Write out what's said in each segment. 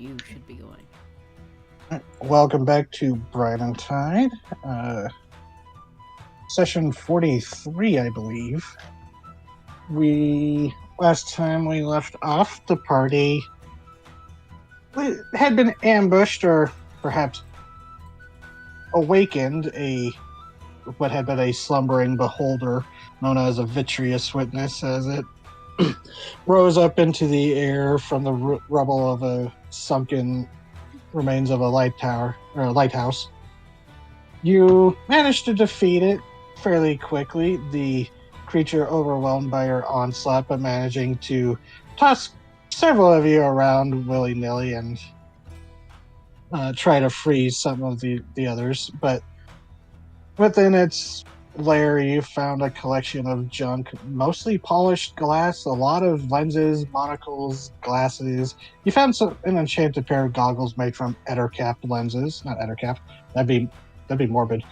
you should be going. Welcome back to Brine and Tide. Session 43, I believe. Last time we left off, the party had been ambushed or perhaps awakened what had been a slumbering beholder known as a vitreous witness as it rose up into the air from the rubble of a sunken remains of a lighthouse. You managed to defeat it fairly quickly, the creature overwhelmed by your onslaught, but managing to toss several of you around willy-nilly and try to freeze some of the others. But within its lair, you found a collection of junk, mostly polished glass, a lot of lenses, monocles, glasses. You found an enchanted pair of goggles made from ettercap lenses. Not ettercap. That'd be morbid.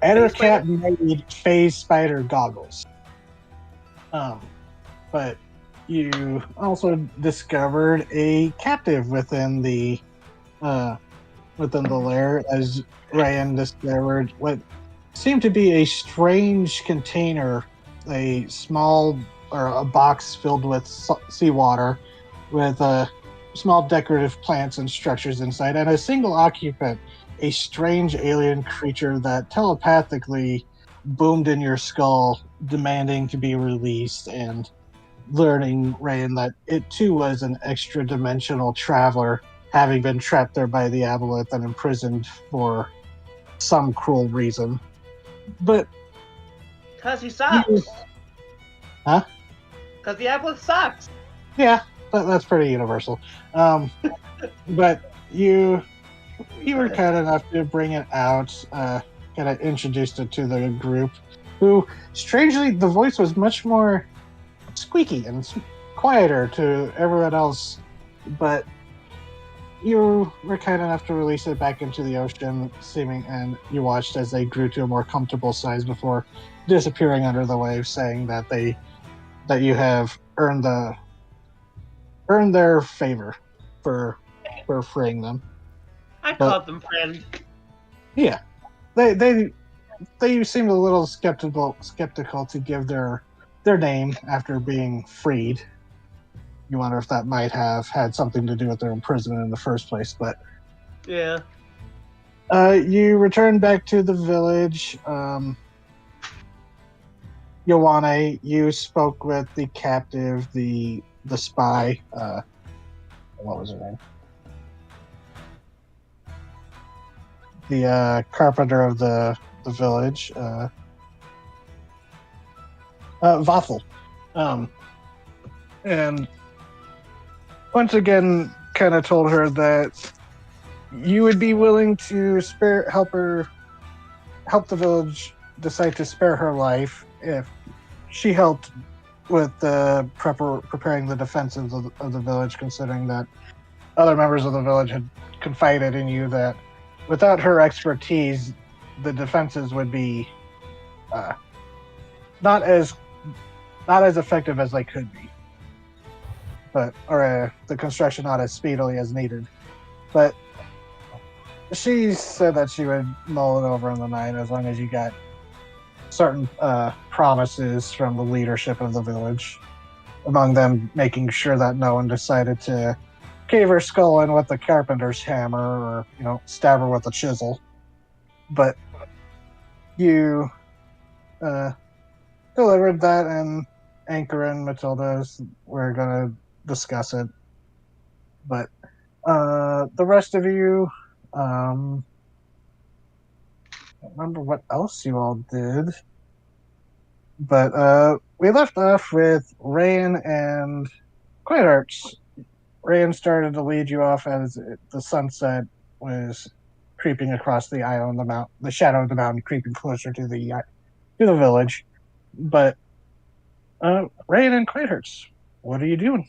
Ettercap made phase spider goggles. But you also discovered a captive within the lair, as Ryan discovered what seemed to be a strange container, a small or a box filled with seawater, with small decorative plants and structures inside, and a single occupant, a strange alien creature that telepathically boomed in your skull, demanding to be released, and learning, Rayan, that it too was an extra dimensional traveler, having been trapped there by the aboleth and imprisoned for some cruel reason. But because he sucks. Huh? Because the aboleth sucks. Yeah, that's pretty universal. But you were kind enough to bring it out, kind of introduced it to the group, who, strangely, the voice was much more squeaky and quieter to everyone else, but you were kind enough to release it back into the ocean, and you watched as they grew to a more comfortable size before disappearing under the waves, saying that you have earned their favor for freeing them. I called them friends. Yeah, they seemed a little skeptical to give their name after being freed. You wonder if that might have had something to do with their imprisonment in the first place, but yeah. You return back to the village. Ioane, you spoke with the captive, the spy. What was her name? The carpenter of the village, Vathel. And once again, kind of told her that you would be willing to help the village decide to spare her life if she helped with preparing the defenses of the village, considering that other members of the village had confided in you that without her expertise, the defenses would be not as effective as they could be, or the construction not as speedily as needed. But she said that she would mull it over in the night as long as you got certain promises from the leadership of the village, among them making sure that no one decided to cave her skull in with the carpenter's hammer or, stab her with a chisel. But you delivered that, and Anchor and Matilda's we're going to discuss it. But the rest of you, I don't remember what else you all did. But we left off with Rayan and Quithearts. Rayan started to lead you off as the sunset was creeping across the island, the shadow of the mountain creeping closer to the village. But Rayan and Quithearts, what are you doing?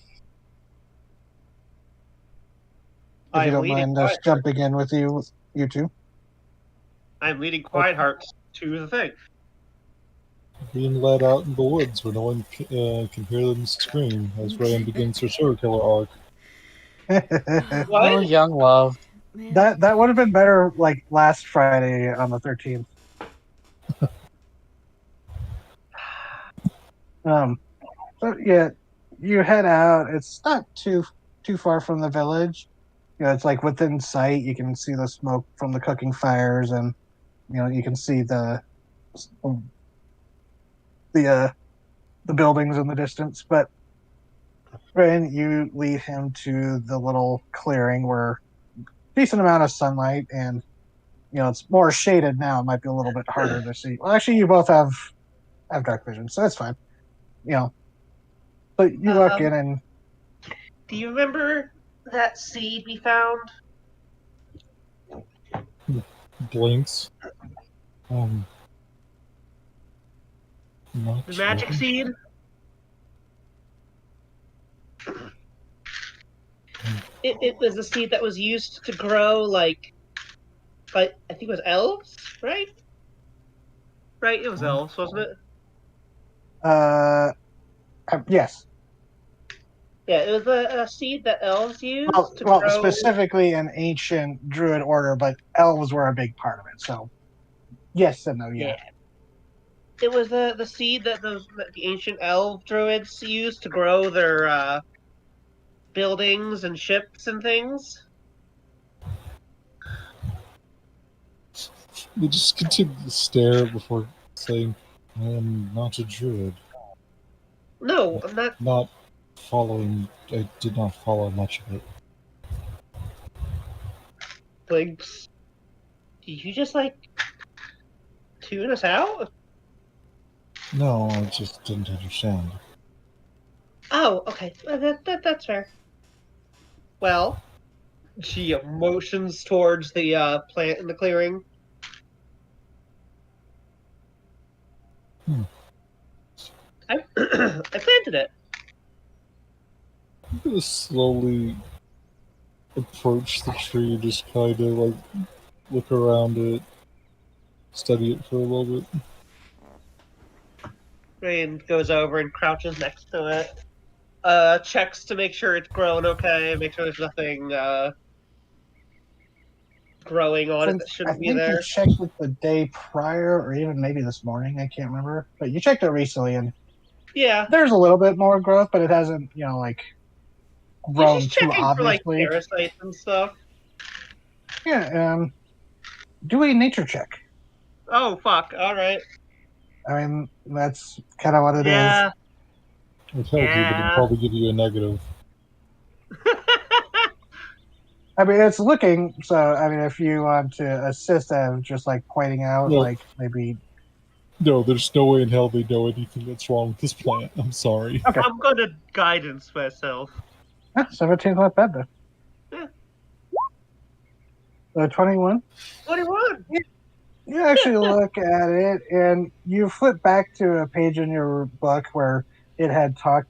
If you don't mind us jumping in with you two. I'm leading Quiet Hearts to the thing. Being led out in the woods where no one can hear them scream as Rayan begins her serial killer arc. What? Oh, young love. Man. that would have been better like last Friday on the 13th. So yeah, you head out. It's not too far from the village. It's like within sight. You can see the smoke from the cooking fires, and you can see the the buildings in the distance. But then you lead him to the little clearing where decent amount of sunlight, and it's more shaded now. It might be a little bit harder to see. Well, actually, you both have dark vision, so that's fine. You know, but you walk in and Do you remember that seed we found? Blinks. Not The sure. magic seed? It was a seed that was used to grow but I think it was elves, right? Right, it was elves, wasn't it? yes. Yeah, it was a seed that elves used to Well, grow. specifically an ancient druid order, but elves were a big part of it. So, yes and no, yeah. It was the seed that the ancient elf druids used to grow their buildings and ships and things. They just continue to stare before saying, I am not a druid. No, I'm not. Not following, I did not follow much of it. Blinks. Did you just tune us out? No, I just didn't understand. Oh, okay. That's fair. Well, she motions towards the plant in the clearing. Hmm. I I planted it. I'm gonna slowly approach the tree, just kind of look around it, study it for a little bit. And goes over and crouches next to it. Checks to make sure it's grown okay, make sure there's nothing growing on it that I shouldn't be think you there. checked it the day prior, or even maybe this morning. I can't remember, but you checked it recently, and Yeah. there's a little bit more growth, but it hasn't, He's grown just too checking for obviously. parasites and stuff. Yeah. Do a nature check. Oh fuck, alright. I mean, that's kind of what it is. Yeah. It tells you, but it'll probably give you a negative. I mean, it's looking. So, I mean, if you want to assist them, just pointing out, No. maybe. No, there's no way in hell they know anything that's wrong with this plant. I'm sorry. Okay. I'm gonna guidance myself. 17's not bad though. Yeah. So 21. 21. You actually look at it, and you flip back to a page in your book where it had talked.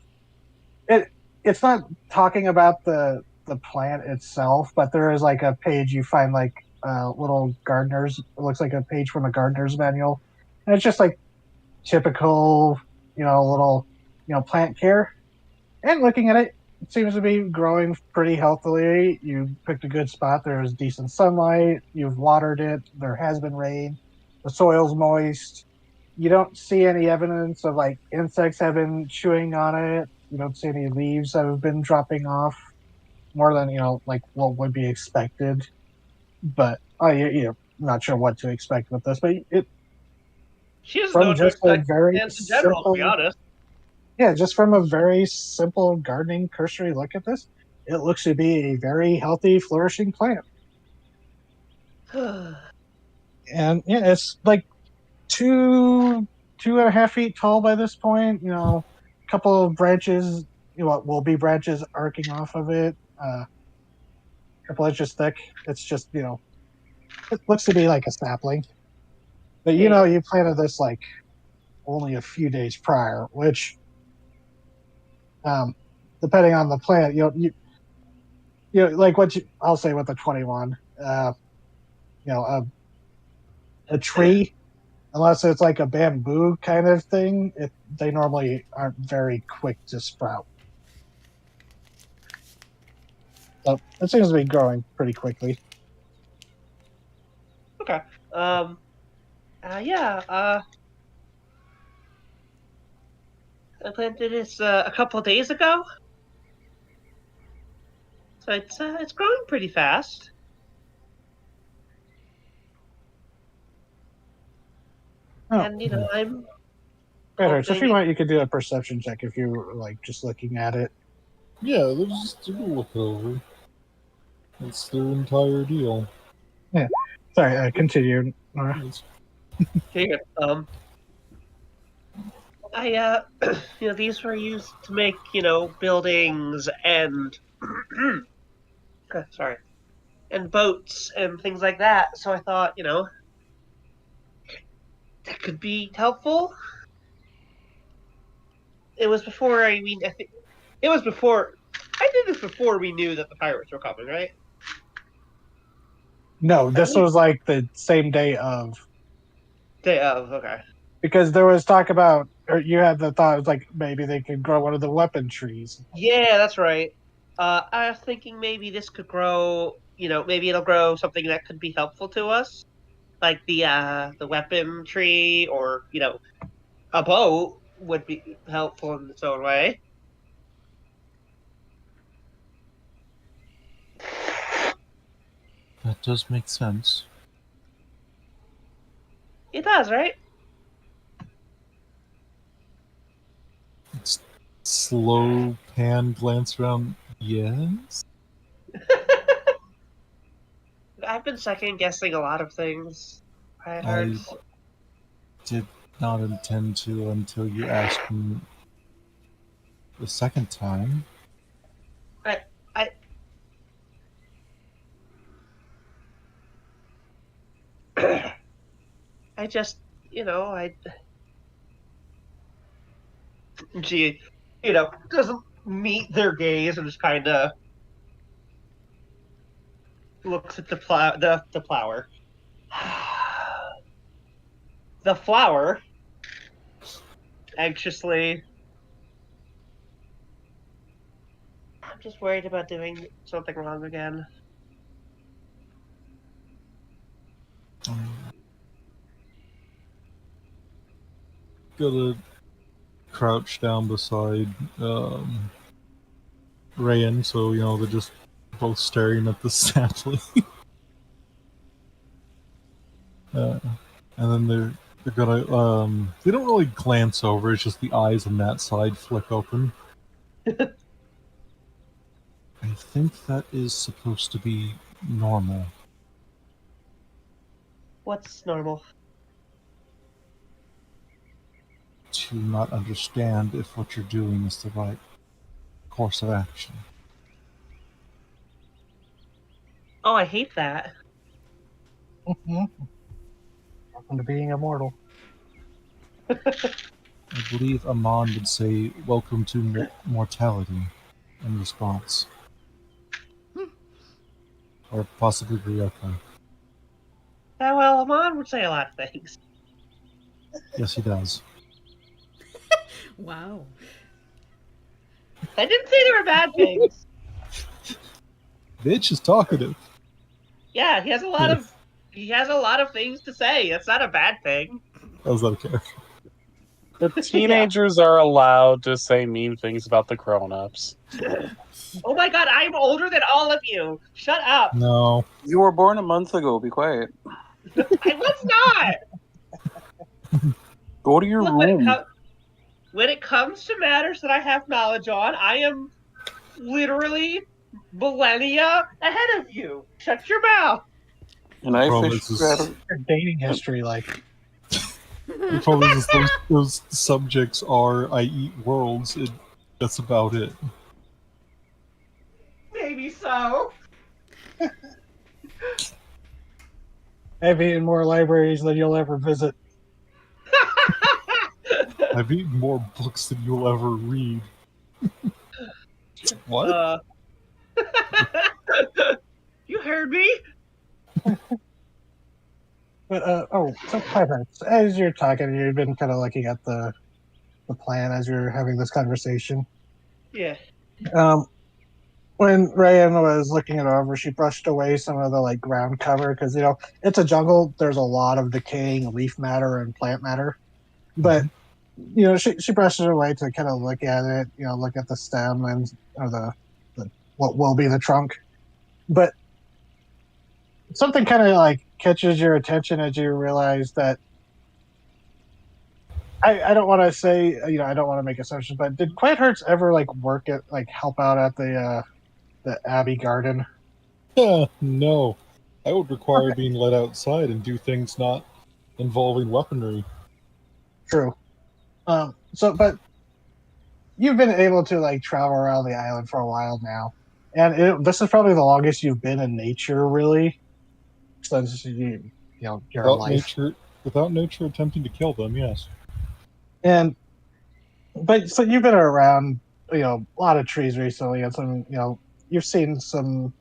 It's not talking about the plant itself, but there is a page you find little gardeners. It looks like a page from a gardener's manual, and it's just typical, little, plant care. And looking at it, it seems to be growing pretty healthily. You picked a good spot. There's decent sunlight. You've watered it. There has been rain. The soil's moist. You don't see any evidence of insects have been chewing on it. You don't see any leaves that have been dropping off more than what would be expected. But you're not sure what to expect with this. But it She doesn't know from what to just a expect very in general, to be simple honest. yeah, just from a very simple gardening cursory look at this, it looks to be a very healthy, flourishing plant. And yeah, it's two and a half feet tall by this point. A couple of branches, what will be branches arcing off of it. A couple inches thick. It's just it looks to be like a sapling. But you planted this only a few days prior, which depending on the plant, I'll say with the 21, a tree, unless it's a bamboo kind of thing, they normally aren't very quick to sprout. So it seems to be growing pretty quickly. Okay. Yeah. I planted this a couple of days ago, so it's growing pretty fast. Oh, And I'm better. So if hoping. you want, you could do a perception check if you were like just looking at it. Yeah, they're gonna look it over. It's their entire deal. Sorry, continue. Yes. Here, I these were used to make buildings and sorry, and boats and things like that. So I thought that could be helpful. It was before. I mean, I think it was before. I did this before we knew that the pirates were coming, right? No, I this believe was like the same day of, day of. Okay. because there was talk about, or you had the thought, it was like maybe they could grow one of the weapon trees. Yeah, that's right. I was thinking maybe this could grow. Maybe it'll grow something that could be helpful to us, like the weapon tree, or a boat would be helpful in its own way. That does make sense. It does, right? It's slow pan glance around. Yes. I've been second guessing a lot of things. I heard. I did not intend to until you asked me the second time. I. I. I just. I. She. Doesn't meet their gaze and just kind of looks at the flower. The flower anxiously. I'm just worried about doing something wrong again. Gotta crouch down beside Rayan, so they're just both staring at the sapling. And then they're gonna they don't really glance over. It's just the eyes on that side flick open. I think that is supposed to be normal. What's normal? To not understand if what you're doing is the right course of action. Oh, I hate that. Mhm. Welcome to being immortal. I believe Amon would say, "Welcome to mortality," in response, or possibly Ryoko. Well, Amon would say a lot of things. Yes, he does. Wow. I didn't say they were bad things. Bitch is talkative. Yeah, he has a lot of things to say. That's not a bad thing. How's that okay? The teenagers are allowed to say mean things about the grown-ups. Oh my god, I'm older than all of you. Shut up. No. You were born a month ago. Be quiet. I was not. Go to your Look, room. when it comes to matters that I have knowledge on, I am literally millennia ahead of you. Shut your mouth. And I Problem fish is- strategy. Your dating history, like, The problem is those subjects are I eat worlds. That's about it. Maybe so. I've eaten more libraries than you'll ever visit. I've eaten more books than you'll ever read. What? You heard me. But so Pirates, as you're talking, you've been kind of looking at the plan as you're having this conversation. Yeah. One when Rayan was looking it over, she brushed away some of the like ground cover because it's a jungle. There's a lot of decaying leaf matter and plant matter, but she brushed it away to kind of look at it. Look at the stem and or the what will be the trunk, but something kind of like catches your attention as you realize that I don't want to say I don't want to make assumptions, but did Quiet Hearts ever like work at like help out at the Abbey Garden? No. I would require Okay, being let outside and do things not involving weaponry. true. But you've been able to like travel around the island for a while now, and this is probably the longest you've been in nature, really, since your Without life. nature without nature attempting to kill them, yes. And but so you've been around, a lot of trees recently, and some, you've seen some.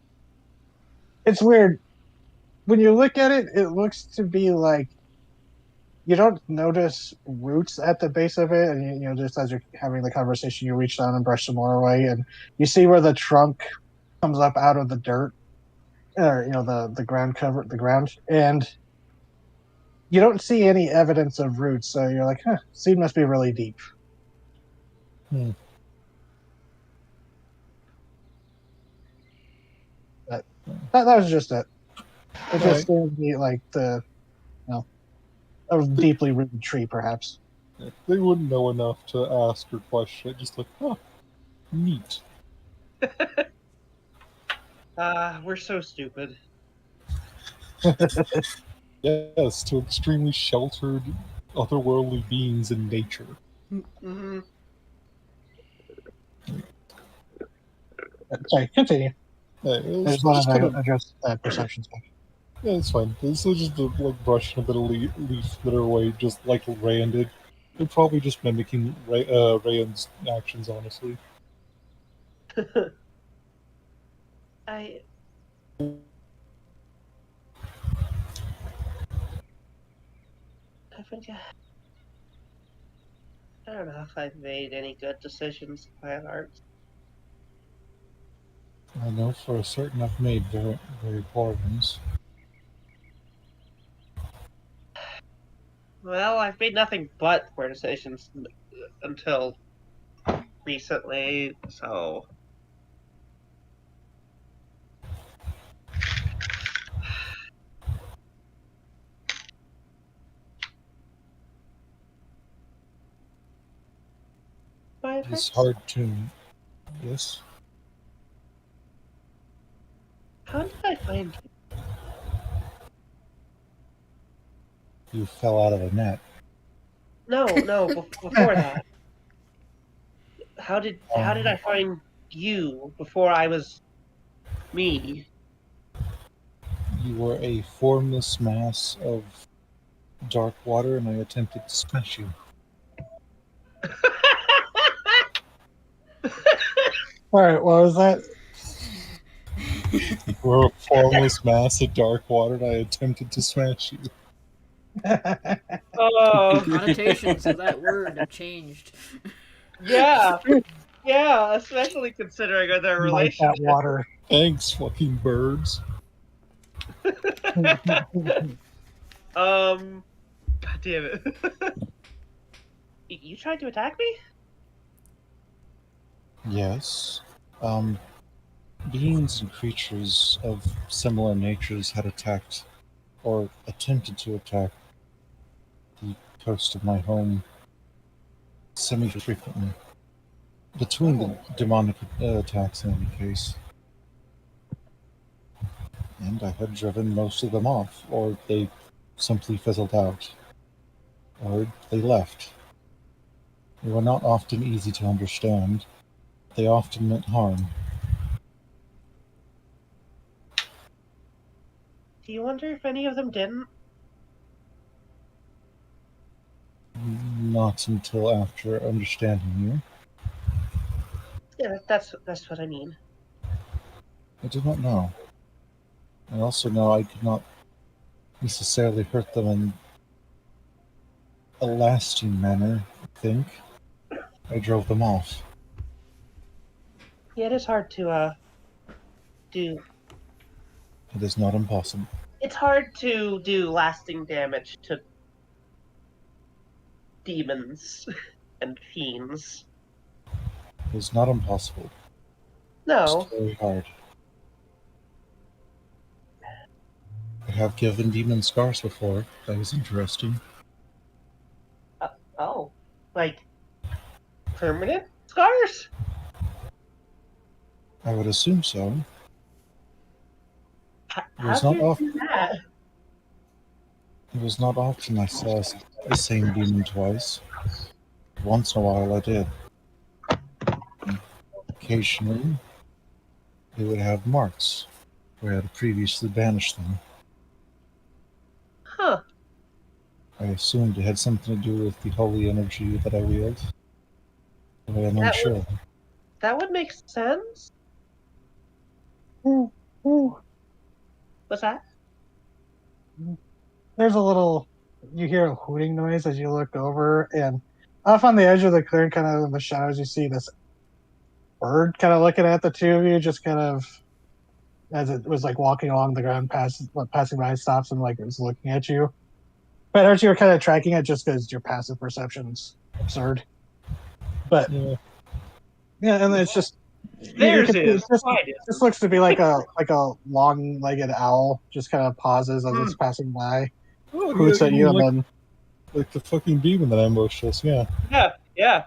It's weird when you look at it. It looks to be like you don't notice roots at the base of it, and just as you're having the conversation, you reach down and brush some more away, and you see where the trunk comes up out of the dirt, or the ground cover, the ground, and you don't see any evidence of roots. So you're like, huh, seed must be really deep. Hmm. But that was just it. It just Right. seemed to be like a deeply rooted tree, perhaps. They wouldn't know enough to ask or question it, just like, huh, neat. We're so stupid. Yes, to extremely sheltered, otherworldly beings in nature. Hmm. Sorry, continue. Yeah, I it's just wanted just kind to of, address that perception spec. yeah, it's fine. This is just like brushing a bit of leaf litter away, just like Rayan did. They're probably just mimicking Rayan's actions, honestly. I I think I don't know if I've made any good decisions by and large. I know for a certain I've made very, very poor ones. Well, I've made nothing but poor decisions until recently, so my It's hearts. hard to. Yes? How did I find you? You fell out of a net. No, before that. How did Um, I find you before I was me? you were a formless mass of dark water, and I attempted to smash you. All right, what was that? You were a formless mass of dark water, and I attempted to smash you. Oh, Connotations of that word have changed. yeah, yeah. Especially considering their Like that relationship. water. Thanks, fucking birds. God damn it! You tried to attack me? Yes. Beings and creatures of similar natures had attacked, or attempted to attack, the coast of my home semi-frequently. Between the demonic attacks in any case. And I had driven most of them off, or they simply fizzled out. Or they left. They were not often easy to understand. They often meant harm. Do you wonder if any of them didn't? Not until after understanding you. Yeah, that's what I mean. I did not know. I also know I could not necessarily hurt them in a lasting manner, I think. I drove them off. Yeah, it is hard to do. It is not impossible. It's hard to do lasting damage to demons and fiends. It is not impossible. No. It's very hard. I have given demon scars before. That was interesting. Oh. Like, permanent scars? I would assume so. How was do not you off- do that? It was not often I saw the same demon twice. Once in a while I did. Occasionally, they would have marks where I had previously banished them. Huh. I assumed it had something to do with the holy energy that I wield. But I am That unsure. That would make sense. Ooh, ooh. What's that? There's a little. You hear a hooting noise as you look over, and off on the edge of the clearing, kind of in the shadows, you see this bird kind of looking at the two of you, just kind of as it was like walking along the ground, passing by, stops and like it was looking at you. But aren't you kind of tracking it just because your passive perception's absurd? But Yeah, yeah, and it's just Theirs it is. just, Mine this isn't. looks to be like a long-legged owl, just kind of pauses as it's passing by, oh, hoots at you, and like, then. like the fucking demon that ambushed us, yeah. Yeah.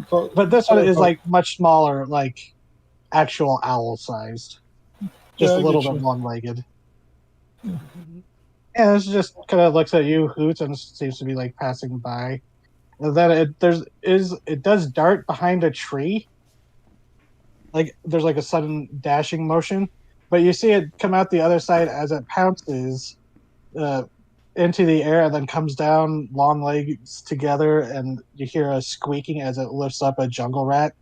But this one is like much smaller, like actual owl sized, just Yeah, a I little get bit you. long-legged. And it just kind of looks at you, hoots, and seems to be like passing by. And then it does dart behind a tree. Like there's like a sudden dashing motion, but you see it come out the other side as it pounces into the air and then comes down, long legs together, and you hear a squeaking as it lifts up a jungle rat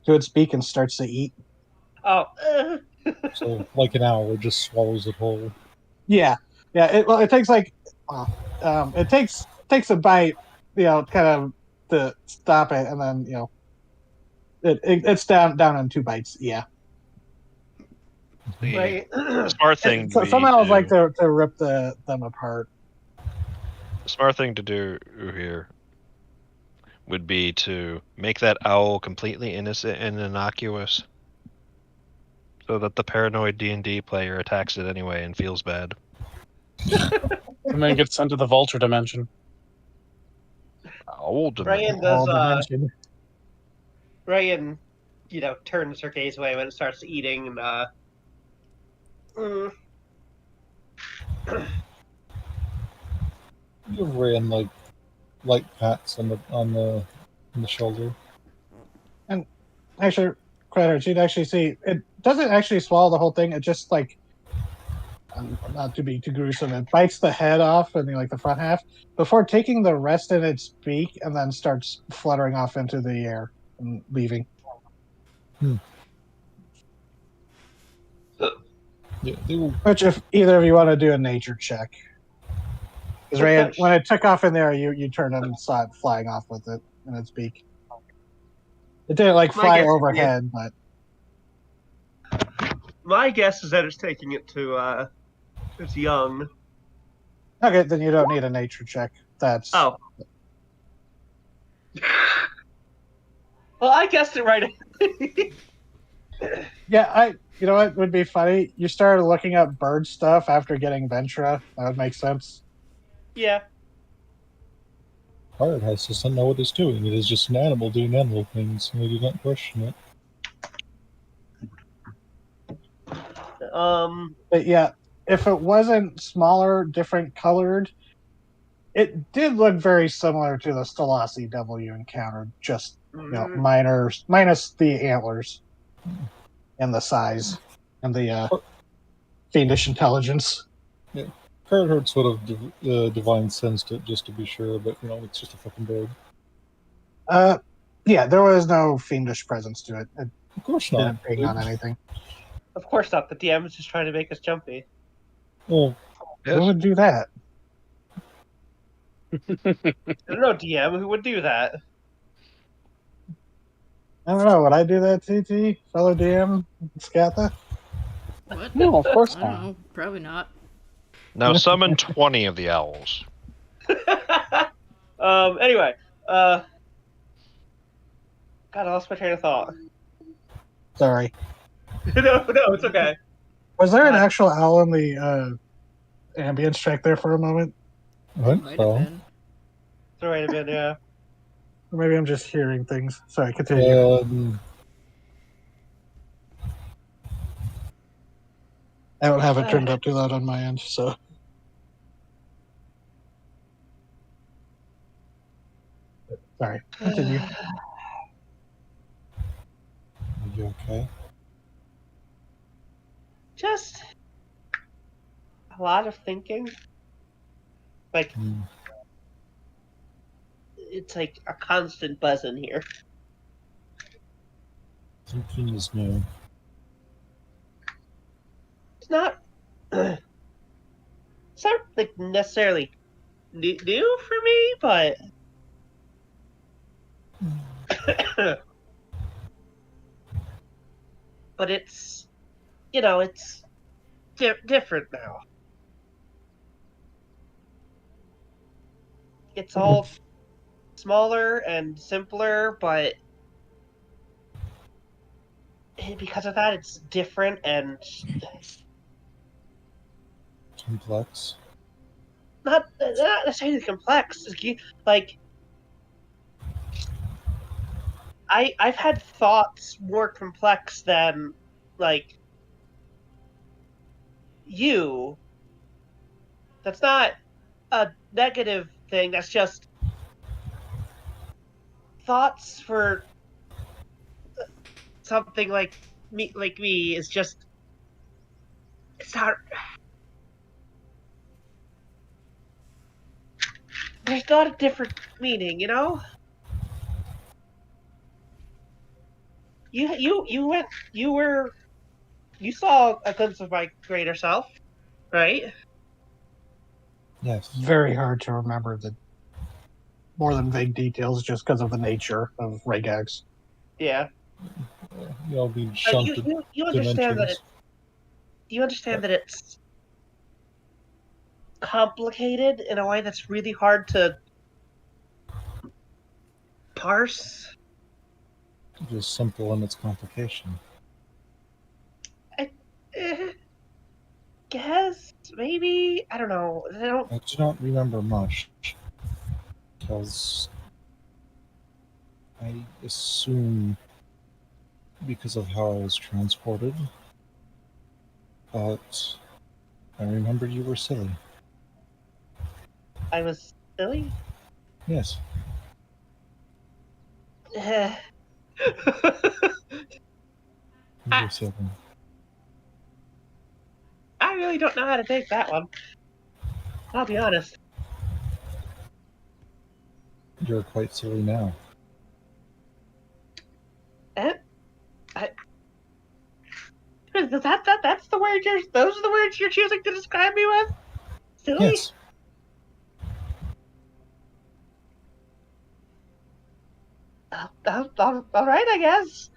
to its beak and starts to eat. Oh. So, like an owl, it just swallows it whole. Yeah. It takes like it takes a bite, kind of to stop it, and then it's down in two bites. Yeah. The Right. smart thing So to some be owls to, like to rip them apart. the smart thing to do here would be to make that owl completely innocent and innocuous, so that the paranoid D&D player attacks it anyway and feels bad. And then gets sent to the vulture dimension. Owl Brian dimension. does. Dimension. Brian, turns her gaze away when it starts eating, and You ran like light pats on the shoulder. Actually, credits, you'd actually see it doesn't actually swallow the whole thing. It just like, not to be too gruesome, it bites the head off and the front half before taking the rest in its beak and then starts fluttering off into the air and leaving. Yeah, they will. Which, if either of you want to do a nature check, because when it took off in there, you turned and saw it flying off with it in its beak. It didn't My fly guess is overhead, but my guess is that it's taking it to its young. okay, then you don't need a nature check. That's Oh. Well, I guessed it right. yeah. You know what would be funny? You started looking up bird stuff after getting Ventra. That would make sense. Yeah. Pirate House doesn't know what it's doing. It is just an animal doing animal things, and they do not question it. But yeah, if it wasn't smaller, different colored, it did look very similar to the Stellasi devil you encountered. Just minus the antlers and the size and the fiendish intelligence. Yeah, Pirate Hearts would have divine sensed it just to be sure, but it's just a fucking bird. Yeah, there was no fiendish presence to it. It Of course not. didn't ping on anything. Of course not. The DM is just trying to make us jumpy. Well, Who would do that? I don't know, DM. Who would do that? I don't know. Would I do that, TT? Fellow DM? Scatha? What? No, of course I don't not. know. Probably not. Now summon 20 of the owls. Anyway, God, I lost my train of thought. Sorry. No, it's okay. Was there an God. actual owl in the ambience check there for a moment? What? Might have So, been. So wait a minute, yeah. Or maybe I'm just hearing things. Sorry, continue. I don't have it turned up too loud on my end, so. Sorry, continue. are you okay? Just a lot of thinking. Like, Hmm. it's like a constant buzz in here. Thinking is new. It's not. It's not like necessarily new for me, but but it's it's different now. It's all smaller and simpler, but because of that, it's different and Complex. not necessarily complex. Like I've had thoughts more complex than like you. That's not a negative thing. That's just thoughts for something like me is just it's not. There's not a different meaning, you know. You went you saw a glimpse of my greater self, right? Yes. Very hard to remember the more than vague details just because of the nature of Regax. Yeah. You'll be But shunt you understand that dimensions. it's complicated in a way that's really hard to parse. Just simple in its complication. I guess maybe I don't know. I don't. I do not remember much because I assume because of how I was transported, but I remember you were silly. I was silly. Yes. I, You were silly. I really don't know how to take that one. I'll be honest. You're quite silly now. Eh, I, that's the word you're. Those are the words you're choosing to describe me with. Silly. Yes. All right, I guess.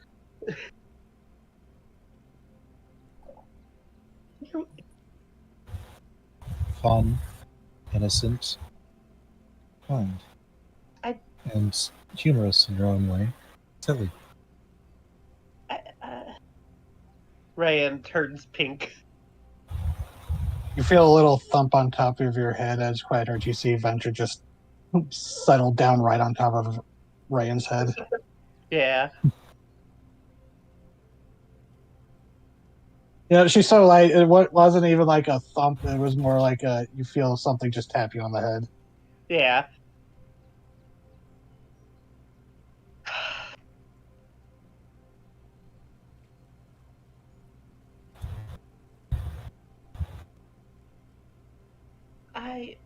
Fun, innocent, kind, I- and humorous in your own way. Silly. Ryan turns pink. You feel a little thump on top of your head as quite you see Venture just settle down right on top of Ryan's head. Yeah. Yeah, she's so light. It wasn't even like a thump. It was more like you feel something just tap you on the head. Yeah. I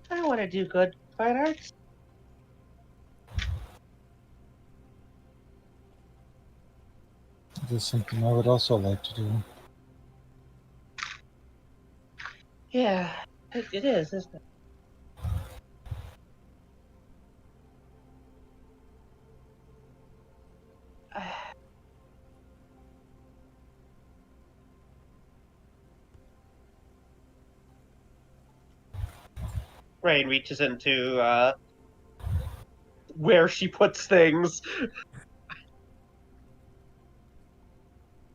I want to do good fine arts. It is something I would also like to do. Yeah, it is, isn't it? Rain reaches into where she puts things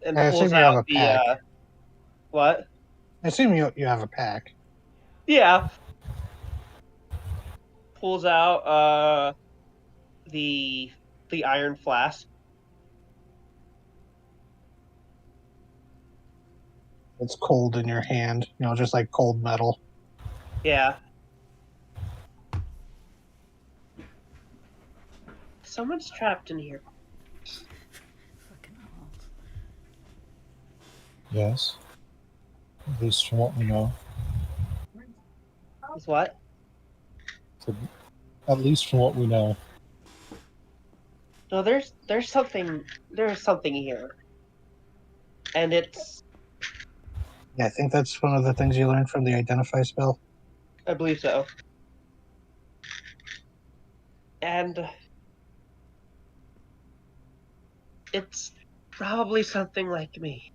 and I assume pulls you have out a the pack. what? I assume you have a pack. Yeah, pulls out the iron flask. It's cold in your hand, just like cold metal. Yeah. Someone's trapped in here. Fucking hell. Yes. At least from what we know. With what? So, at least from what we know. No, there's something here, and it's Yeah, I think that's one of the things you learned from the identify spell. I believe so, and it's probably something like me.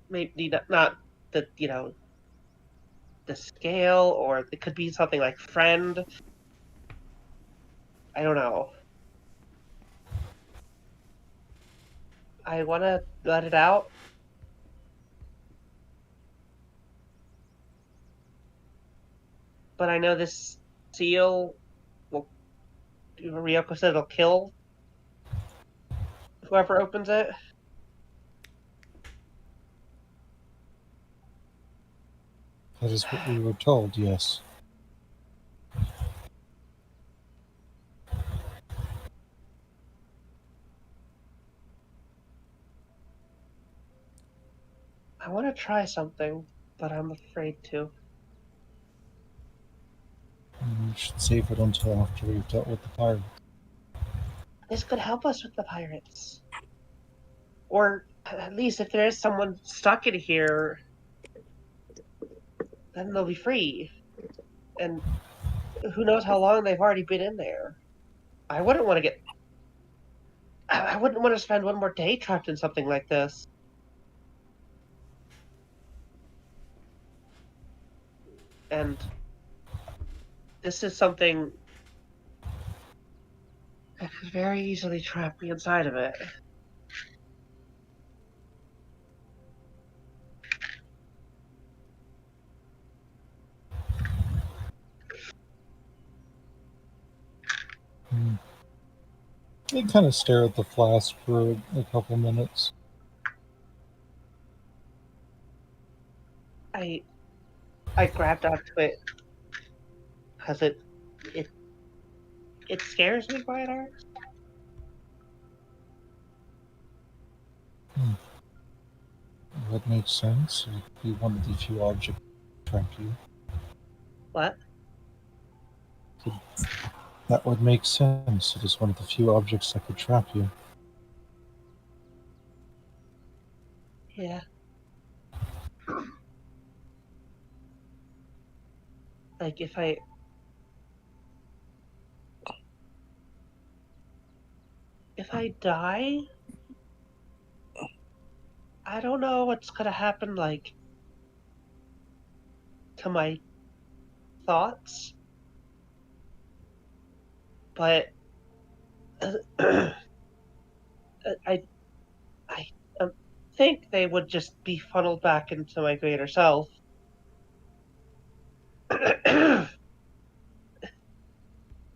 Maybe not the the scale, or it could be something like friend. I don't know. I want to let it out, but I know this seal will. Ryoko said it'll kill whoever opens it. That is what we were told, yes. I want to try something, but I'm afraid to. We should save it until after we've dealt with the pirate. This could help us with the pirates. Or at least if there is someone stuck in here, then they'll be free. And who knows how long they've already been in there. I wouldn't want to get. I wouldn't want to spend one more day trapped in something like this. And this is something that could very easily trap me inside of it. They kind of stare at the flask for a couple minutes. I grabbed onto it because it scares me quite hard. That makes sense. It would be one of the few objects that trap you. What? That would make sense. It is one of the few objects that could trap you. Yeah. Like if I die, I don't know what's gonna happen, like, to my thoughts, but I I think they would just be funneled back into my greater self.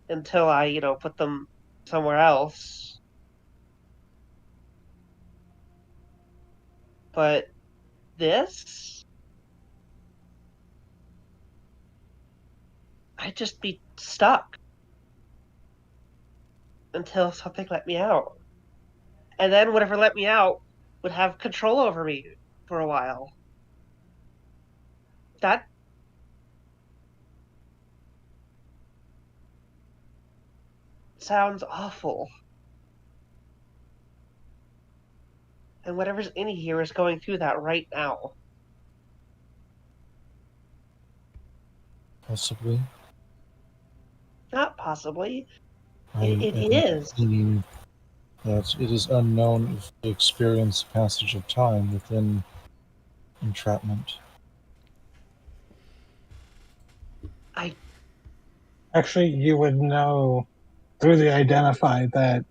Until I, put them somewhere else. But this, I'd just be stuck until something let me out. And then whatever let me out would have control over me for a while. That sounds awful. And whatever's in here is going through that right now. Possibly. Not possibly. I It am is. meaning that it is unknown if they experience passage of time within entrapment. Actually, you would know through the identify that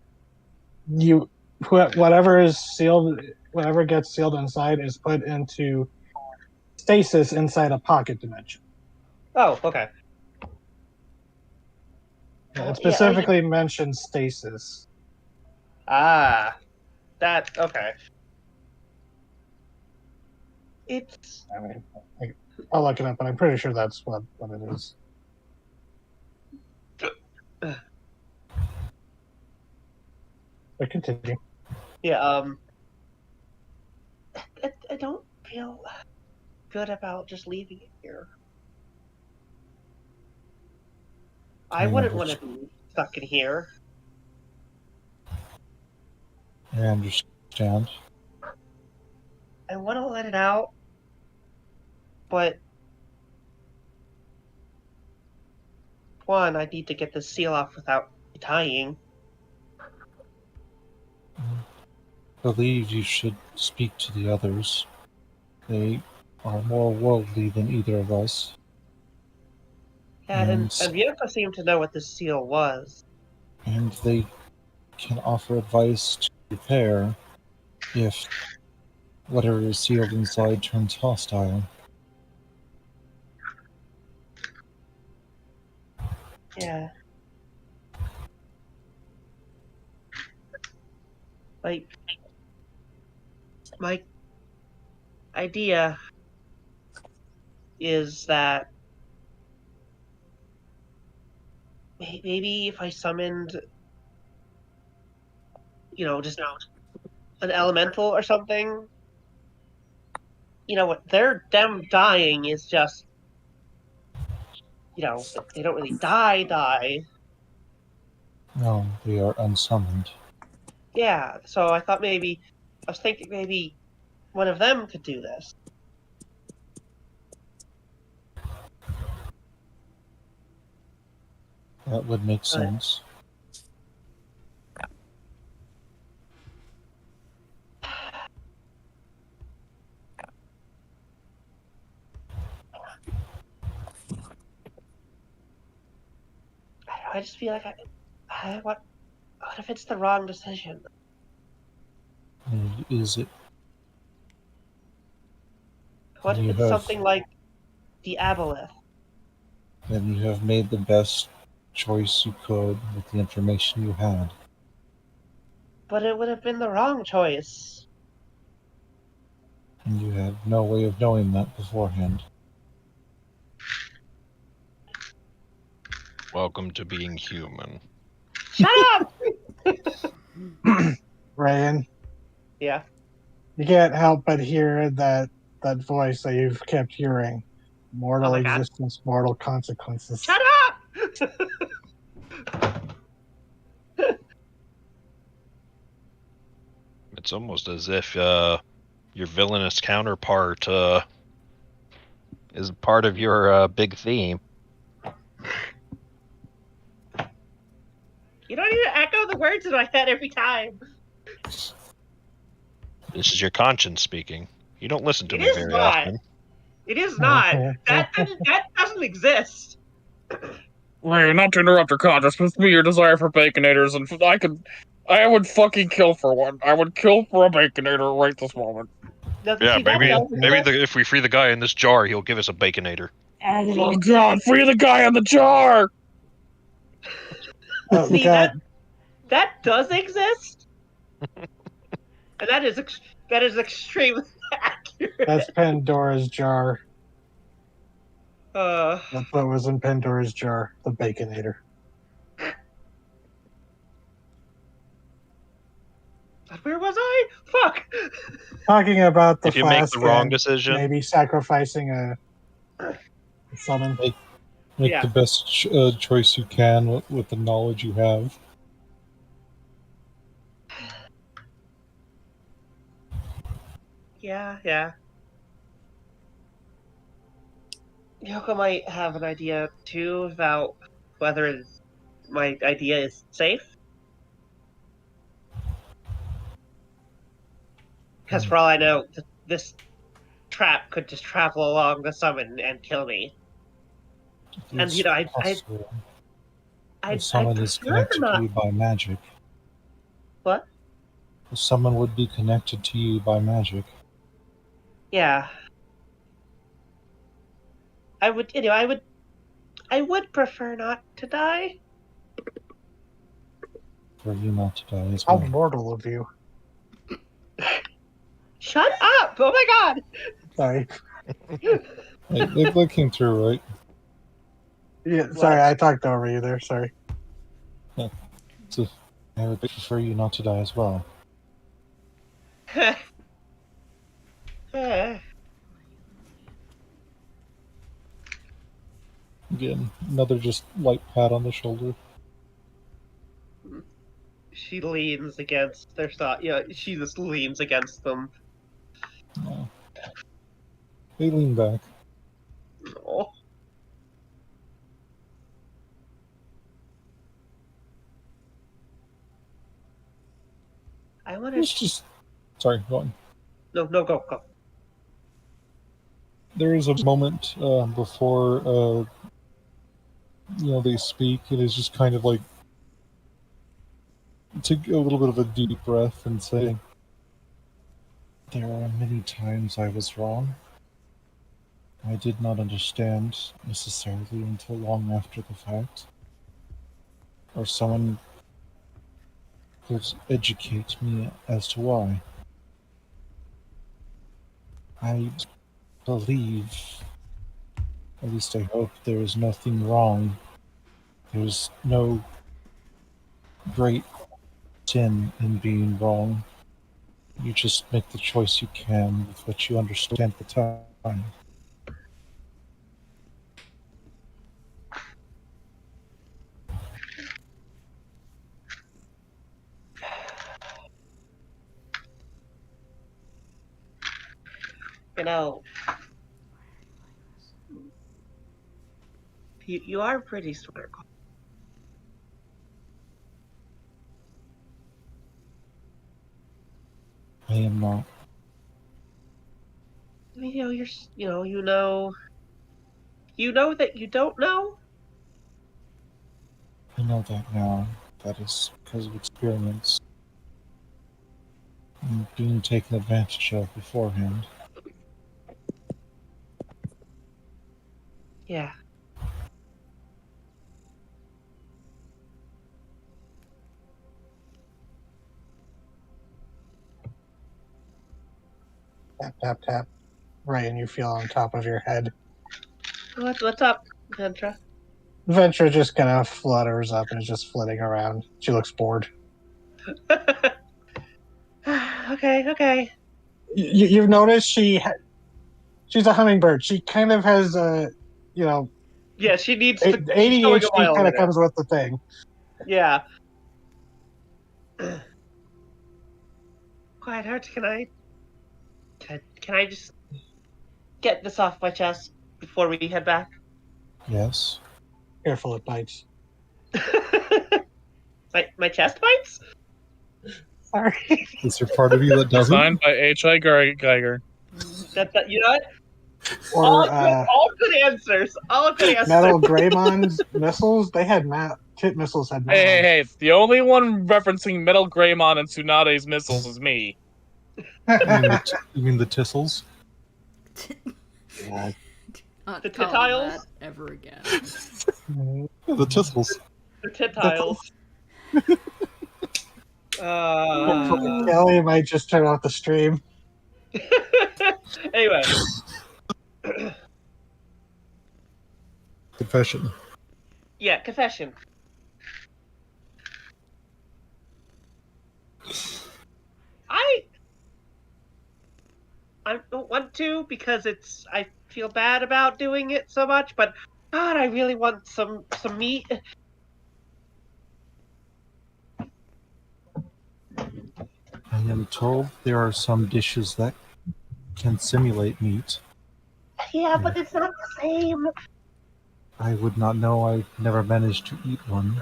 whatever is sealed, whatever gets sealed inside is put into stasis inside a pocket dimension. Oh, okay. Yeah, Oh, it yeah, specifically mentions stasis. Ah, that okay. It's I mean, I'll look it up, but I'm pretty sure that's what it is. But continue. yeah. I don't feel good about just leaving it here. I wouldn't want to be stuck in here. I understand. I want to let it out, but one, I need to get this seal off without dying. I believe you should speak to the others. They are more worldly than either of us. Yeah, and Bianca seemed to know what this seal was. And they can offer advice to repair if whatever is sealed inside turns hostile. Yeah. Like, my idea is that maybe if I summoned, just an elemental or something, what them dying is just, they don't really die. No, they are unsummoned. Yeah, so I was thinking maybe one of them could do this. That would make sense. I just feel like what if it's the wrong decision? And is it? What if it's something like the aboleth? Then you have made the best choice you could with the information you had. But it would have been the wrong choice. And you had no way of knowing that beforehand. Welcome to being human. Shut up! Ryan, Yeah. you can't help but hear that voice that you've kept hearing. Mortal Oh my God. existence, mortal consequences. Shut up! It's almost as if your villainous counterpart is part of your big theme. You don't need to echo the words in my head every time. This is your conscience speaking. You don't listen to It me is very not. often. It is not. That doesn't exist. Hey, not to interrupt your conscience, with me, your desire for baconators, and I would fucking kill for one. I would kill for a baconator right this moment. Yeah, See, that does exist. if we free the guy in this jar, he'll give us a baconator. Oh God, free the guy in the jar! Oh, See, God. that does exist. And that is extremely accurate. That's Pandora's jar. Uh, That's what was in Pandora's jar, the Baconator. where was I? Fuck. Talking about the If you make flask the wrong and decision, maybe sacrificing a summon. Make Yeah. the best choice you can with the knowledge you have. Yeah. Yoko might have an idea too about whether my idea is safe. Because for all I know, this trap could just travel along the summon and kill me. And It's you know, possible. I If someone is prefer connected not. to you by magic. What? If someone would be connected to you by magic. Yeah. I would, I would prefer not to die. For you not to die as How well. mortal of you. Shut up! Oh my god! Sorry. Hey, that came through, right? Yeah, sorry, I talked over you there. Sorry. So, I would prefer you not to die as well. Again, another just light pat on the shoulder. She leans against their side. Yeah, she just leans against them. No. They lean back. Oh. I want It's to. just. Sorry, go on. No, go. There is a moment before they speak. It is just kind of like take a little bit of a deep breath and say, "There are many times I was wrong. I did not understand necessarily until long after the fact, or someone could educate me as to why. I believe, at least I hope, there is nothing wrong. There's no great sin in being wrong. You just make the choice you can with what you understand at the time." You know, you are pretty smart. I am not. I mean, you know that you don't know. I know that now. That is because of experience and being taken advantage of beforehand. Yeah. Tap, tap, tap. Right, and you feel on top of your head. What's up, Ventra? Ventra just kind of flutters up and is just flitting around. She looks bored. Okay. You've noticed she's a hummingbird. She kind of has Yeah, she needs to. She's going a ADHD mile kind over of there. comes with the thing. Yeah. Quiet Heart, can I just get this off my chest before we head back? Yes. Careful, it bites. my chest bites? Sorry. Is there part of you that doesn't? Signed by H.I. Geiger. That you know what? Or All good answers. All good answers. Metal Greymon's missiles. They had Tit missiles had mouths. Hey, the only one referencing Metal Greymon and Tsunade's missiles is me. You mean the Tissels? Yeah. Not The call them Titiles? that ever again. Yeah, the Tissels. The Titiles. Kelly might just turn off the stream. Anyway. Confession. Yeah, confession. I don't want to because I feel bad about doing it so much, but God, I really want some meat. I am told there are some dishes that can simulate meat. Yeah, but it's not the same. I would not know. I've never managed to eat one.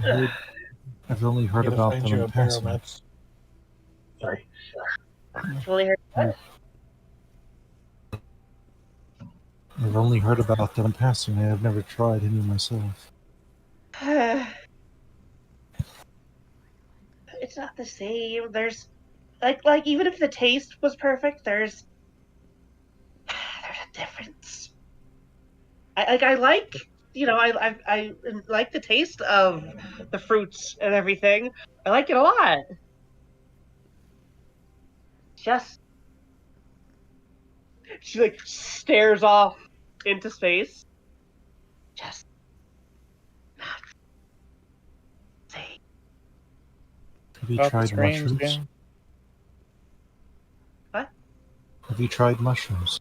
I've only heard Gotta about find them you in a passing. Barometz. Sorry. I've only heard I've only heard about them in passing. I have never tried any myself. It's not the same. There's like even if the taste was perfect, there's a difference. I like I like the taste of the fruits and everything. I like it a lot. Just she like stares off into space. Just not say. Have you About the tried screams, mushrooms? yeah. What? Have you tried mushrooms?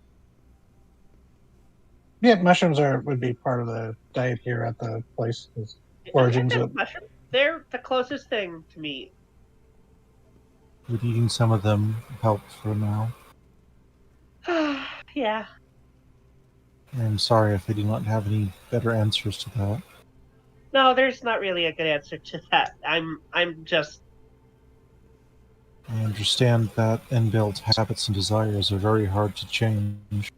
Yeah, mushrooms would be part of the diet here at the place. Is I foraging. have mushrooms. They're the closest thing to meat. Would eating some of them help for now? Yeah. I'm sorry if I do not have any better answers to that. No, there's not really a good answer to that. I'm just I understand that inbuilt habits and desires are very hard to change.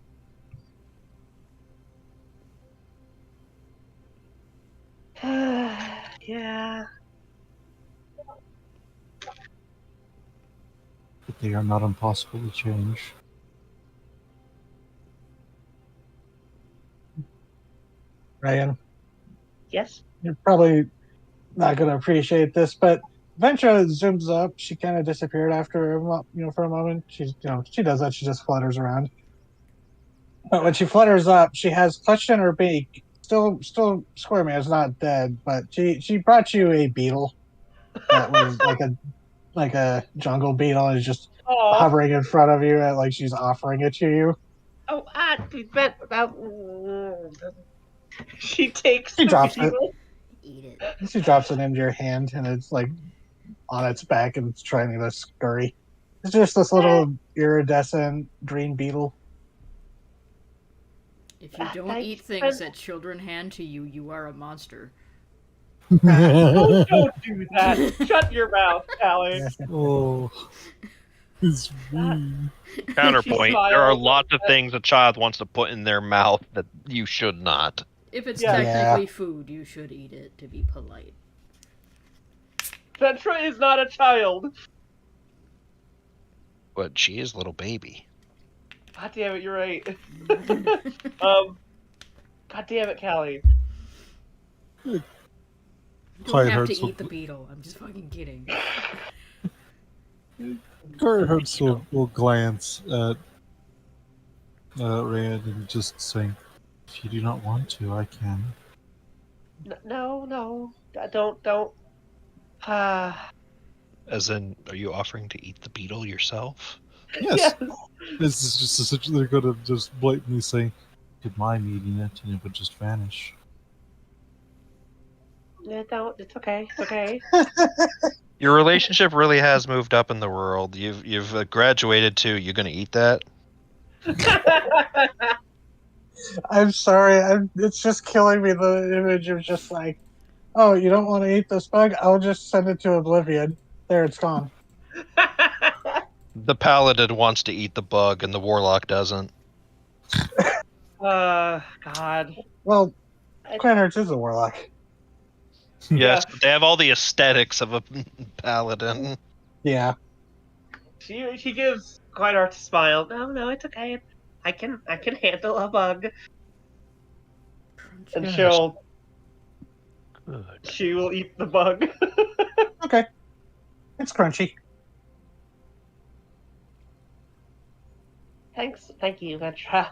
yeah. But they are not impossible to change. Ryan, Yes. you're probably not going to appreciate this, but Ventra zooms up. She kind of disappeared after for a moment. She does that. She just flutters around. But when she flutters up, she has clutched in her beak, still squirming. It's not dead, but she brought you a beetle that was like a jungle beetle, and is just Oh. hovering in front of you, like she's offering it to you. Oh, but she takes She the drops it. beetle. Eat it. She drops it into your hand, and it's like on its back, and it's trying to scurry. It's just this little iridescent green beetle. If you don't Thanks, eat things that children hand to you, you are a monster. Oh, don't do that. Shut your mouth, Alex. Oh, it's mean. Counterpoint: She there are smiles. lots of things a child wants to put in their mouth that you should not. If it's Yeah. technically food, you should eat it to be polite. Petra is not a child. But she is a little baby. God damn it, you're right. God damn it, Callie. You Clyde don't have Hurts to will, eat the beetle. I'm just fucking kidding. Clyde Hurts will glance at Rand and just say, "If you do not want to, I can." No. Don't. As in, are you offering to eat the beetle yourself? Yes. This is just such. They're gonna just blatantly say, "Could mind eating it," and it would just vanish. Yeah, don't. It's okay. It's okay. Your relationship really has moved up in the world. You've graduated to you're gonna eat that. I'm sorry. It's just killing me. The image of just like, oh, you don't want to eat this bug? I'll just send it to oblivion. There, it's gone. The paladin wants to eat the bug, and the warlock doesn't. God. Well, Quennerts is a warlock. Yes, but they have all the aesthetics of a paladin. Yeah. She gives quite a smile. No, it's okay. I can handle a bug. And Yes. she will eat the bug. Okay. It's crunchy. Thank you, Petra.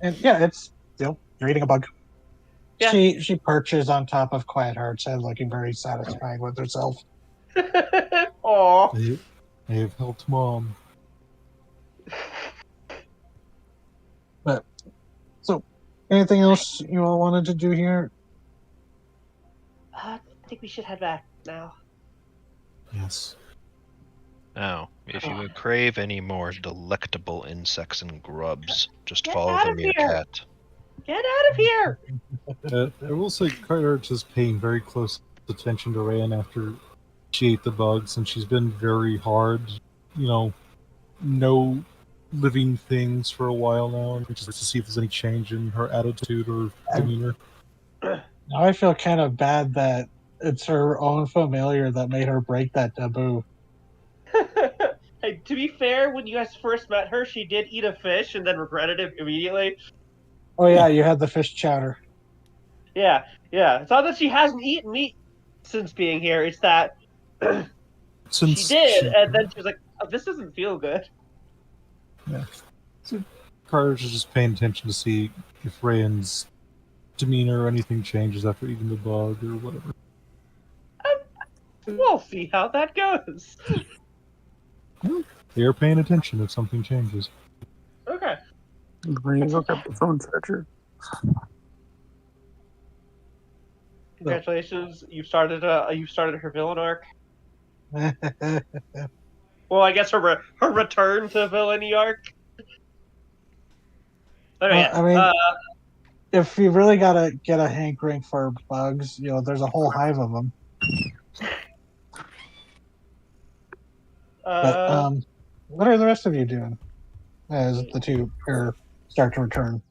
And yeah, it's you're eating a bug. Yeah. She perches on top of Quiet Heart's head, looking very satisfied with herself. Aw. I have helped Mom. But so, anything else you all wanted to do here? I think we should head back now. Yes. Now, if you would crave any more delectable insects and grubs, just Get follow out the of here. meerkat. Get out of here! I will say Clyde Hurts is paying very close attention to Rand after She ate the bugs, and she's been very hard. No living things for a while now, and just to see if there's any change in her attitude or demeanor. Now I feel kind of bad that it's her own familiar that made her break that taboo. Hey, to be fair, when you guys first met her, she did eat a fish and then regretted it immediately. Oh yeah, you had the fish chowder. Yeah, yeah. It's not that she hasn't eaten meat since being here. It's that she did, and then she was like, oh, "This doesn't feel good." Yeah. So Carter's just paying attention to see if Rayan's demeanor or anything changes after eating the bug or whatever. We'll see how that goes. They are paying attention if something changes. Okay. Brine, look up the phone charger. Congratulations, you started her villain arc. Well, I guess her return to villainy arc. But yeah, I mean, if you really gotta get a hankering for bugs, there's a whole hive of them. But what are the rest of you doing as the two start to return,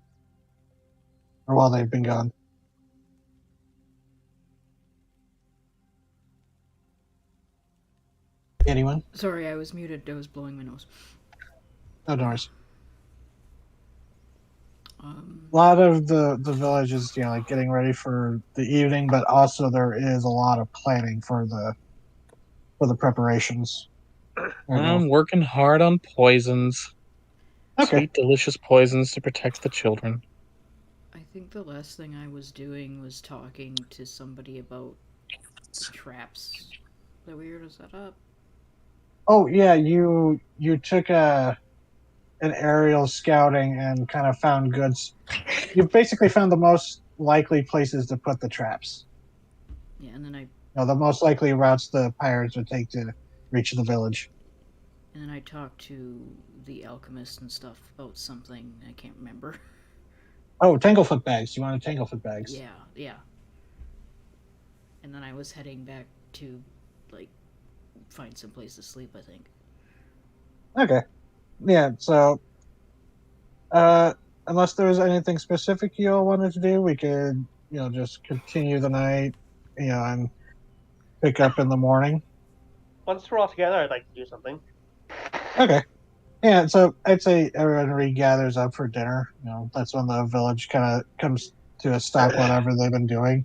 or while they've been gone? Anyone? Sorry, I was muted. I was blowing my nose. No, doors. Um, A lot of the village is like getting ready for the evening, but also there is a lot of planning for the preparations. I'm working hard on poisons. Okay. Sweet, delicious poisons to protect the children. I think the last thing I was doing was talking to somebody about traps that we were to set up. Oh yeah, you took an aerial scouting and kind of found goods. You basically found the most likely places to put the traps. Yeah, and then The most likely routes the pirates would take to reach the village. And then I talked to the alchemist and stuff about something I can't remember. Oh, tanglefoot bags. You wanted tanglefoot bags? Yeah. And then I was heading back to, find some place to sleep, I think. Okay. Yeah, so unless there was anything specific you all wanted to do, we could, just continue the night, and pick up in the morning. Once we're all together, I'd like to do something. Okay. Yeah, so I'd say everyone regathers up for dinner. That's when the village kind of comes to a stop, whatever they've been doing.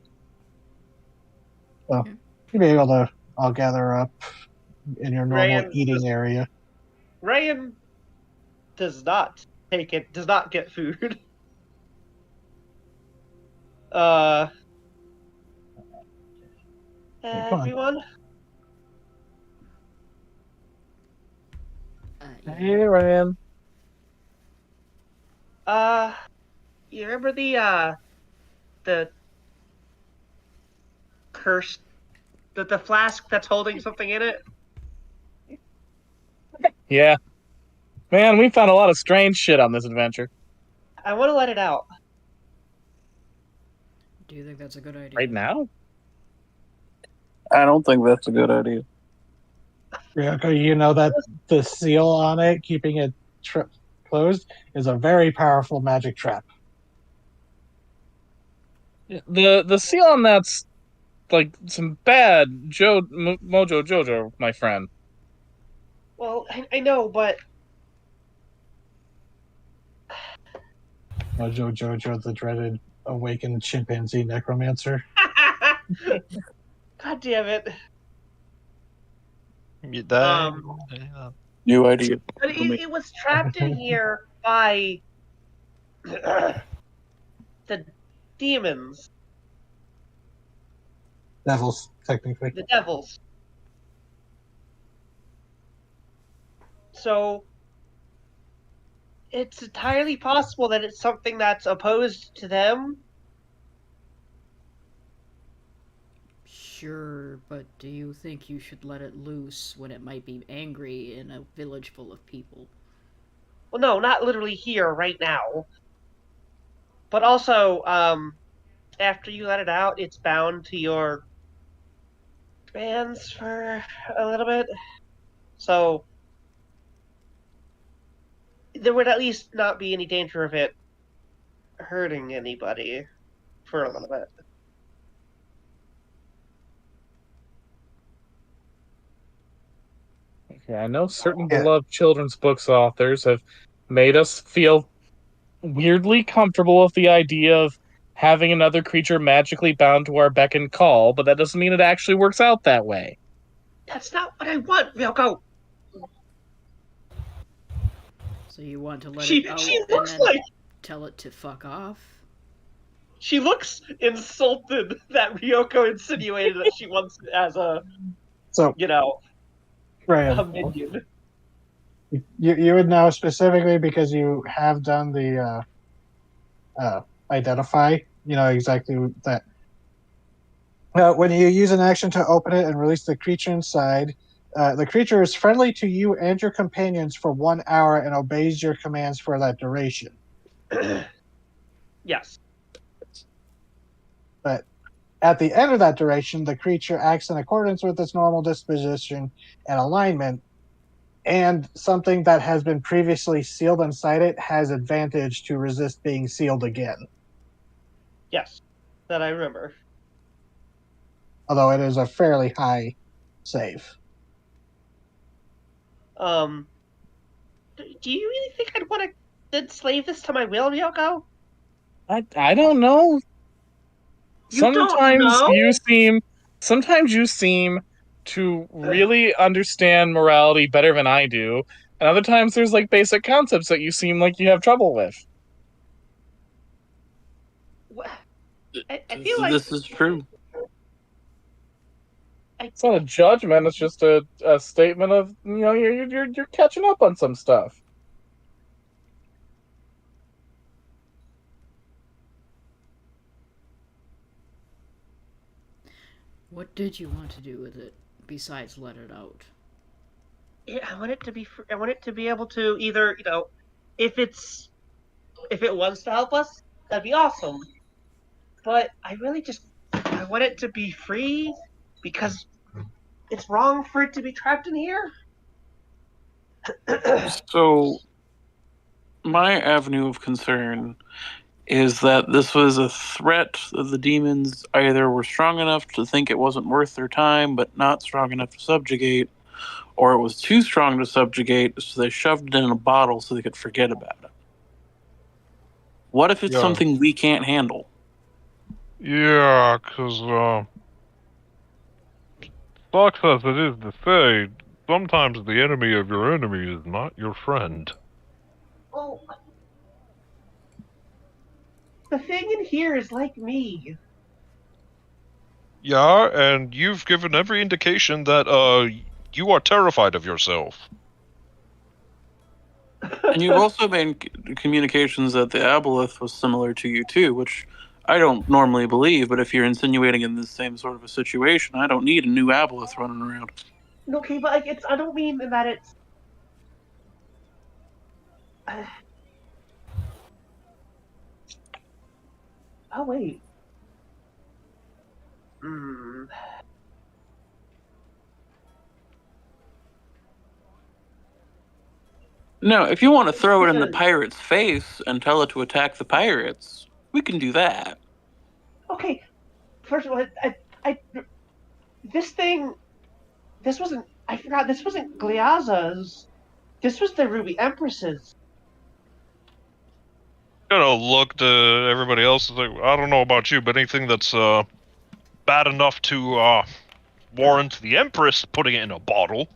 So you'll be able to all gather up in your normal eating area. Rayan does not get food. Everyone? Yeah. Hey, Ryan. You remember the cursed, the flask that's holding something in it? Yeah. Man, we found a lot of strange shit on this adventure. I want to let it out. Do you think that's a good idea? Right now? I don't think that's a good idea. Ryoko, you know that the seal on it, keeping it closed, is a very powerful magic trap. The seal on that's like some bad Mojo Jojo, my friend. Well, I know, but Mojo Jojo, the dreaded awakened chimpanzee necromancer. God damn it! New idea. But it was trapped in here by the demons. Devils, technically. The devils. So it's entirely possible that it's something that's opposed to them. Sure, but do you think you should let it loose when it might be angry in a village full of people? Well, no, not literally here right now. But also, after you let it out, it's bound to your commands for a little bit. So there would at least not be any danger of it hurting anybody for a little bit. Okay, I know certain Yeah. beloved children's books authors have made us feel weirdly comfortable with the idea of having another creature magically bound to our beck and call, but that doesn't mean it actually works out that way. That's not what I want, Ryoko. So you want to let it She out and looks then like tell it to fuck off? she looks insulted that Ryoko insinuated that she wants it as a So, Ryan, a minion. you would know specifically because you have done the identify. You know exactly that. When you use an action to open it and release the creature inside, the creature is friendly to you and your companions for 1 hour and obeys your commands for that duration. Yes. But at the end of that duration, the creature acts in accordance with its normal disposition and alignment, and something that has been previously sealed inside it has advantage to resist being sealed again. Yes. That I remember. Although it is a fairly high save. Do you really think I'd want to enslave this to my will, Ryoko? I don't know. You don't know? Sometimes you seem to really understand morality better than I do, and other times there's like basic concepts that you seem like you have trouble with. I feel like This is true. It's not a judgment, it's just a statement of, you know, you're catching up on some stuff. What did you want to do with it besides let it out? I want it to be. I want it to be able to either, if it wants to help us, that'd be awesome. But I want it to be free because it's wrong for it to be trapped in here. So, my avenue of concern is that this was a threat that the demons either were strong enough to think it wasn't worth their time, but not strong enough to subjugate, or it was too strong to subjugate, so they shoved it in a bottle so they could forget about it. What if it's Yeah. something we can't handle? Yeah, because, sucks as it is to say, sometimes the enemy of your enemy is not your friend. Well, the thing in here is like me. Yeah, and you've given every indication that, you are terrified of yourself. And you've also made communications that the aboleth was similar to you too, which I don't normally believe, but if you're insinuating in the same sort of a situation, I don't need a new aboleth running around. Okay, but like I don't mean that it's. Oh wait. Hmm. No, if you want to throw it in the pirate's face and tell it to attack the pirates, we can do that. Okay, first of all, this wasn't. I forgot. This wasn't Gliaza's. This was the Ruby Empress's. Look to everybody else and say, I don't know about you, but anything that's, bad enough to, warrant the Empress putting it in a bottle,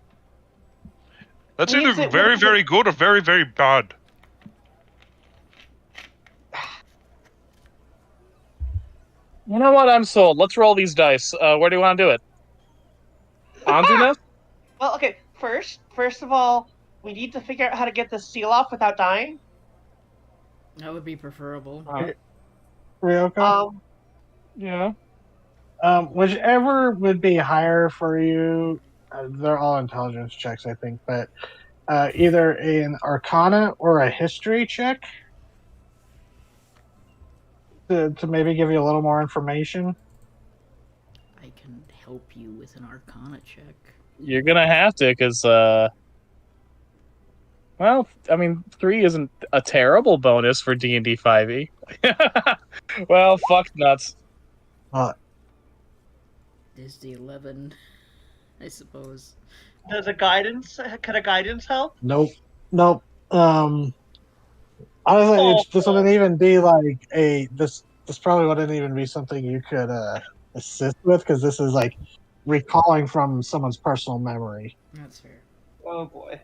that's either very, very good or very, very bad. You know what? I'm sold. Let's roll these dice. Where do you want to do it? Anzunas? Well, okay. First of all, we need to figure out how to get the seal off without dying. That would be preferable. Ryoko? Yeah. Whichever would be higher for you, they're all intelligence checks, I think, but either an Arcana or a History check to maybe give you a little more information. I can help you with an Arcana check. You're gonna have to, because well, I mean, 3 isn't a terrible bonus for D&D 5e. Well, fuck nuts. Is the 11, I suppose. Does a guidance? Can a guidance help? Nope. Nope. Honestly, this Oh. wouldn't even be like this probably wouldn't even be something you could assist with, because this is like recalling from someone's personal memory. That's fair. Oh boy.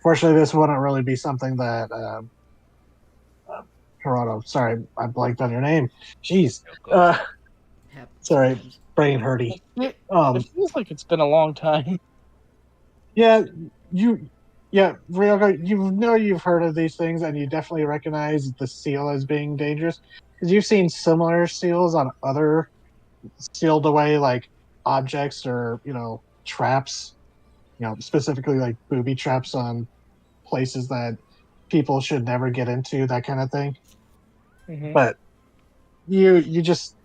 Fortunately, this wouldn't really be something that Toronto. Sorry, I blanked on your name. Jeez. Happens Sorry, sometimes. brain hurty. It feels like it's been a long time. Yeah, Ryoga, you've heard of these things, and you definitely recognize the seal as being dangerous, because you've seen similar seals on other sealed away like objects, or traps, specifically like booby traps on places that people should never get into, that kind of thing. Mm-hmm. But you just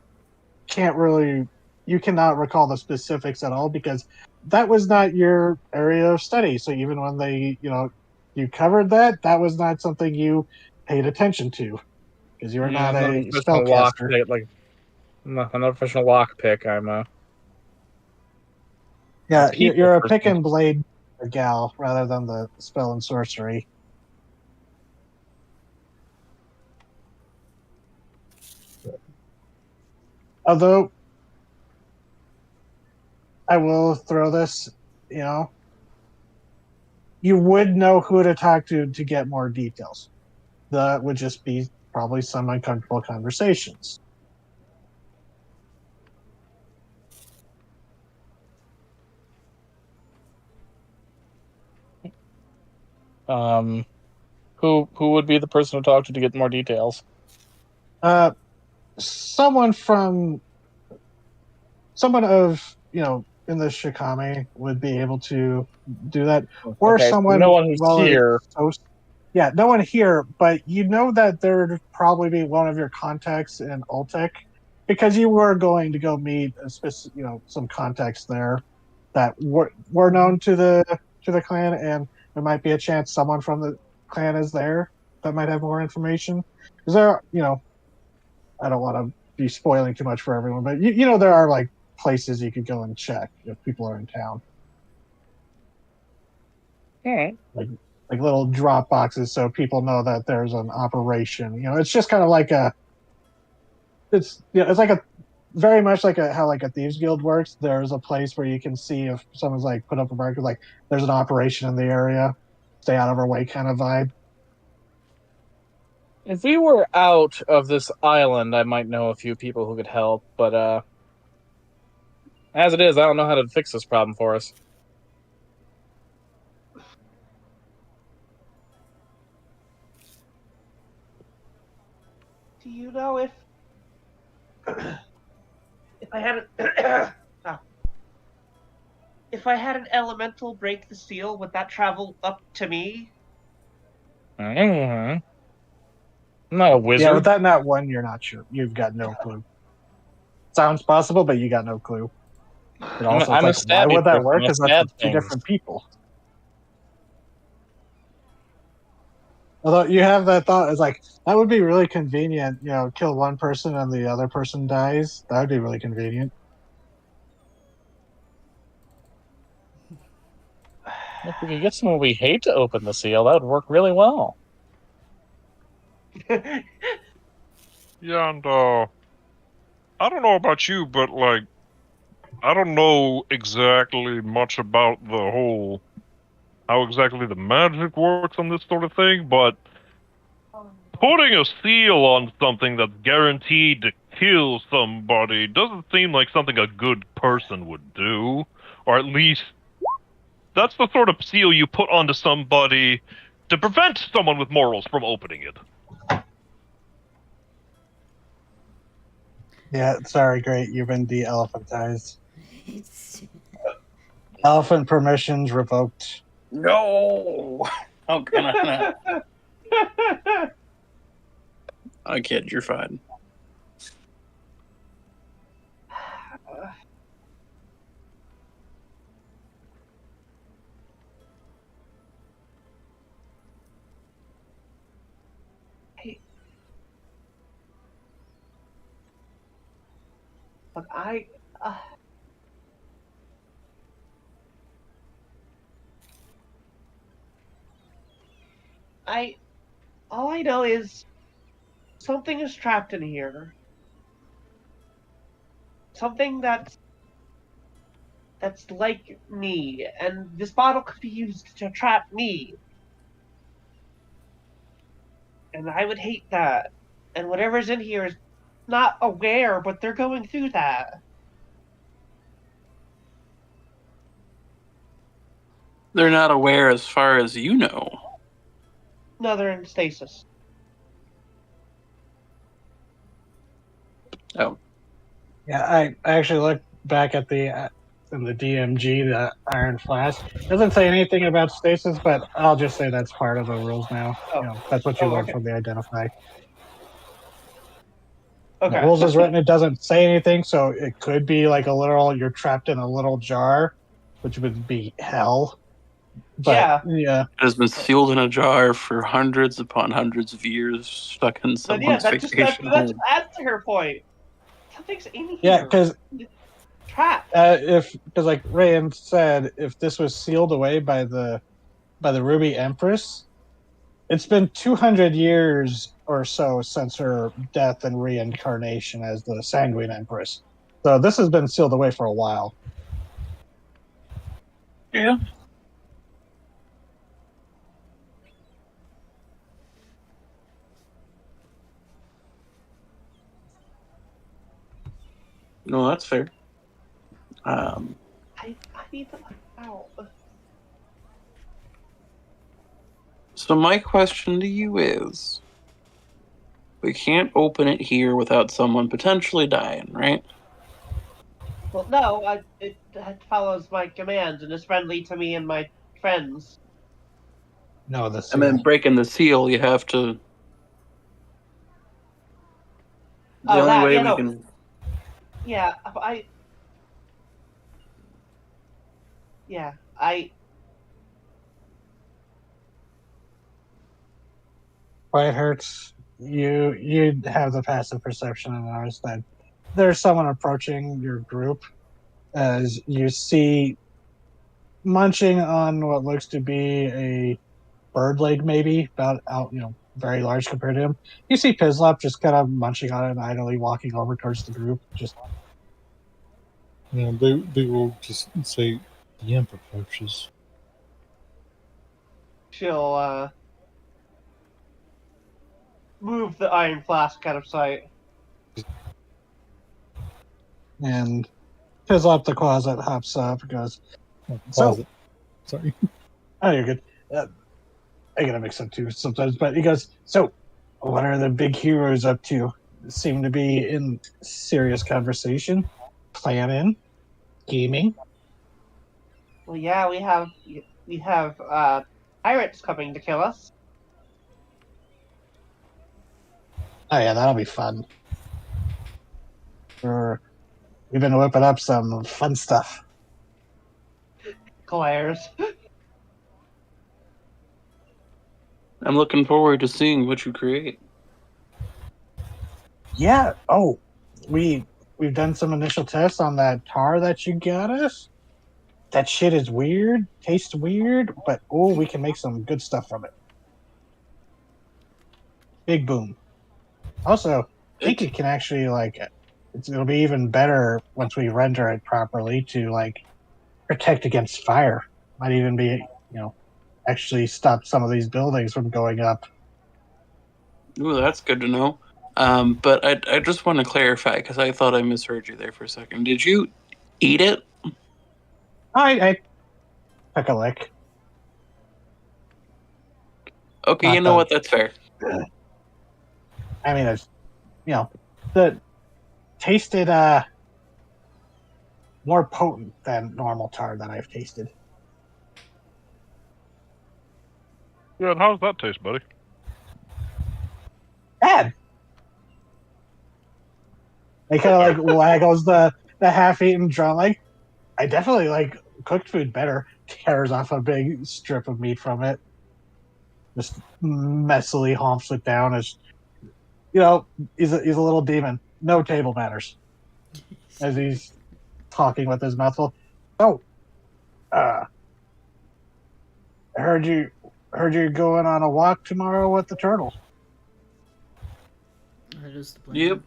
can't really, you cannot recall the specifics at all, because that was not your area of study. So even when they you covered that was not something you paid attention to, because you're not I'm not a a professional spellcaster. I'm not a professional lockpick. I'm a Yeah, people you're a person. pick and blade gal rather than the spell and sorcery. Although I will throw this, you would know who to talk to get more details. That would just be probably some uncomfortable conversations. Who would be the person to talk to get more details? Someone of in the Shikame would be able to do that, or Okay, so someone no one who's here. Yeah, no one here, but you know that there'd probably be one of your contacts in Ultic, because you were going to go meet some contacts there that were known to the clan, and there might be a chance someone from the clan is there that might have more information. Because I don't want to be spoiling too much for everyone, but there are like places you could go and check if people are in town. All right. Like little drop boxes, so people know that there's an operation. It's just kind of like it's like a very much like how like a thieves guild works. There's a place where you can see if someone's like put up a marker, like there's an operation in the area, stay out of our way kind of vibe. If we were out of this island, I might know a few people who could help, but as it is, I don't know how to fix this problem for us. Do you know if I had if I had an elemental break the seal, would that travel up to me? I'm not a wizard. Yeah, with that not one, you're not sure. You've got no clue. Sounds possible, but you got no clue. And also, I'm a it's like, why stabby would that person. work? I Because that's stab two things. different people. Although you have that thought, it's like, that would be really convenient. Kill one person and the other person dies. That would be really convenient. If we could get someone we hate to open the seal, that would work really well. Yeah, and I don't know about you, but like, I don't know exactly much about the whole how exactly the magic works on this sort of thing, but putting a seal on something that's guaranteed to kill somebody doesn't seem like something a good person would do, or at least that's the sort of seal you put onto somebody to prevent someone with morals from opening it. Yeah, sorry, great. You've been de-elephantized. Elephant permissions revoked. No! How can I not? I kid, you're fine. But uh, I, all I know is something is trapped in here. Something that's like me, and this bottle could be used to trap me. And I would hate that. And whatever's in here is not aware, but they're going through that. They're not aware as far as you know. No, they're in stasis. Oh. Yeah, I actually looked back at the in the DMG, the Iron Flask. Doesn't say anything about stasis, but I'll just say that's part of the rules now. Oh. That's what you learn Okay. from the identify. The Okay. rules as written, it doesn't say anything, so it could be like a literal, you're trapped in a little jar, which would be hell. But yeah, It has been sealed in a jar for hundreds upon hundreds of years, stuck in But yeah, someone's that just vacation adds home. to her point. Something's in yeah, here. because Trapped. because like Rayan said, if this was sealed away by the Ruby Empress, it's been 200 years or so since her death and reincarnation as the Sanguine Empress. So this has been sealed away for a while. Yeah. No, that's fair. I need to find out. So my question to you is, we can't open it here without someone potentially dying, right? Well, no, it follows my commands and is friendly to me and my friends. No, the And then seal. breaking the seal, you have to. The Oh, only that, way yeah, we no. can. Yeah, Quiet hurts. You have the passive perception and notice that there's someone approaching your group as you see munching on what looks to be a bird leg, maybe about out, very large compared to him. You see Pislop just kind of munching on it and idly walking over towards the group. Just They will just say, the imp approaches. she'll move the iron flask out of sight. and Pislop the closet hops up and goes, Closet. Sorry. "Oh, you're good." I gotta mix up too sometimes, but he goes, "So, what are the big heroes up to? Seem to be in serious conversation, planning, gaming." Well, yeah, we have pirates coming to kill us. Oh yeah, that'll be fun. We've been whipping up some fun stuff. Glares. I'm looking forward to seeing what you create. Yeah. Oh, we've done some initial tests on that tar that you got us. That shit is weird, tastes weird, but we can make some good stuff from it. Big boom. Also, I think it can actually it'll be even better once we render it properly to protect against fire. Might even be actually stop some of these buildings from going up. Ooh, that's good to know. But I just want to clarify because I thought I misheard you there for a second. Did you eat it? I took a lick. Okay, Not you know what? That's fair. I mean, it's the tasted more potent than normal tar that I've tasted. Good. How's that taste, buddy? Bad. It kind of waggles the half-eaten drum. I definitely like cooked food better. Tears off a big strip of meat from it. Just messily humps it down. As he's a little demon. No table manners. as he's talking with his mouth full. Oh, I heard you going on a walk tomorrow with the turtle. That is the plan. Yep.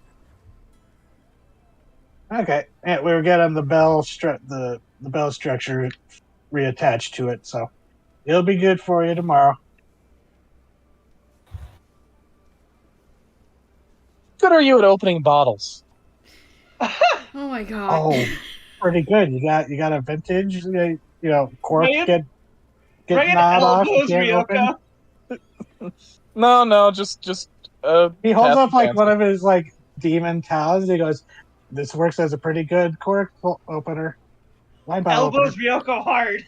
Okay, yeah, we were getting the bell the bell structure reattached to it, so it'll be good for you tomorrow. Good are you at opening bottles? Oh my god. Oh, pretty good. You got a vintage, cork Bring it- get Bring it gnawed off. You elbows, can't open. Ryoko. No, just He holds up like fancy. one of his like demon talons. He goes, "This works as a pretty good cork opener, wine bottle opener." Elbows Ryoko hard.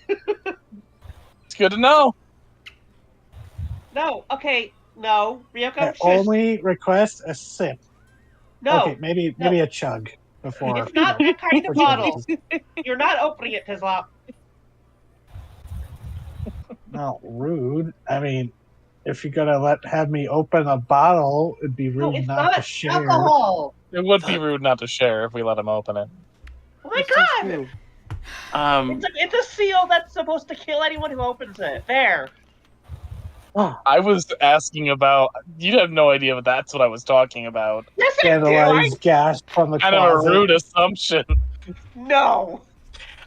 It's good to know. No, okay, no, Ryoko. I Shush. only request a sip. No, Okay, maybe a chug before. it's not that kind of for bottle. changes. You're not opening it, Tislop. No, rude. I mean, if you're gonna have me open a bottle, it'd be No, rude it's not not to share. alcohol. It would be rude not to share if we let him open it. Oh my This is god! true. It's a seal that's supposed to kill anyone who opens it. There. Oh, I was asking about. You have no idea, but that's what I was talking about. Yes, I do. scandalized gasp from the Kind of a closet. rude assumption. No.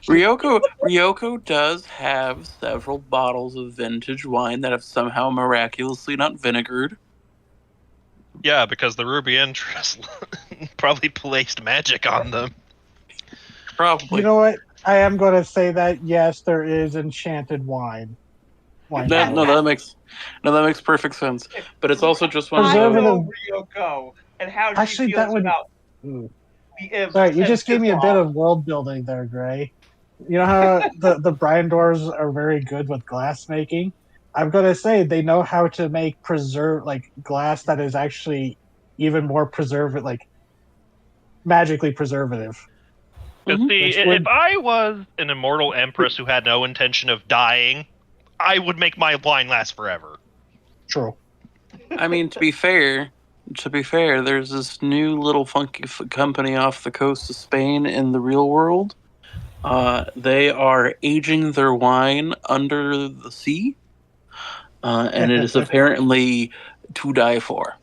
Ryoko does have several bottles of vintage wine that have somehow miraculously not vinegared. Yeah, because the Ruby Interest probably placed magic on them. Probably. You know what? I am going to say that yes, there is enchanted wine. That makes perfect sense. But it's also just one of I those. Preservative- know Ryoko and how Actually, she that feels would- about Ooh. the imps. Sorry, you and just gave me a bit Tislop. of world building there, Gray. You know how the Brine doors are very good with glass making? I'm going to say they know how to make glass that is actually even more magically preservative. Because Mhm. see, Which would- if I was an immortal empress who had no intention of dying, I would make my wine last forever. True. I mean, to be fair, there's this new little funky company off the coast of Spain in the real world. They are aging their wine under the sea, and it is apparently to die for.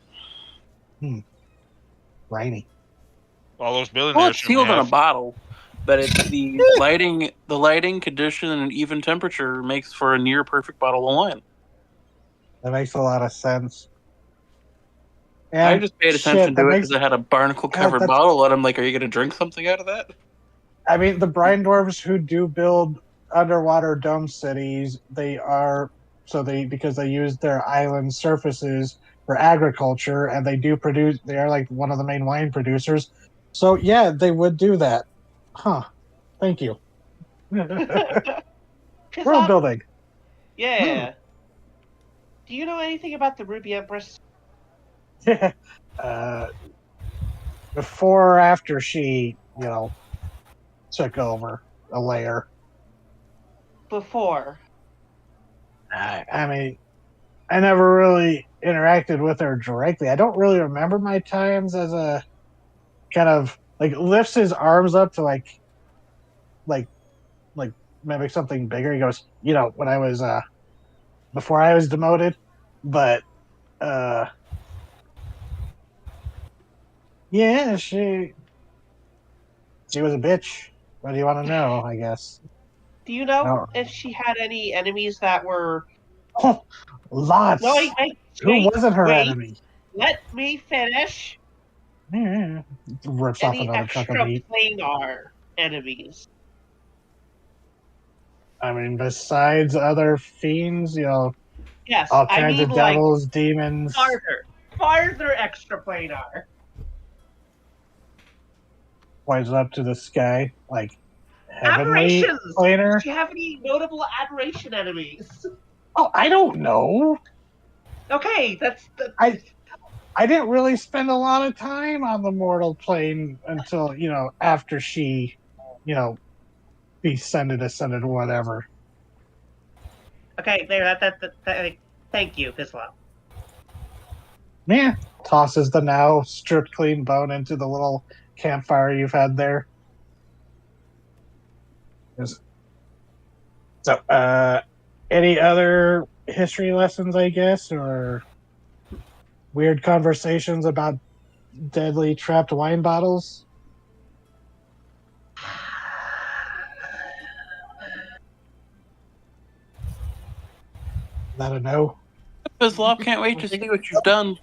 Briny. All those Well, billionaires it's should sealed in a have. bottle, but it's the lighting condition and even temperature makes for a near perfect bottle of wine. That makes a lot of sense. I And just paid attention that to it makes- because it had a barnacle covered that's- bottle, and I'm like, "Are you going to drink something out of that?" I mean, the Brine dwarves who do build underwater dome cities, because they use their island surfaces for agriculture, and they are like one of the main wine producers. So yeah, they would do that. Huh. Thank you. World Tislop, building. yeah. Do you know anything about the Ruby Empress? Before or after she, took over a layer. Before. I mean, I never really interacted with her directly. I don't really remember my times as a kind of lifts his arms up to like mimic something bigger. He goes, when I was before I was demoted, but yeah, she was a bitch. What do you want to know? I guess. Do you know Oh. if she had any enemies that were? Oh, lots. No, Who wasn't her wait. enemy? Let me finish. Yeah. Rips off Any another chunk of extra meat. planar enemies? I mean, besides other fiends, Yes, all I kinds mean of devils, demons. farther extra planar. Points up to the sky, like heavenly Aberrations. planar. Do you have any notable aberration enemies? Oh, I don't know. Okay, that's the. I didn't really spend a lot of time on the mortal plane until after she, ascended, whatever. Okay, there. Thank you, Tislop. Yeah. Tosses the now stripped clean bone into the little campfire you've had there. Yes. So, any other history lessons, I guess, or weird conversations about deadly trapped wine bottles? I don't know. Bislop, can't wait to see what you've done.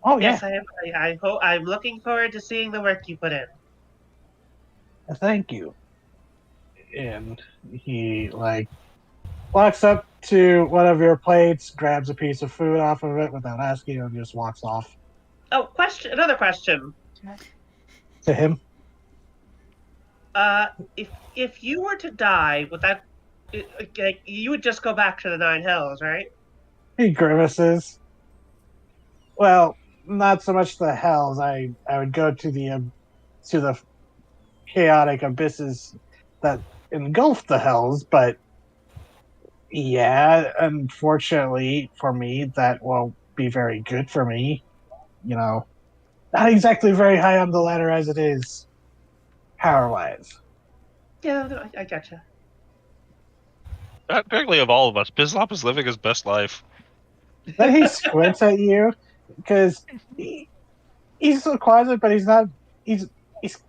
Oh yeah, Yes, I am. I hope. I'm looking forward to seeing the work you put in. thank you. And he like walks up to one of your plates, grabs a piece of food off of it without asking, and just walks off Oh, question. Another question. to him. Uh, if you were to die, would that like you would just go back to the Nine Hells, right? He grimaces. Well, not so much the hells. I would go to the chaotic abysses that engulf the hells, but yeah, unfortunately for me, that won't be very good for me. You know, not exactly very high on the ladder as it is, power wise. Yeah, no, I gotcha. Apparently, of all of us, Bislop is living his best life. Then he squints at you because he's a closet, but he's not. He's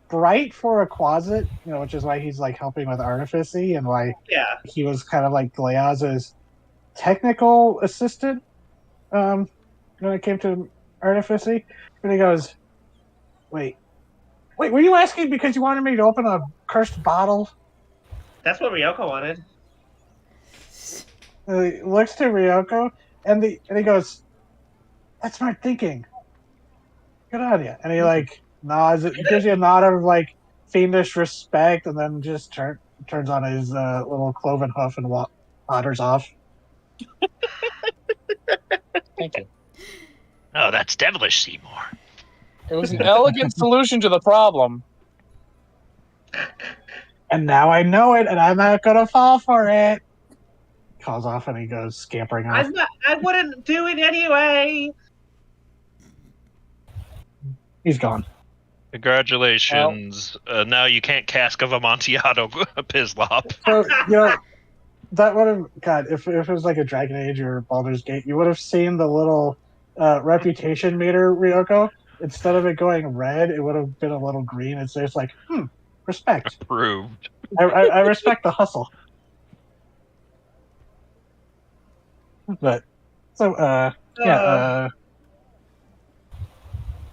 bright for a closet, which is why he's like helping with artificy and why Yeah. he was kind of like Galeazza's technical assistant when it came to artificy. And he goes, "Wait, were you asking because you wanted me to open a cursed bottle?" That's what Ryoko wanted. And he looks to Ryoko and he goes, "That's smart thinking. Good on you." And he like nods, gives you a nod of like fiendish respect, and then just turns on his little cloven hoof and wanders off. Thank you. Oh, that's devilish, Seymour. It was an elegant solution to the problem. And now I know it, and I'm not gonna fall for it. Calls off, and he goes scampering off. I'm not. I wouldn't do it anyway. He's gone. Congratulations. Now you can't cask of Amontillado, Bislop. So that would have if it was like a Dragon Age or Baldur's Gate, you would have seen the little reputation meter, Ryoko. Instead of it going red, it would have been a little green. It's just like, respect. Approved. I respect the hustle. But so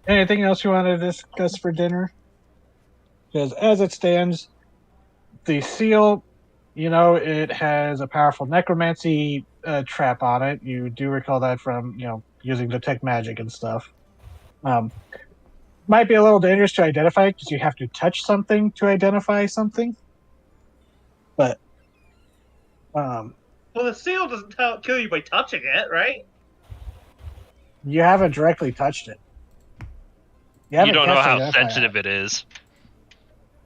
anything else you want to discuss for dinner? Because as it stands, the seal, it has a powerful necromancy trap on it. You do recall that from using detect magic and stuff. Might be a little dangerous to identify because you have to touch something to identify something. But Well, the seal doesn't kill you by touching it, right? you haven't directly touched it. You don't know how sensitive it is.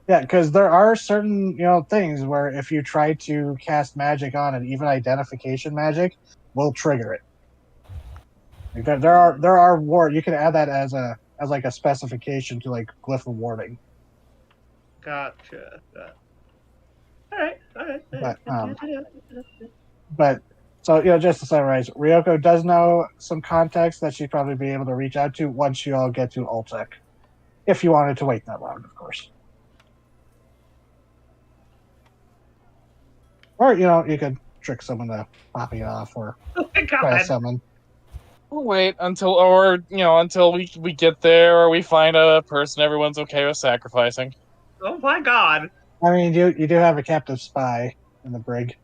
Yeah, because there are certain things where if you try to cast magic on it, even identification magic will trigger it. Like there are ward. You can add that as like a specification to like glyph of warding. Gotcha. All right. But so just to summarize, Ryoko does know some contacts that she'd probably be able to reach out to once you all get to Ultec, if you wanted to wait that long, of course. Or you could trick someone to popping it off, or Oh my try to god. summon. We'll wait until we get there, or we find a person everyone's okay with sacrificing. Oh my god. I mean, you do have a captive spy in the brig.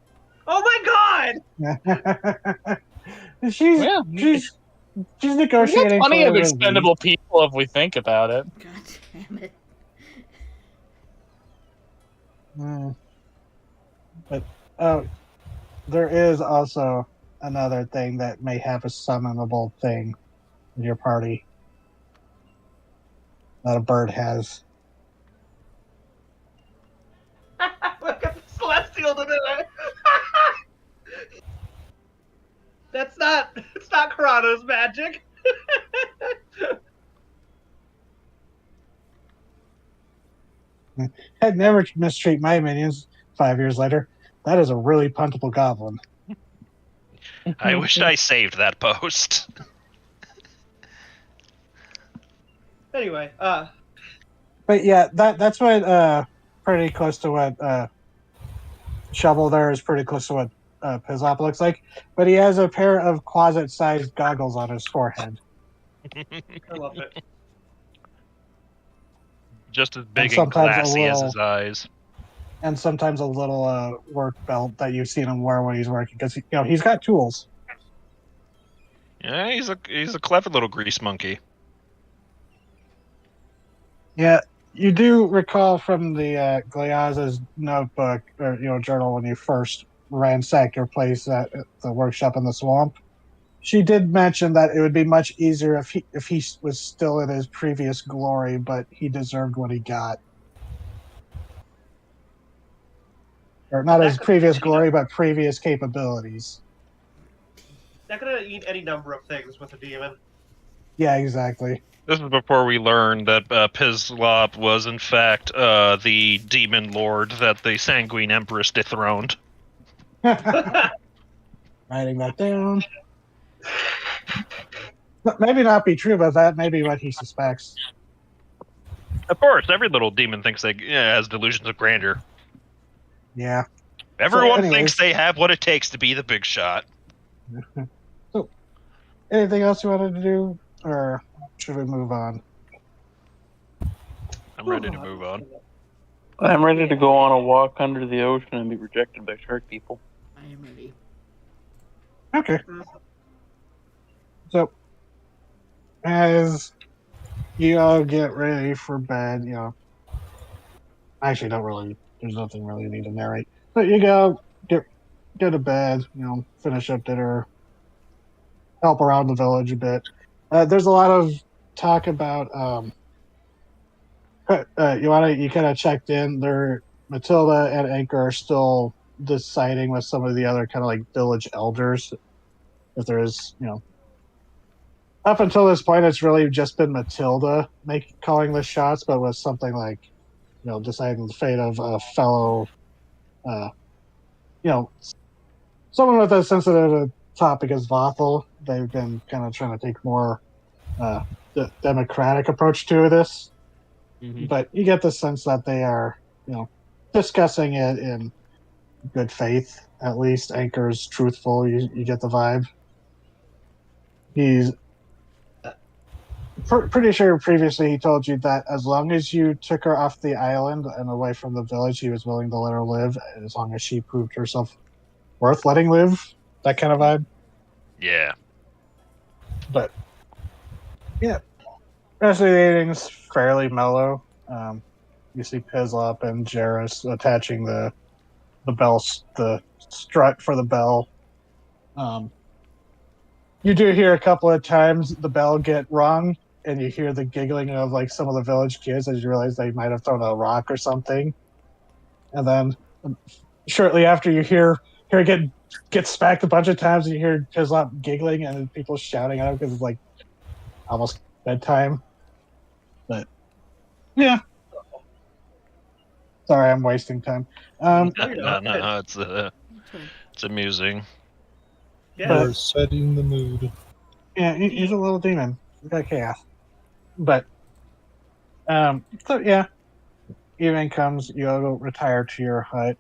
Oh my god. she's negotiating. We got plenty for of expendable people if we think about it. God damn it. But there is also another thing that may have a summonable thing in your party that a bird has. Look at the celestial to do it. It's not Corrado's magic. I'd never mistreat my minions. 5 years later, that is a really puntable goblin. I wish I saved that post. Anyway, But yeah, that's what pretty close to what Shovel there is pretty close to what Pizlop looks like. But he has a pair of closet-sized goggles on his forehead. I love it. Just as And big and sometimes a classy as little, his eyes. and sometimes a little work belt that you've seen him wear when he's working because he's got tools. Yeah, he's a clever little grease monkey. Yeah, you do recall from the Gleaza's notebook or journal when you first ransacked your place at the workshop in the swamp. She did mention that it would be much easier if he was still in his previous glory, but he deserved what he got. Or not his previous glory, but previous capabilities. That could eat any number of things with a demon. Yeah, exactly. This is before we learned that Pizlop was in fact the demon lord that the Sanguine Empress dethroned. Writing that down. Maybe not be true, but that may be what he suspects. Of course, every little demon thinks they has delusions of grandeur. Yeah. Everyone thinks they have what it takes to be the big shot. So, anything else you wanted to do, or should we move on? I'm ready to move on. I'm ready to go on a walk under the ocean and be rejected by shark people. I am ready. Okay. So, as you all get ready for bed, actually don't really, there's nothing really you need to narrate. But you go, get to bed, finish up dinner, help around the village a bit. There's a lot of talk about, you kind of checked in there. Matilda and Anchor are still deciding with some of the other kind of like village elders if there is, up until this point, it's really just been Matilda calling the shots, but with something like, deciding the fate of a fellow, someone with as sensitive a topic as Vothel. They've been kind of trying to take more the democratic approach to this, but you get the sense that they are, discussing it in good faith. At least Anchor's truthful. You get the vibe. He's pretty sure previously he told you that as long as you took her off the island and away from the village, he was willing to let her live as long as she proved herself worth letting live. That kind of vibe. Yeah. But yeah, rest of the evening's fairly mellow. You see Pizlop and Jarrus attaching the bells, the strut for the bell. You do hear a couple of times the bell get rung, and you hear the giggling of like some of the village kids as you realize they might have thrown a rock or something. And then shortly after, you hear it get smacked a bunch of times, and you hear Pizlop giggling and people shouting at him because it's like almost bedtime. But yeah, sorry, I'm wasting time. No, it's amusing. Yeah. We're setting the mood. Yeah, he's a little demon. He's got chaos. But so yeah, evening comes. You all go retire to your hut.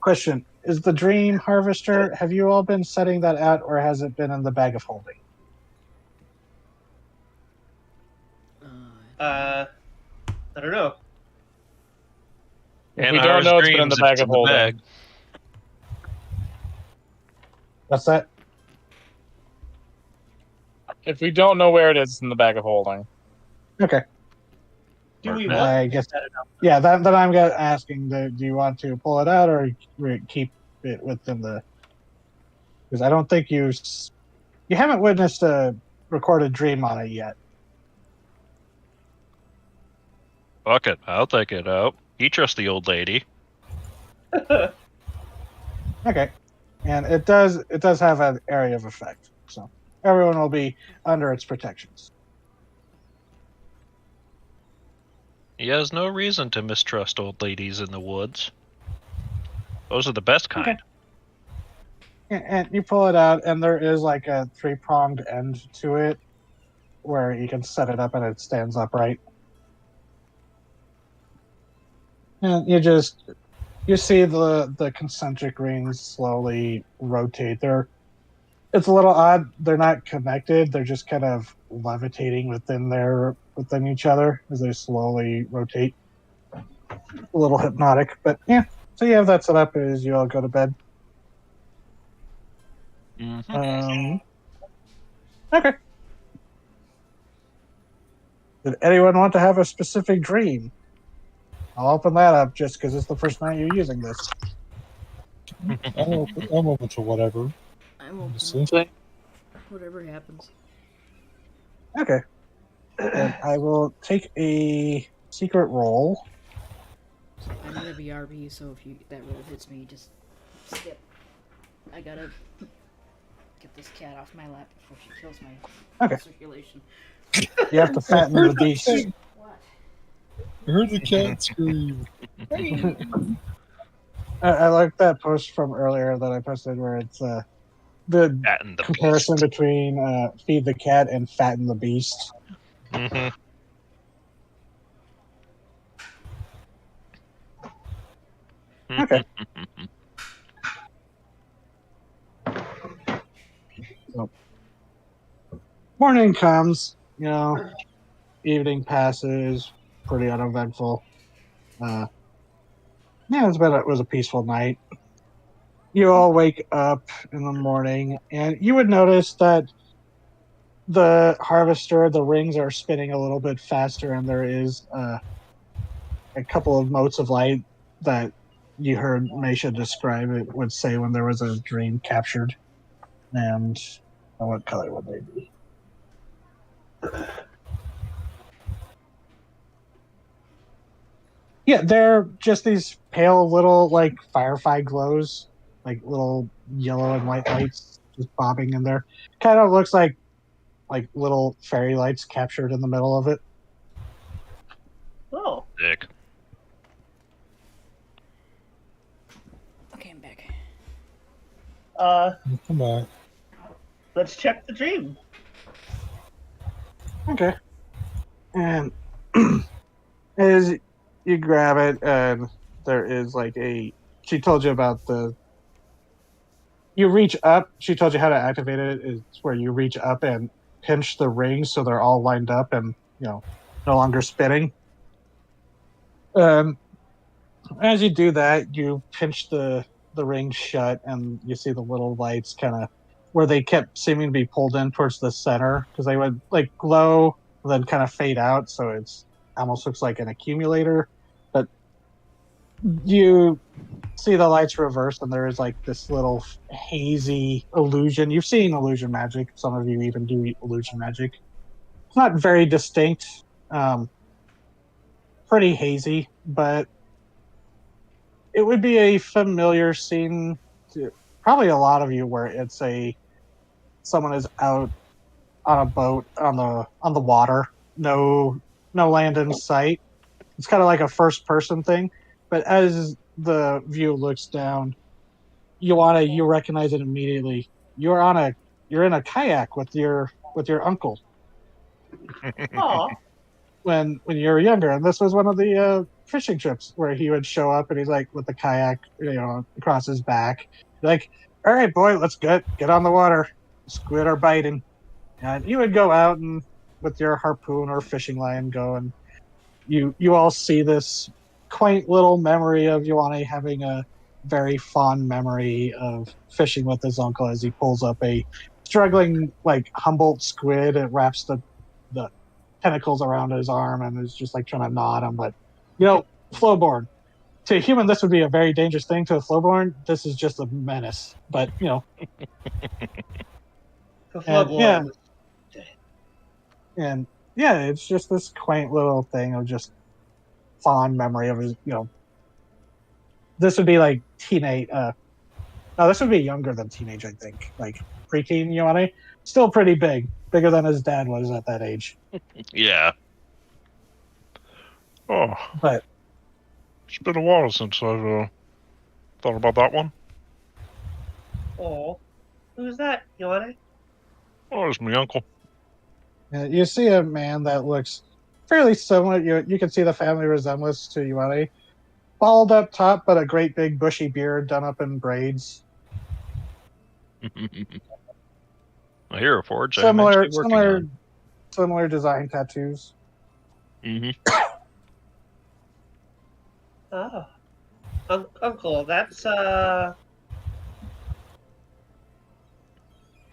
Question: is the dream harvester? Have you all been setting that out, or has it been in the bag of holding? I don't know. If we don't know, it's been in the bag of holding. Bag. What's that? If we don't know where it is, it's in the bag of holding. Okay. Do we Mark want I to guess. set it up? Yeah, then I'm asking: do you want to pull it out or keep it within the? Because I don't think you haven't witnessed a recorded dream on it yet. Fuck it, I'll take it out. You trust the old lady. Okay, and it does have an area of effect, so everyone will be under its protections. He has no reason to mistrust old ladies in the woods. Those are the best kind. Okay. And you pull it out, and there is like a 3-pronged end to it where you can set it up and it stands upright. And you see the concentric rings slowly rotate. It's a little odd. They're not connected. They're just kind of levitating within each other as they slowly rotate. A little hypnotic, but yeah. So you have that set up as you all go to bed. Mm-hmm. Okay. Did anyone want to have a specific dream? I'll open that up just because it's the first night you're using this. I'm open to whatever. I'm open. Honestly. Whatever happens. Okay. And I will take a secret roll. I'm gonna be RB, so if that roll hits me, just skip. I gotta get this cat off my lap before she kills my circulation. You have to fatten the beast. What? I heard the cat scream. I like that post from earlier that I posted where it's the Fatten the comparison beast. between feed the cat and fatten the beast. Mm-hmm. Okay. So, morning comes, evening passes, pretty uneventful. Yeah, it was a peaceful night. You all wake up in the morning, and you would notice that the harvester, the rings are spinning a little bit faster, and there is a couple of motes of light that you heard Mesha describe it would say when there was a dream captured. And what color would they be? Yeah, they're just these pale little like firefly glows, like little yellow and white lights just bobbing in there. Kind of looks like little fairy lights captured in the middle of it. Oh, Dick. Okay, I'm back. Come back. Let's check the dream. Okay. And as you grab it, and there is she told you about you reach up. She told you how to activate it. It's where you reach up and pinch the rings so they're all lined up and, no longer spinning. As you do that, you pinch the ring shut, and you see the little lights kind of where they kept seeming to be pulled in towards the center because they would glow and then kind of fade out, so it's almost looks like an accumulator. But you see the lights reverse, and there is this little hazy illusion. You've seen illusion magic. Some of you even do illusion magic. It's not very distinct, pretty hazy, but it would be a familiar scene to probably a lot of you, where it's someone is out on a boat on the water, no land in sight. It's kind of like a first person thing, but as the view looks down, you recognize it immediately. You're in a kayak with your uncle Oh, when you were younger, and this was one of the fishing trips where he would show up and he's with the kayak across his back, like, all right, boy, let's get on the water. Squid are biting. And you would go out and with your harpoon or fishing line go, and you all see this quaint little memory of Ioane having a very fond memory of fishing with his uncle as he pulls up a struggling Humboldt squid and wraps the tentacles around his arm and is just trying to nod him. But flowborn. To a human, this would be a very dangerous thing. To a flowborn, this is just a menace. But the and, yeah, floorboard. and yeah, it's just this quaint little thing of just fond memory of his. This would be teenage. No, this would be younger than teenage, I think. Preteen Ioane, still pretty bigger than his dad was at that age. Yeah. Oh, But it's been a while since I've thought about that one. Oh, who's that, Yone? Oh, it's my uncle. you see a man that looks fairly similar. You can see the family resemblance to Yuane. Bald up top, but a great big bushy beard done up in braids. I hear a forge. I'm Similar, actually working similar, on. similar design tattoos. Oh, Uncle, that's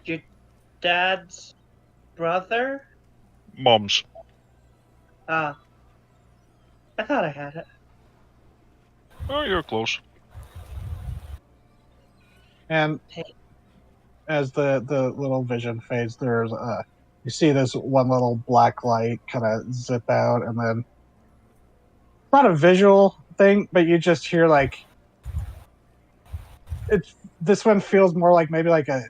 your dad's brother? Mom's. Ah, I thought I had it. Oh, you're close. And Hey. as the little vision fades, there's you see this one little black light kind of zip out, and then not a visual thing, but you just hear like it's this one feels more like maybe like a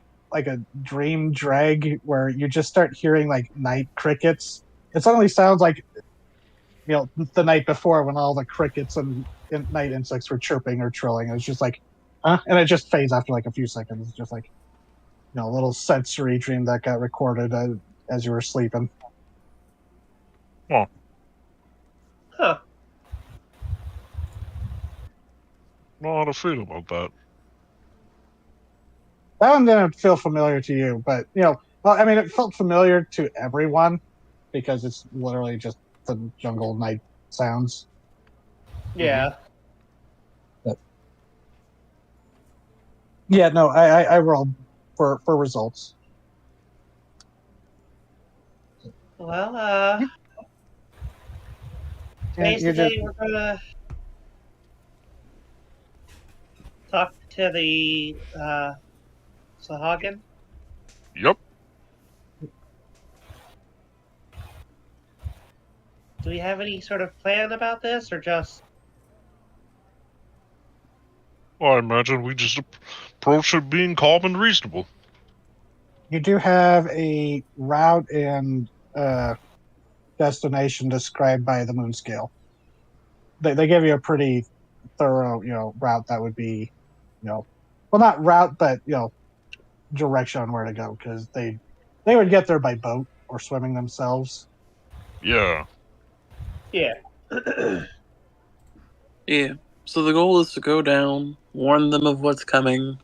dream drag where you just start hearing like night crickets. It suddenly sounds like the night before when all the crickets and night insects were chirping or trilling. It's just like, huh? And it just fades after like a few seconds. It's just like a little sensory dream that got recorded as you were sleeping. Oh, Huh. I don't know how to feel about that. That one didn't feel familiar to you, but well, I mean, it felt familiar to everyone because it's literally just the jungle night sounds. Yeah. But, yeah, no, I rolled for results. Well, And today's you the just day we're gonna talk to the Sahagin. Yep. Do we have any sort of plan about this, or just? Well, I imagine we just approach it being calm and reasonable. you do have a route and destination described by the moon scale. They give you a pretty thorough route that would be well, not route, but direction on where to go, because they would get there by boat or swimming themselves. Yeah. Yeah. Yeah. So the goal is to go down, warn them of what's coming,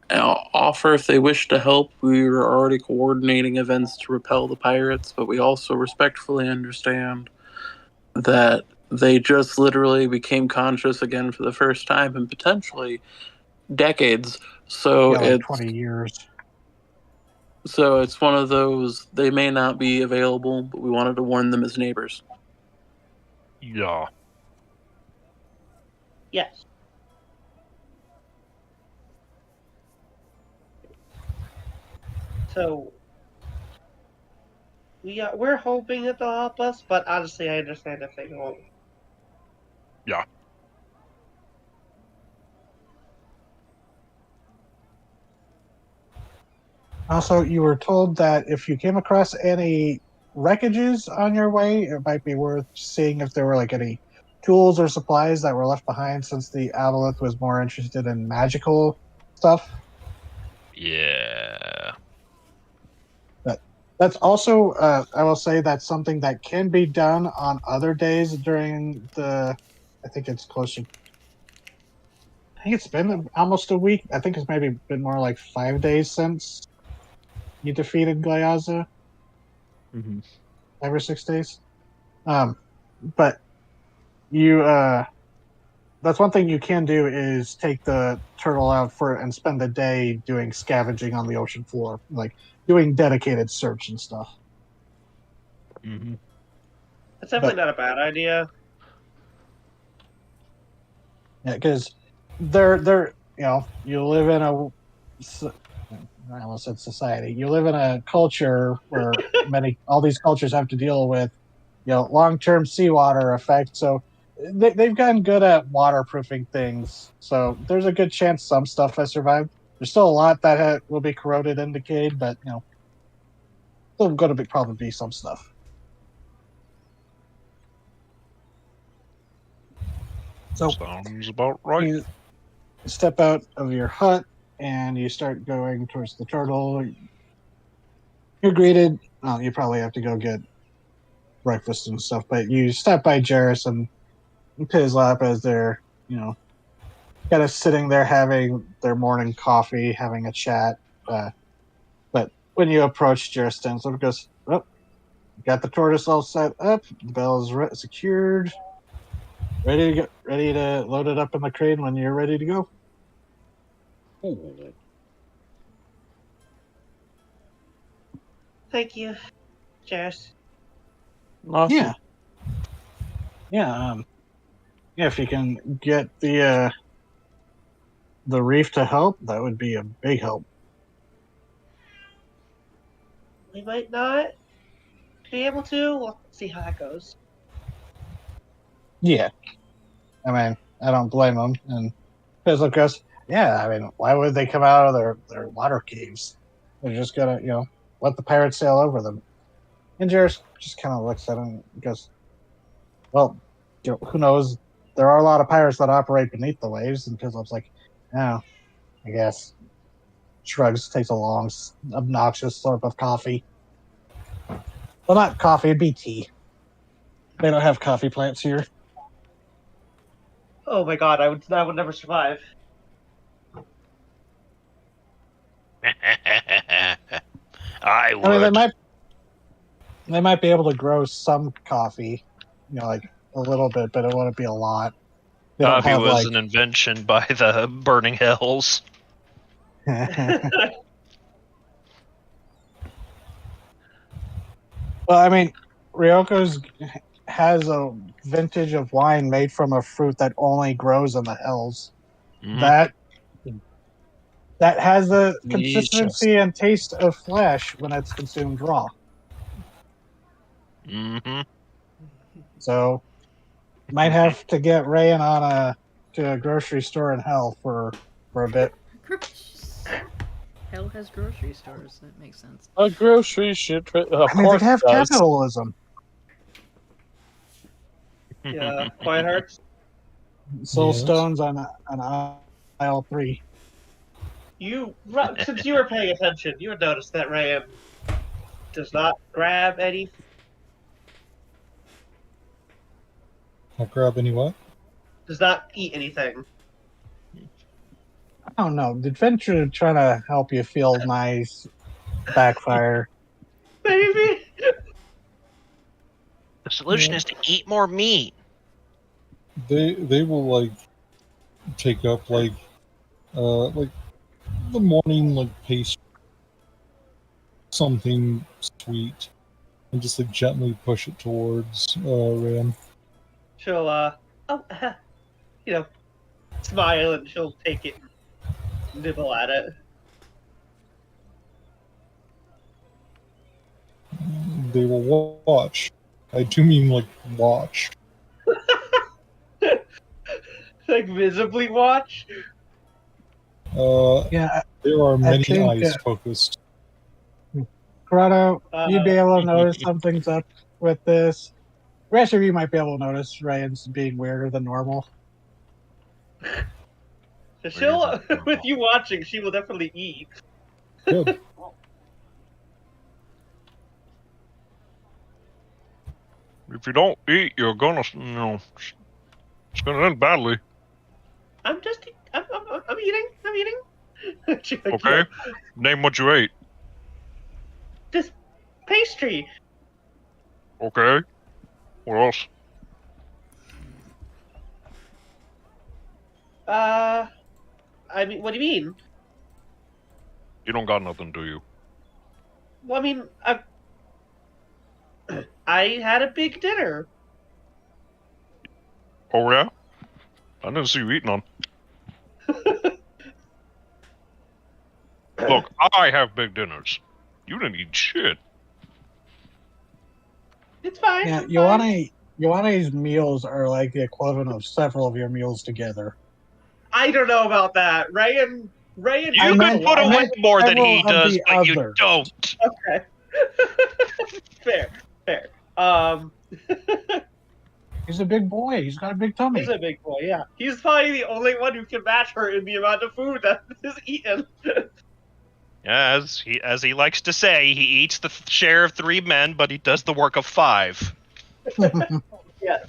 offer if they wish to help. We were already coordinating events to repel the pirates, but we also respectfully understand that they just literally became conscious again for the first time in potentially decades. So Like it's 20 years. so it's one of those, they may not be available, but we wanted to warn them as neighbors. Yeah. Yes. So we're hoping that they'll help us, but honestly, I understand if they won't. Yeah. Also, you were told that if you came across any wreckages on your way, it might be worth seeing if there were like any tools or supplies that were left behind, since the Aboleth was more interested in magical stuff. Yeah. But that's also, I will say, that's something that can be done on other days during the. I think it's closer. I think it's been almost a week. I think it's maybe been more like 5 days since you defeated Gyaza. Mm-hmm. 5 or 6 days. But you that's one thing you can do, is take the turtle out for and spend the day doing scavenging on the ocean floor, like doing dedicated search and stuff. Mm-hmm. That's definitely not a bad idea. Yeah, because they're you live in I almost said society. You live in a culture where all these cultures have to deal with long-term seawater effect. So they've gotten good at waterproofing things. So there's a good chance some stuff has survived. There's still a lot that will be corroded and decayed, but still going to probably be some stuff. So Sounds about right. you step out of your hut and you start going towards the turtle. You're greeted. Oh, you probably have to go get breakfast and stuff, but you stop by Jarrus and to his lap as they're, kind of sitting there having their morning coffee, having a chat. But when you approach Jarrus, stands up and goes, "Oh, got the tortoise all set up. The bell is secured. Ready to go. Ready to load it up in the crane when you're ready to go." Ooh. Thank you, Jairus. Awesome. Yeah. Yeah. Yeah. If you can get the reef to help, that would be a big help. We might not be able to. We'll see how that goes. Yeah. I mean, I don't blame them. And Fizzle goes, "Yeah, I mean, why would they come out of their water caves? They're just gonna, let the pirates sail over them." And Jarrus just kind of looks at him and goes, "Well, who knows? There are a lot of pirates that operate beneath the waves." And Fizzle's like, "Oh, I guess." Shrugs, takes a long, obnoxious slurp of coffee. Well, not coffee, it'd be tea. They don't have coffee plants here. Oh my god, I would never survive. I would. I mean, they might be able to grow some coffee, like a little bit, but it wouldn't be a lot. They don't Coffee have was an invention by the Burning Hells. Well, I mean, Ryoko's has a vintage of wine made from a fruit that only grows in the hills. Mhm. That has the Delicious. consistency and taste of flesh when it's consumed raw. Mm-hmm. So, might have to get Rayan on to a grocery store in hell for a bit. Hell has grocery stores. That makes sense. A grocery shit. Of I mean, course they have it does. capitalism. Yeah, Quiet Hearts. Soul Yes. stones on aisle 3. Since you were paying attention, you would notice that Ryan does not grab any. I'll grab any what? Does not eat anything. I don't know. Did Venture try to help you feel nice backfire? Maybe. The solution is to eat more meat. They will take up like the morning pastry, something sweet, and just gently push it towards Ram. She'll smile and she'll take it and nibble at it. They will watch. I do mean watch. Visibly watch. Yeah, There are many think, eyes focused. Corrado, you'd be able to notice something's up with this. The rest of you might be able to notice Ryan's being weirder than normal. She'll, with you watching, she will definitely eat. Good. If you don't eat, you're gonna, it's gonna end badly. I'm eating. I'm eating. She's like, Okay? "Yeah, Name what you ate. this pastry. Okay? What else? I mean, what do you mean? You don't got nothing, do you? Well, I mean, I had a big dinner. Oh, yeah? I didn't see you eating none. Look, I have big dinners. You didn't eat shit. It's fine. Yeah, it's fine. Ioane's meals are like the equivalent of several of your meals together. I don't know about that. Ryan. You I can meant- put I away meant more than several he of does, the but you others. don't. Okay. Fair. He's He's a big boy. He's got a big tummy. He's a big boy, yeah. He's probably the only one who can match her in the amount of food that is eaten. As he likes to say, he eats the share of 3 men, but he does the work of 5. Yeah.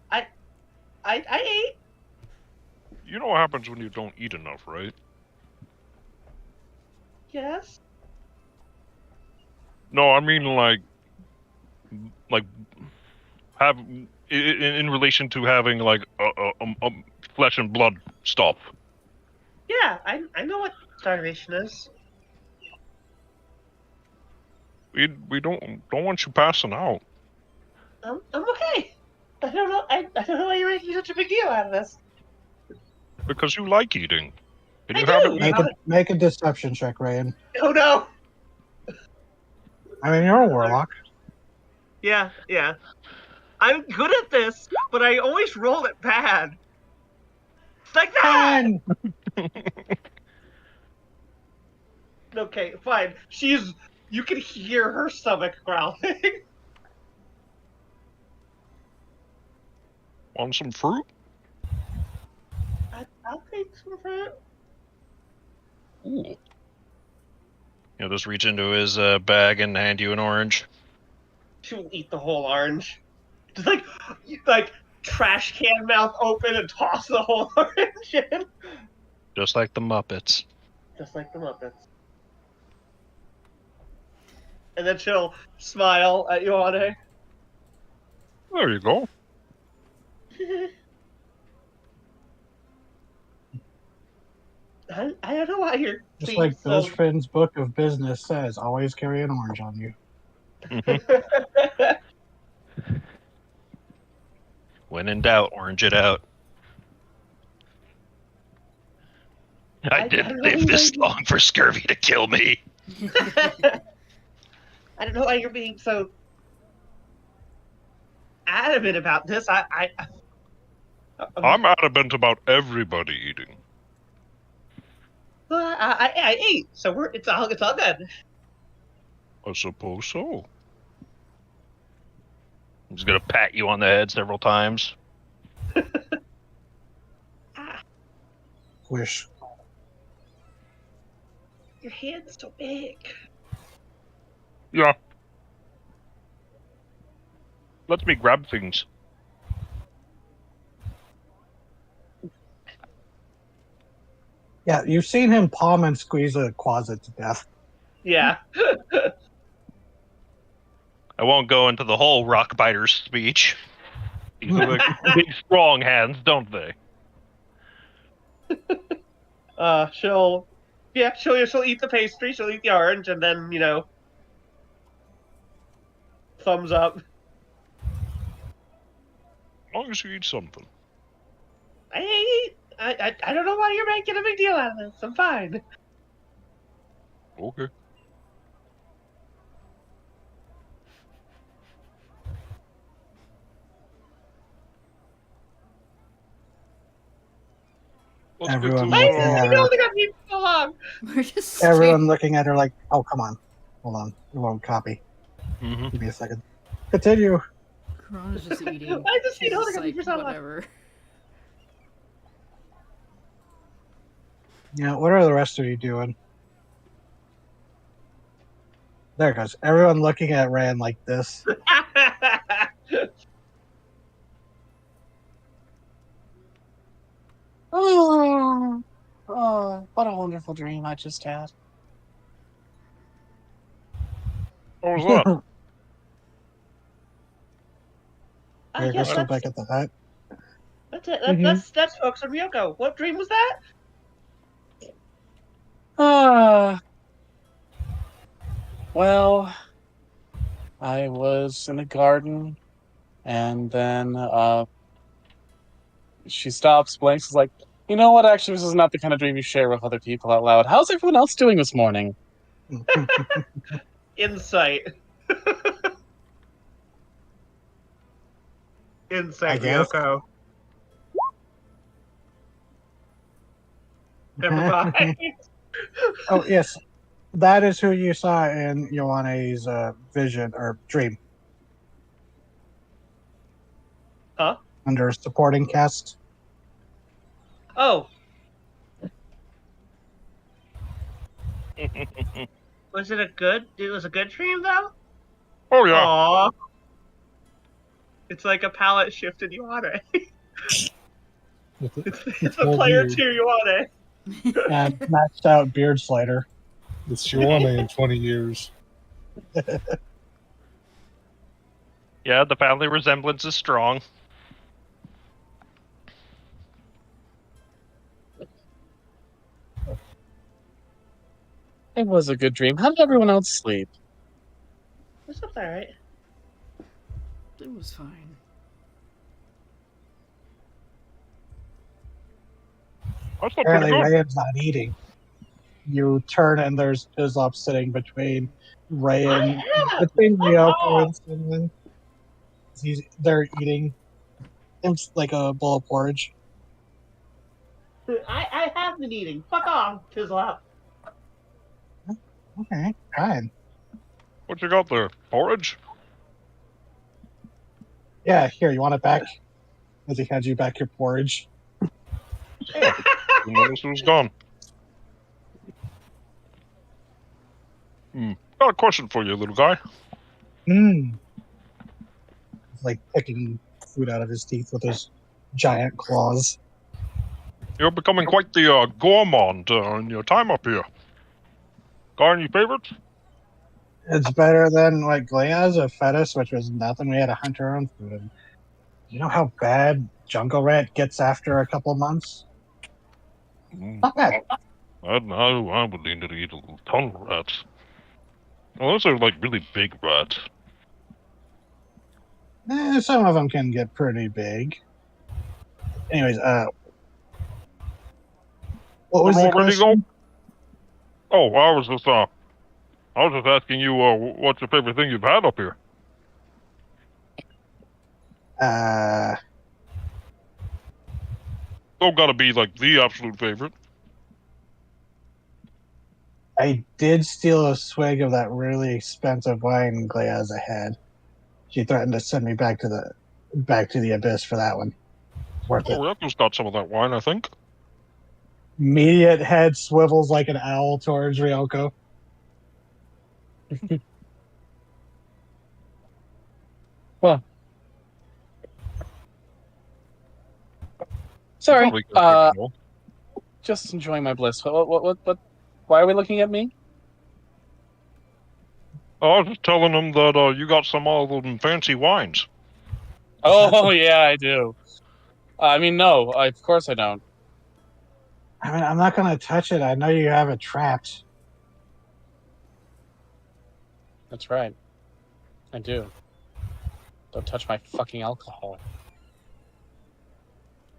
I ate. You know what happens when you don't eat enough, right? Yes. No, I mean like have in relation to having like a flesh and blood stuff. Yeah, I know what starvation is. We don't want you passing out I'm okay. I don't know. I don't know why you're making such a big deal out of this. because you like eating. And I you do. haven't Make a deception check, Rayan. Oh no. I mean, you're a warlock. Yeah. I'm good at this, but I always roll it bad. Like that. 10! Okay, fine. You can hear her stomach growling. Want some fruit? I'll take some fruit. Ooh. He'll just reach into his bag and hand you an orange. She'll eat the whole orange. Just like trash can mouth open and toss the whole orange in. Just like the Muppets. Just like the Muppets. And then she'll smile at Ioane. There you go. I don't know why you're Just being like so... Bill's friend's book of business says, always carry an orange on you. When in doubt, orange it out. I didn't live this long for scurvy to kill me. I don't know why you're being so adamant about this. I'm adamant about everybody eating. I ate, so it's all good. I suppose so. I'm just gonna pat you on the head several times. Wish. Your hand's so big. Yeah. Let me grab things. Yeah, you've seen him palm and squeeze a closet to death. Yeah. I won't go into the whole rock biter speech. These are like big, strong hands, don't they? She'll eat the pastry, she'll eat the orange, and then, thumbs up. As long as you eat something. I don't know why you're making a big deal out of this. I'm fine. Okay. Everyone Why looking is at she her. holding on me so long? We're just Everyone looking at her like, oh, come on. Hold on. It won't copy. Mm-hmm. Give me a second. Continue. Corona's just eating. Why does she She's holding just on me like, for so long? whatever. Yeah, what are the rest of you doing? There it goes. Everyone looking at Rand like this. Oh, what a wonderful dream I just had. What was that? You're Yeah, still back at the hut. that's it. Mhm. That's Folks from Yoko. What dream was that? Well, I was in a garden, and then she stops, blinks, is like, you know what? Actually, this is not the kind of dream you share with other people out loud. How's everyone else doing this morning? Insight. Insight, I guess. Ryoko. Never mind. Oh, yes. That is who you saw in Ioane's vision or dream. Huh? Under supporting cast. Oh, was it a good? It was a good dream though. Oh yeah. Aw. It's like a palette shift in Ioane. It's a all player weird. 2 Ioane. And maxed out beard slider. It's Shawana in 20 years. Yeah, the family resemblance is strong. It was a good dream. How did everyone else sleep? This looks alright. It was fine. That's not pretty Apparently, good. Rayon's not eating. You turn and there's Pizlop sitting between between Ryoko and Cinnamon. They're eating like a bowl of porridge. I have been eating. Fuck off, Tislap. Okay, fine. What you got there? Porridge? Yeah, here, you want it back? As he hands you back your porridge. You noticed it was gone. Got a question for you, little guy. Mmm. He's like picking food out of his teeth with his giant claws. You're becoming quite the gourmand in your time up here. Got any favorites? It's better than like Glea's or Fetus, which was nothing. We had to hunt our own food. You know how bad Jungle Rat gets after a couple months? Not bad. I would need to eat a ton of rats. Well, those are like really big rats. Some of them can get pretty big. Anyways, what was I'm the all ready to go? question? Oh, I was just asking you what's your favorite thing you've had up here? Don't gotta be like the absolute favorite. I did steal a swig of that really expensive wine Glea's had. She threatened to send me back to the abyss for that one. Worth it. Oh, Raccoon's got some of that wine, I think. Immediate head swivels like an owl towards Ryoko. Well, sorry. Probably good to know. Just enjoying my bliss. What? Why are we looking at me? I was just telling him that you got some all of them fancy wines. Oh, yeah, I do. I mean, no, of course I don't. I mean, I'm not going to touch it. I know you have it trapped. That's right. I do. Don't touch my fucking alcohol.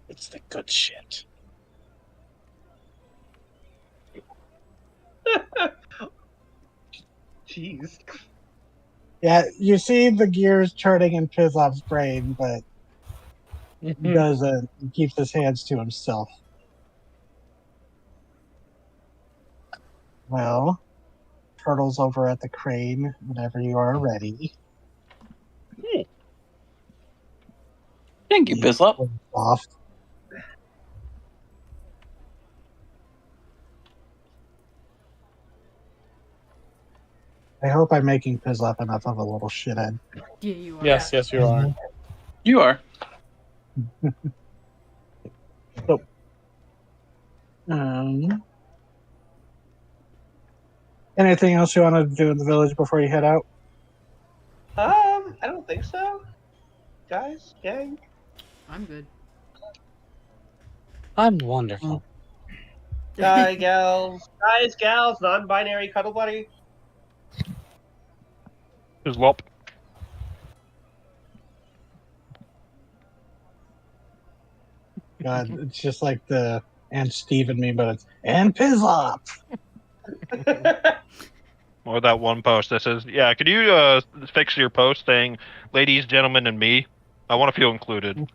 It's the good shit. Jeez. Yeah, you see the gears turning in Pizlop's brain, but he doesn't. He keeps his hands to himself. Well, Turtle's over at the crane whenever you are ready. Thank you, Bislop. Off. I hope I'm making Pizlop enough of a little shithead. Yeah, you are. Yes, you are. You are. So, anything else you want to do in the village before you head out? I don't think so. Guys, gang. I'm good. I'm wonderful. Guys, gals, non-binary cuddle buddy. His lop. God, it's just like the Aunt Steven meme, but it's and Pizlop. Or that one post that says, yeah, could you fix your post saying, ladies, gentlemen, and me? I want to feel included.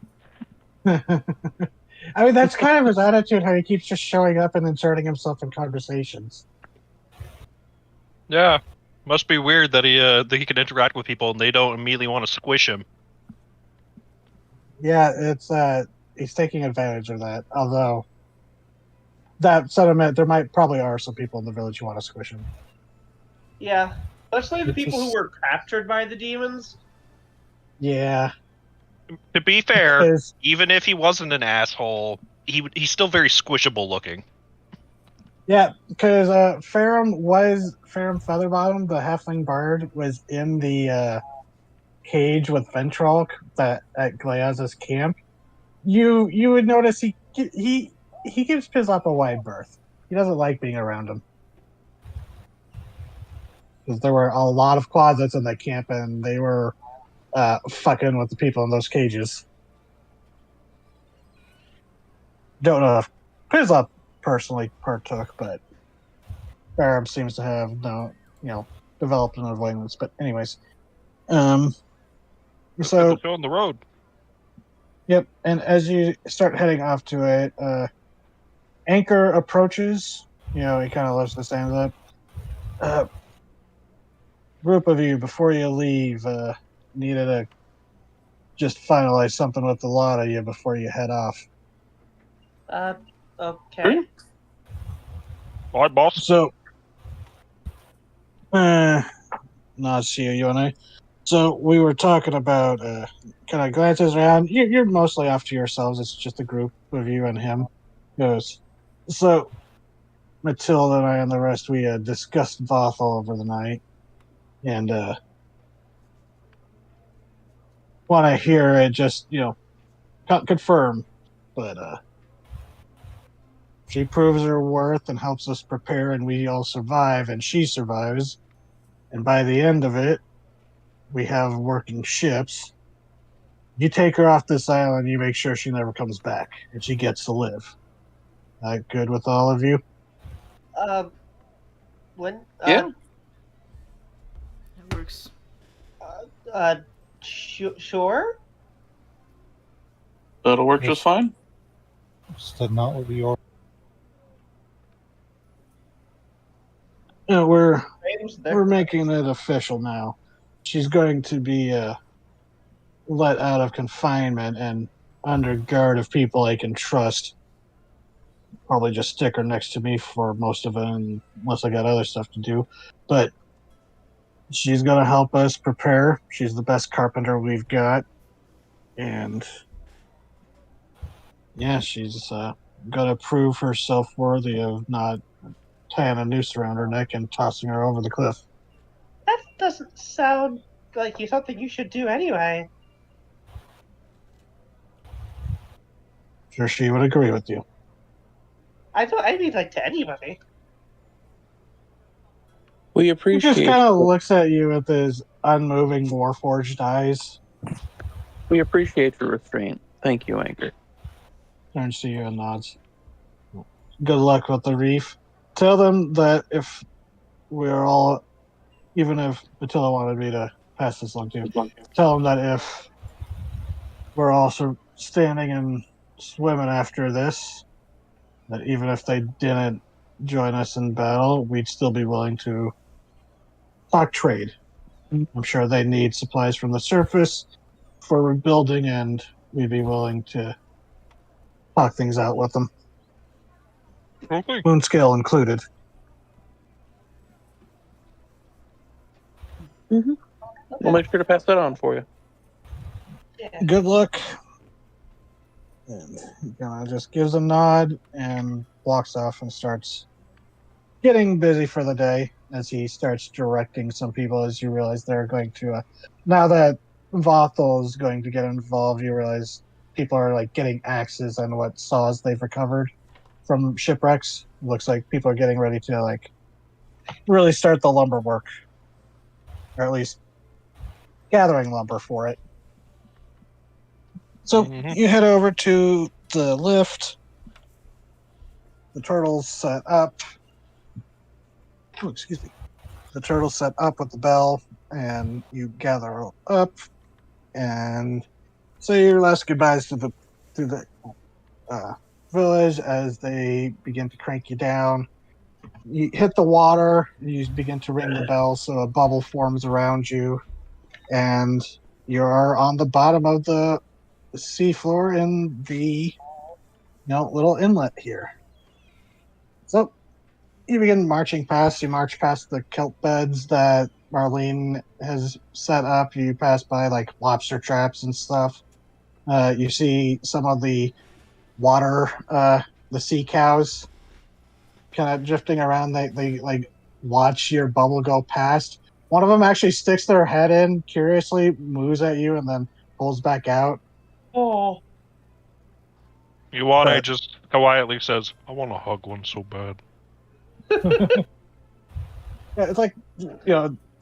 I mean, that's kind of his attitude, how he keeps just showing up and inserting himself in conversations. Yeah. Must be weird that he can interact with people and they don't immediately want to squish him. Yeah, it's he's taking advantage of that. Although that sentiment, there might probably are some people in the village who want to squish him. Yeah, especially the It people who just- were captured by the demons. Yeah, To be fair, because even if he wasn't an asshole, he's still very squishable looking. Ferrum Featherbottom, the halfling bard, was in the cage with Ventralk that at Gleaz's camp. You would notice he gives Pizzlop a wide berth. He doesn't like being around him because there were a lot of closets in that camp, and they were fucking with the people in those cages. Don't know if Pizzlop personally partook, but Ferrum seems to have developed an avoidance. But anyways, so Show on the road. yep. And as you start heading off to it, Anchor approaches. He kind of lifts his hands up. Group of you, before you leave, needed to just finalize something with the lot of you before you head off. Okay. All right, boss. So, not you and I. So we were talking about kind of glances around. You're mostly off to yourselves. It's just a group of you and him. Goes. So Matilda and I and the rest, we discussed Vothel over the night, and want to hear it just confirm. But she proves her worth and helps us prepare, and we all survive, and she survives. And by the end of it, we have working ships. You take her off this island, you make sure she never comes back, and she gets to live. That good with all of you? When? Yeah. That works. Sure. That'll work just fine. Is that not what we are? We're There. making it official now. She's going to be let out of confinement and under guard of people I can trust. Probably just stick her next to me for most of it, unless I got other stuff to do. But she's going to help us prepare. She's the best carpenter we've got. And yeah, she's going to prove herself worthy of not tying a noose around her neck and tossing her over the cliff. That doesn't sound like something you should do anyway. Sure, she would agree with you. I mean, like, to anybody. We He appreciate. just kind of looks at you with his unmoving warforged eyes, We appreciate your restraint. Thank you, Anchor. turns to you and nods. Good luck with the reef. Tell them that if we're all, even if Attila wanted me to pass this along to you, tell them that if we're also standing and swimming after this, that even if they didn't join us in battle, we'd still be willing to talk trade. I'm sure they need supplies from the surface for rebuilding, and we'd be willing to talk things out with them. Okay. Moon scale included. We'll make sure to pass that on for you. Yeah. Good luck. And he kind of just gives a nod and walks off and starts getting busy for the day as he starts directing some people. As you realize they're going to, now that Vothel is going to get involved, you realize people are like getting axes on what saws they've recovered from shipwrecks. Looks like people are getting ready to like really start the lumber work, or at least gathering lumber for it. So you head over to the lift. The turtle's set up. Oh, excuse me. The turtle's set up with the bell, and you gather up and say your last goodbyes to the village as they begin to crank you down. you hit the water, you begin to ring the bell, so a bubble forms around you, and you're on the bottom of the seafloor in the little inlet here. So you begin marching past. You march past the kelp beds that Marlene has set up. You pass by like lobster traps and stuff. You see some of the water, the sea cows, kind of drifting around. They like watch your bubble go past. One of them actually sticks their head in, curiously moves at you, and then pulls back out. Oh, Ioane But- just quietly says, "I want to hug one so bad." Yeah, it's like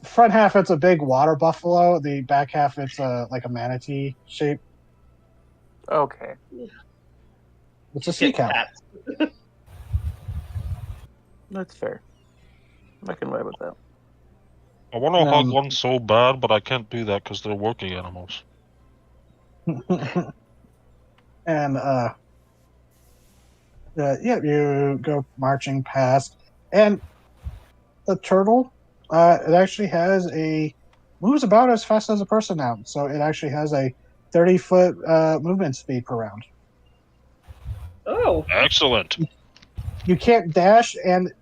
front half it's a big water buffalo. The back half it's like a manatee shape. Okay. It's a sea cow. cats. That's fair. I can vibe with that. I want to hug Um, one so bad, but I can't do that because they're working animals. And yeah, you go marching past, and the turtle, it actually has moves about as fast as a person now. So it actually has a 30-foot movement speed per round. Oh, Excellent. You can't dash,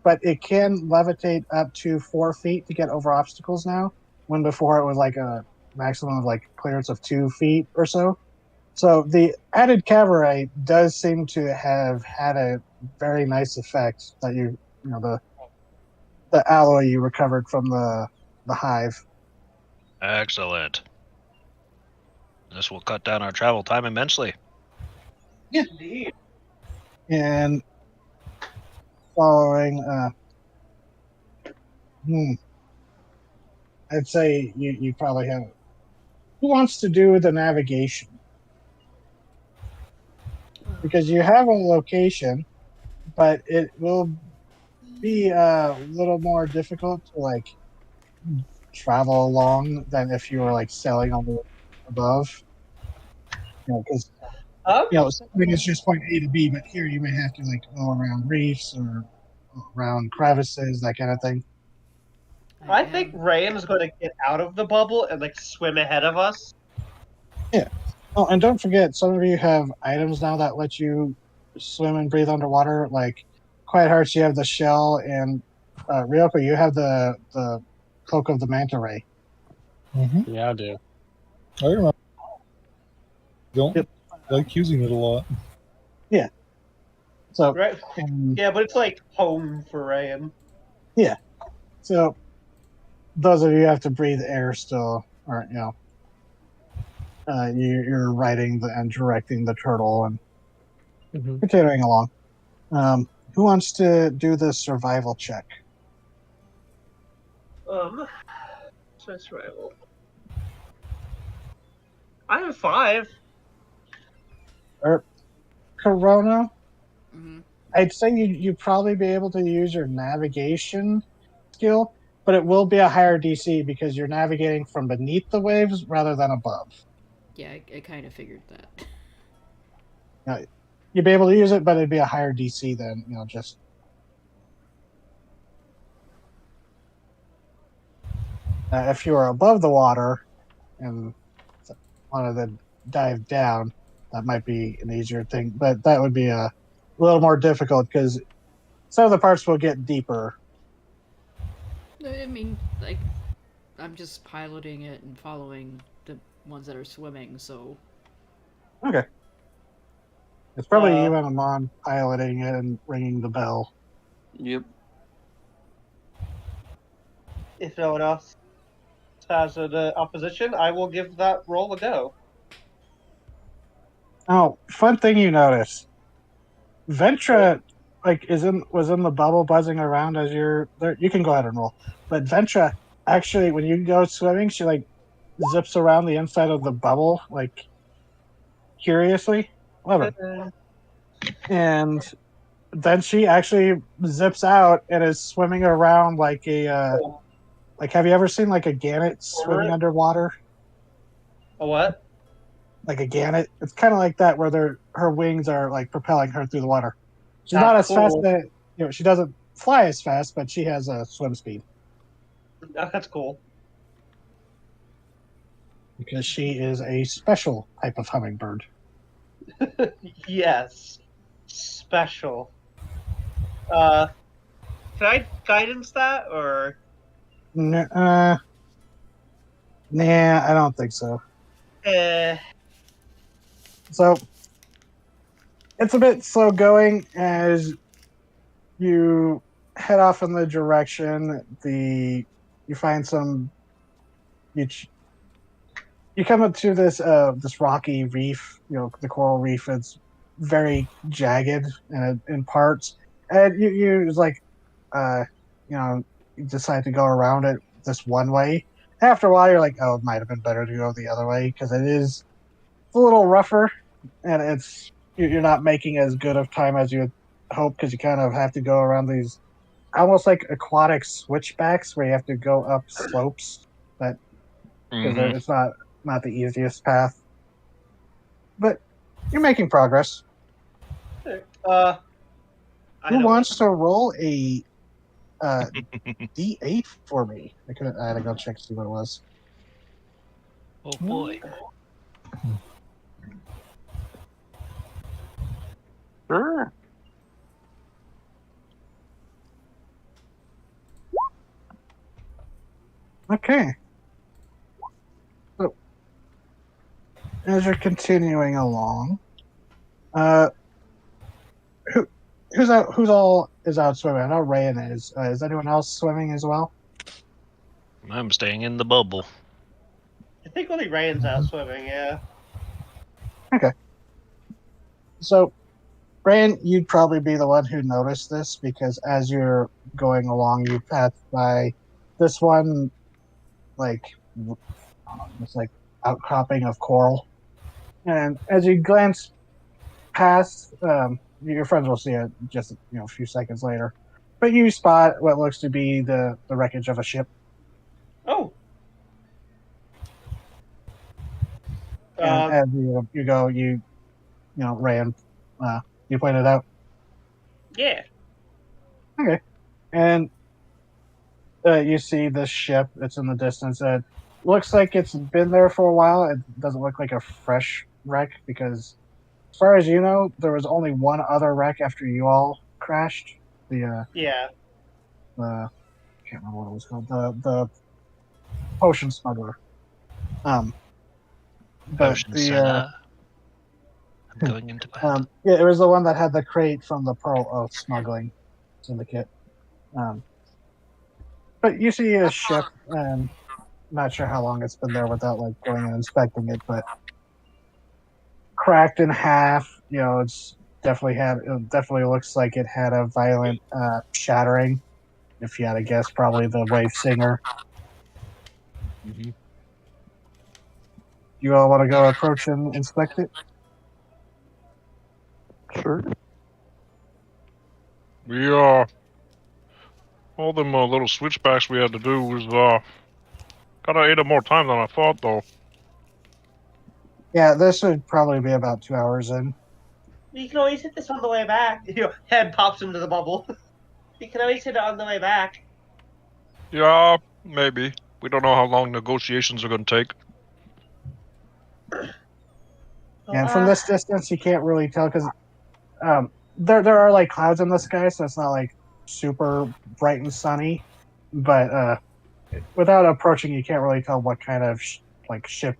but it can levitate up to 4 feet to get over obstacles now. When before it was like a maximum of like clearance of 2 feet or so. So the added cavalry does seem to have had a very nice effect that the alloy you recovered from the hive. Excellent. This will cut down our travel time immensely. indeed. And following, I'd say you probably have. Who wants to do the navigation? Because you have a location, but it will be a little more difficult to like travel along than if you were like sailing on the above. Because something is just point A to B, but here you may have to like go around reefs or around crevices, that kind of thing. I think Rayan is going to get out of the bubble and like swim ahead of us. Yeah. Oh, and don't forget, some of you have items now that let you swim and breathe underwater. Like Quiet Hearts, you have the shell, and Ryoko, you have the cloak of the manta ray. Mm-hmm. Yeah, I do. I remember. Don't Yep. like using it a lot. So Right? Yeah, but it's like home for Rayan. so those of you who have to breathe air still, or you're riding and directing the turtle and continuing along. Who wants to do the survival check? Survival. I have 5. Corona, Hmm. I'd say you'd probably be able to use your navigation skill, but it will be a higher DC because you're navigating from beneath the waves rather than above. Yeah, I kind of figured that. You'd be able to use it, but it'd be a higher DC than just. If you were above the water and wanted to dive down, that might be an easier thing, but that would be a little more difficult because some of the parts will get deeper. I mean, like, I'm just piloting it and following the ones that are swimming, so. Okay. It's probably you and Amon piloting it and ringing the bell. Yep. If no one else has an opposition, I will give that roll a go. Oh, fun thing you notice. Ventra was in the bubble buzzing around as you're there. You can go ahead and roll. But Ventra actually when you go swimming, she like zips around the inside of the bubble, like curiously. Love it. And then she actually zips out and is swimming around like a like have you ever seen like a gannet swimming underwater? A what? Like a gannet. It's kind of like that where her wings are like propelling her through the water. She's not as fast cool. that she doesn't fly as fast, but she has a swim speed Oh, that's cool. because she is a special type of hummingbird. Yes. Special. Can I guidance that or? Nah, I don't think so. Eh, So it's a bit slow going as you head off in the direction. You find some you you come up to this rocky reef. The coral reef. It's very jagged in parts, and you it's like uh you know you decide to go around it this one way. After a while, you're like, oh, it might have been better to go the other way because it's a little rougher, and you're not making as good of time as you would hope because you kind of have to go around these almost like aquatic switchbacks where you have to go up slopes that because Mhm. it's not the easiest path, but you're making progress. I Who don't like. wants to roll a uh, D8 for me? I had to go check to see what it was. Oh boy. Sure. Okay. So as you're continuing along, uh, who who's all is out swimming? I know Rayan is. Is anyone else swimming as well? I'm staying in the bubble. I think only Ryan's out swimming. Yeah. Okay. So, Rayan, you'd probably be the one who noticed this because as you're going along, you pass by this one, like, it's like outcropping of coral. And as you glance past, your friends will see it just a few seconds later. But you spot what looks to be the wreckage of a ship. Oh. And as you go, Rayan, you point it out. Yeah. Okay. And you see this ship. It's in the distance. It looks like it's been there for a while. It doesn't look like a fresh wreck because, as far as you know, there was only one other wreck after you all crashed. Yeah. I can't remember what it was called. The potion smuggler. But Ocean seller. I'm going into battle. yeah, it was the one that had the crate from the Pearl Oath smuggling syndicate. But you see a ship, and not sure how long it's been there without like going and inspecting it, but cracked in half. It's definitely it definitely looks like it had a violent shattering. If you had to guess, probably the wave singer. Mm-hmm. You all want to go approach and inspect it? Sure. We all them little switchbacks we had to do was kind of ate up more time than I thought, though. Yeah, this would probably be about 2 hours in. You can always hit this on the way back. Your head pops into the bubble. You can always hit it on the way back. Yeah, maybe. We don't know how long negotiations are going to take. And from this distance, you can't really tell because there are like clouds in the sky, so it's not like super bright and sunny. But without approaching, you can't really tell what kind of ship,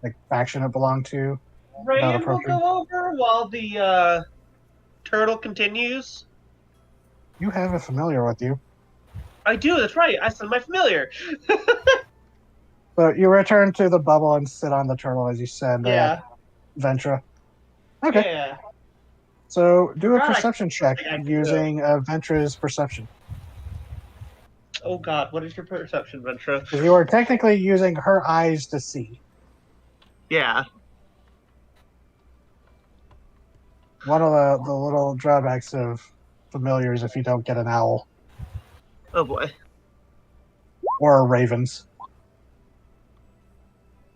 like faction it belonged to. Rayan will go over while the turtle continues. You have a familiar with you. I do. That's right. I sent my familiar. So you return to the bubble and sit on the turtle as you send Ventra. Okay. Yeah. So do a God, perception check I can using Ventra's perception. Oh God, what is your perception, Ventra? Because you are technically using her eyes to see. Yeah. One of the little drawbacks of familiars if you don't get an owl Oh boy. or ravens.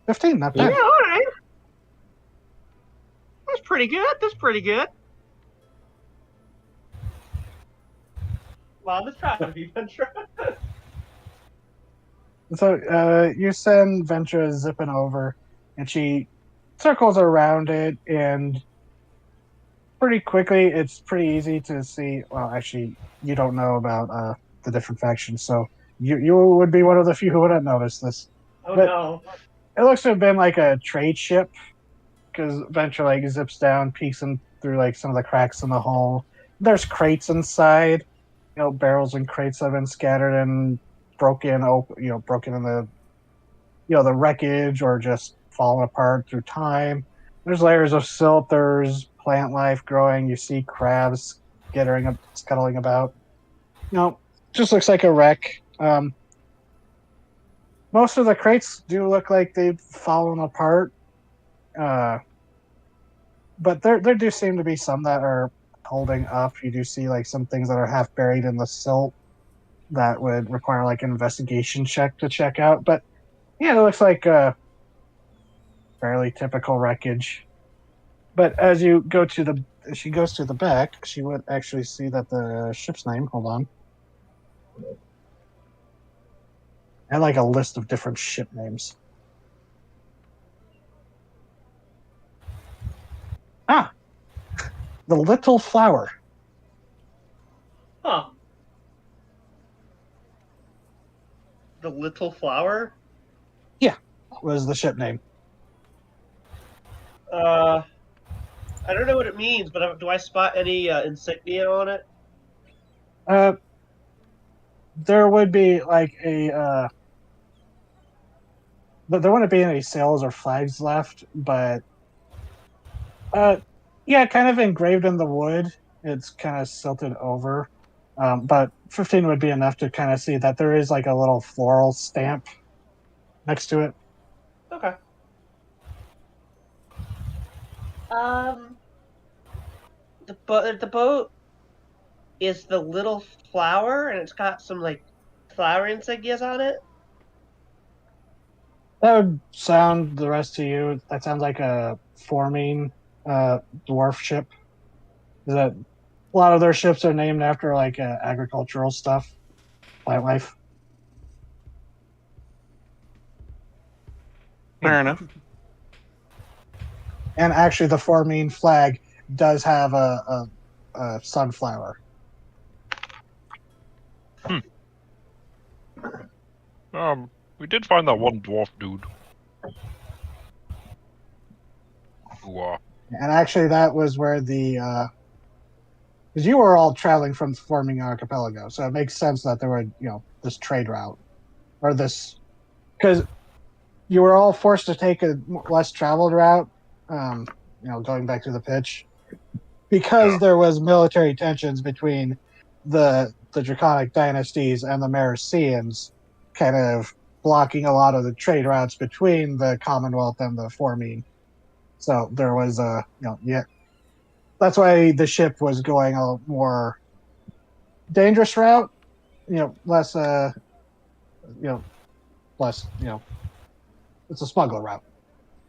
15, not Yeah, bad. all right. That's pretty good. Mom is proud of you, Ventura. So you send Ventura zipping over, and she circles around it, and pretty quickly it's pretty easy to see. Well, actually, you don't know about the different factions, so you would be one of the few who wouldn't notice this. Oh But no. it looks to have been like a trade ship because Ventura like zips down, peeks in through like some of the cracks in the hull. There's crates inside. Barrels and crates have been scattered and broken open. Broken in the wreckage or just falling apart through time. There's layers of silt. There's plant life growing. You see crabs scuttling about. Just looks like a wreck. Most of the crates do look like they've fallen apart. But there do seem to be some that are holding up. You do see like some things that are half buried in the silt that would require like an investigation check to check out. But yeah, it looks like a fairly typical wreckage. But as she goes to the back, she would actually see that the ship's name. Hold on. And like a list of different ship names. Ah, the Little Flower. Huh. The Little Flower? Was the ship name. I don't know what it means, but do I spot any insignia on it? There would be like but there wouldn't be any sails or flags left, but yeah, kind of engraved in the wood. It's kind of silted over. But 15 would be enough to kind of see that there is like a little floral stamp next to it. Okay. The boat is the Little Flower, and it's got some like flower insignias on it. That would sound the rest to you. That sounds like a forming dwarf ship. Is that a lot of their ships are named after like agricultural stuff, plant life. Fair enough. And actually, the forming flag does have a sunflower. We did find that one dwarf dude. And actually, that was where because you were all traveling from forming archipelago, so it makes sense that there would this trade route or this because you were all forced to take a less traveled route. Going back to the pitch, because there was military tensions between the Draconic dynasties and the Mericians, kind of blocking a lot of the trade routes between the Commonwealth and the Formine. So there was that's why the ship was going a more dangerous route, less less it's a smuggler route.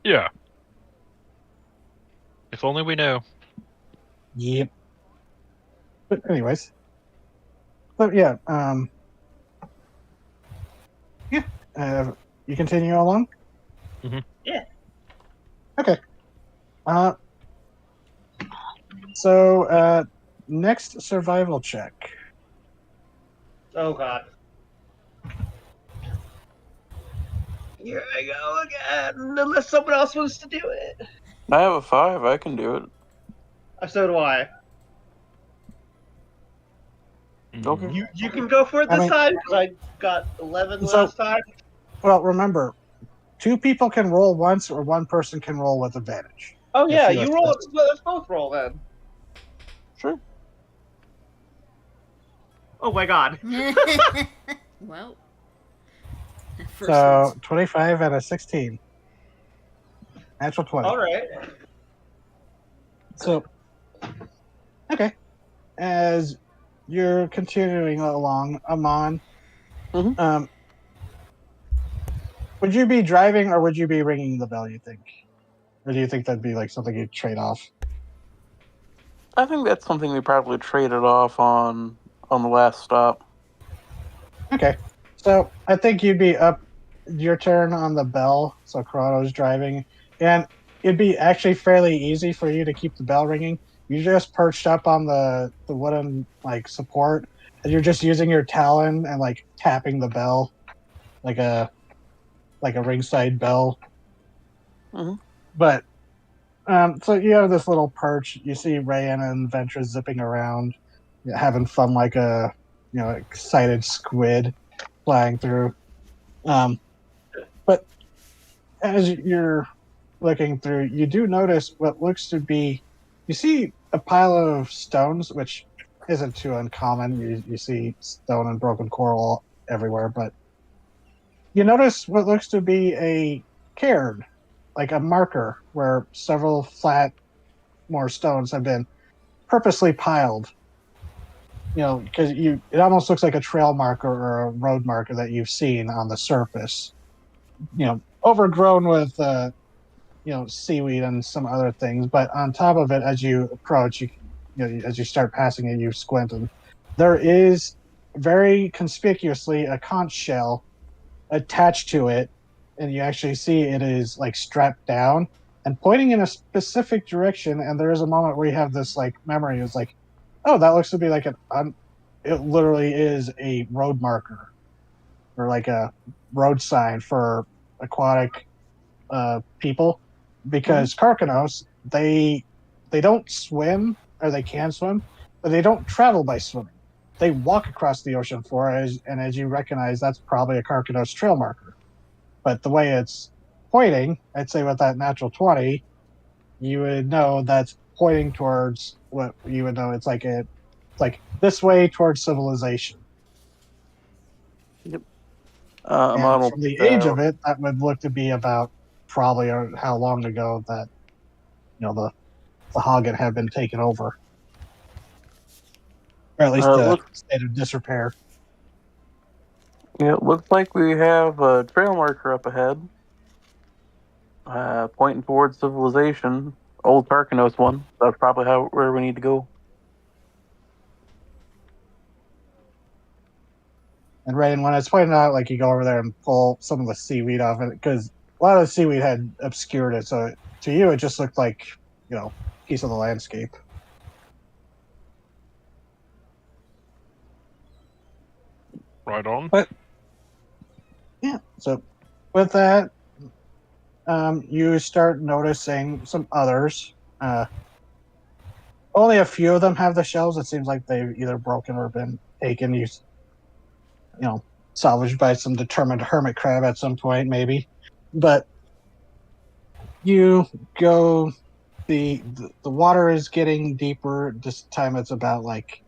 Yeah. If only we knew. Yep. But anyways. So yeah, you continue along? Mhm. Yeah. Okay. So next survival check. Oh god. Here I go again. Unless someone else wants to do it. I have a 5. I can do it. So do I. Okay. You can go for it this I mean- time because I got 11 So- last time. Well, remember, 2 people can roll once, or 1 person can roll with advantage. Oh yeah, you you roll. assist. Let's both roll then. Sure. Oh my god. Well. So 25 and a 16. Natural 20. All right. So, okay. As you're continuing along, Amon, Mhm. Would you be driving or would you be ringing the bell, you think? Or do you think that'd be like something you'd trade off? I think that's something we probably traded off on on the last stop. Okay. So I think you'd be up your turn on the bell. So Corrado's driving. And it'd be actually fairly easy for you to keep the bell ringing. You just perched up on the wooden like support and you're just using your talon and like tapping the bell like a ringside bell. Mm-hmm. But so you have this little perch. You see Rayan and Ventress zipping around, having fun like a excited squid flying through. But as you're looking through, you do notice what looks to be you see a pile of stones, which isn't too uncommon. You see stone and broken coral everywhere, but you notice what looks to be a cairn, like a marker where several flat more stones have been purposely piled. Because it almost looks like a trail marker or a road marker that you've seen on the surface. Overgrown with seaweed and some other things. But on top of it, as you approach, as you start passing it, you squint, and there is very conspicuously a conch shell attached to it, and you actually see it is like strapped down and pointing in a specific direction. And there is a moment where you have this like memory is like, oh, that looks to be like it literally is a road marker or like a road sign for aquatic people, because Karkanos they don't swim, or they can swim, but they don't travel by swimming. They walk across the ocean floor, and as you recognize, that's probably a Karkanos trail marker. But the way it's pointing, I'd say with that natural 20, you would know that's pointing towards what you would know. It's like this way towards civilization. Yep. And from the age of it, that would look to be about probably how long ago that the Hagen had been taken over, or at least the state of disrepair. Yeah, it looks like we have a trail marker up ahead, pointing towards civilization. Old Tarkanos one. That's probably where we need to go. And Raiden, when it's pointed out, like you go over there and pull some of the seaweed off it, because a lot of the seaweed had obscured it, so to you it just looked like piece of the landscape. Right on. But yeah, so with that, you start noticing some others. Only a few of them have the shells. It seems like they've either broken or been taken, salvaged by some determined hermit crab at some point, maybe. But you go. The water is getting deeper. This time it's about like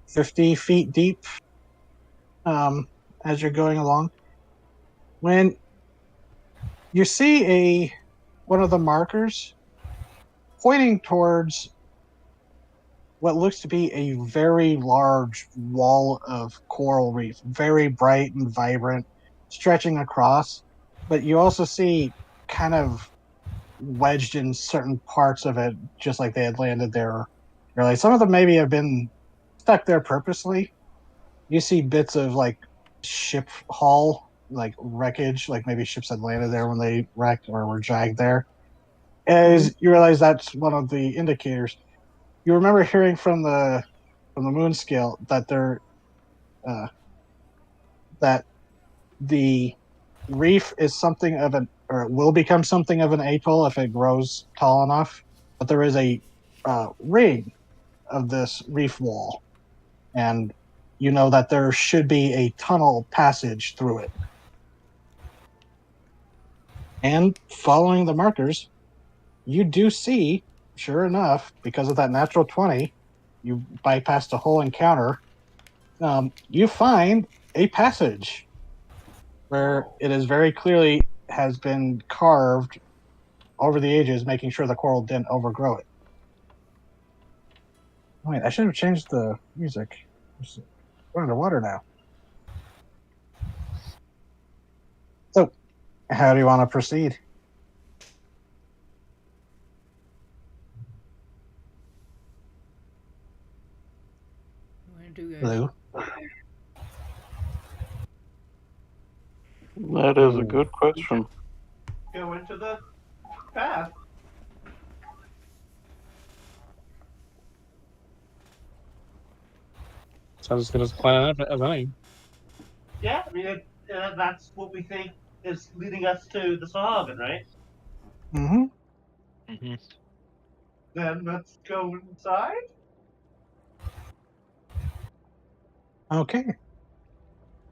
50 feet deep. As you're going along, when you see one of the markers pointing towards what looks to be a very large wall of coral reef, very bright and vibrant, stretching across. But you also see kind of wedged in certain parts of it, just like they had landed there. Or like some of them maybe have been stuck there purposely. You see bits of like ship hull, like wreckage, like maybe ships had landed there when they wrecked or were dragged there. As you realize that's one of the indicators. You remember hearing from the moon scale that that the reef is something of an, or it will become something of an atoll if it grows tall enough. But there is a ring of this reef wall, and you know that there should be a tunnel passage through it. And following the markers, you do see, sure enough, because of that natural 20, you bypassed a whole encounter. You find a passage where it is very clearly has been carved over the ages, making sure the coral didn't overgrow it. Wait, I should have changed the music. We're underwater now. So, how do you want to proceed? I'm gonna do Blue. That is a good question. Go into the path. Sounds as good as a plan as any. Yeah, I mean, that's what we think is leading us to the Sahagin, right? Mm-hmm. Mhm. Then let's go inside. Okay.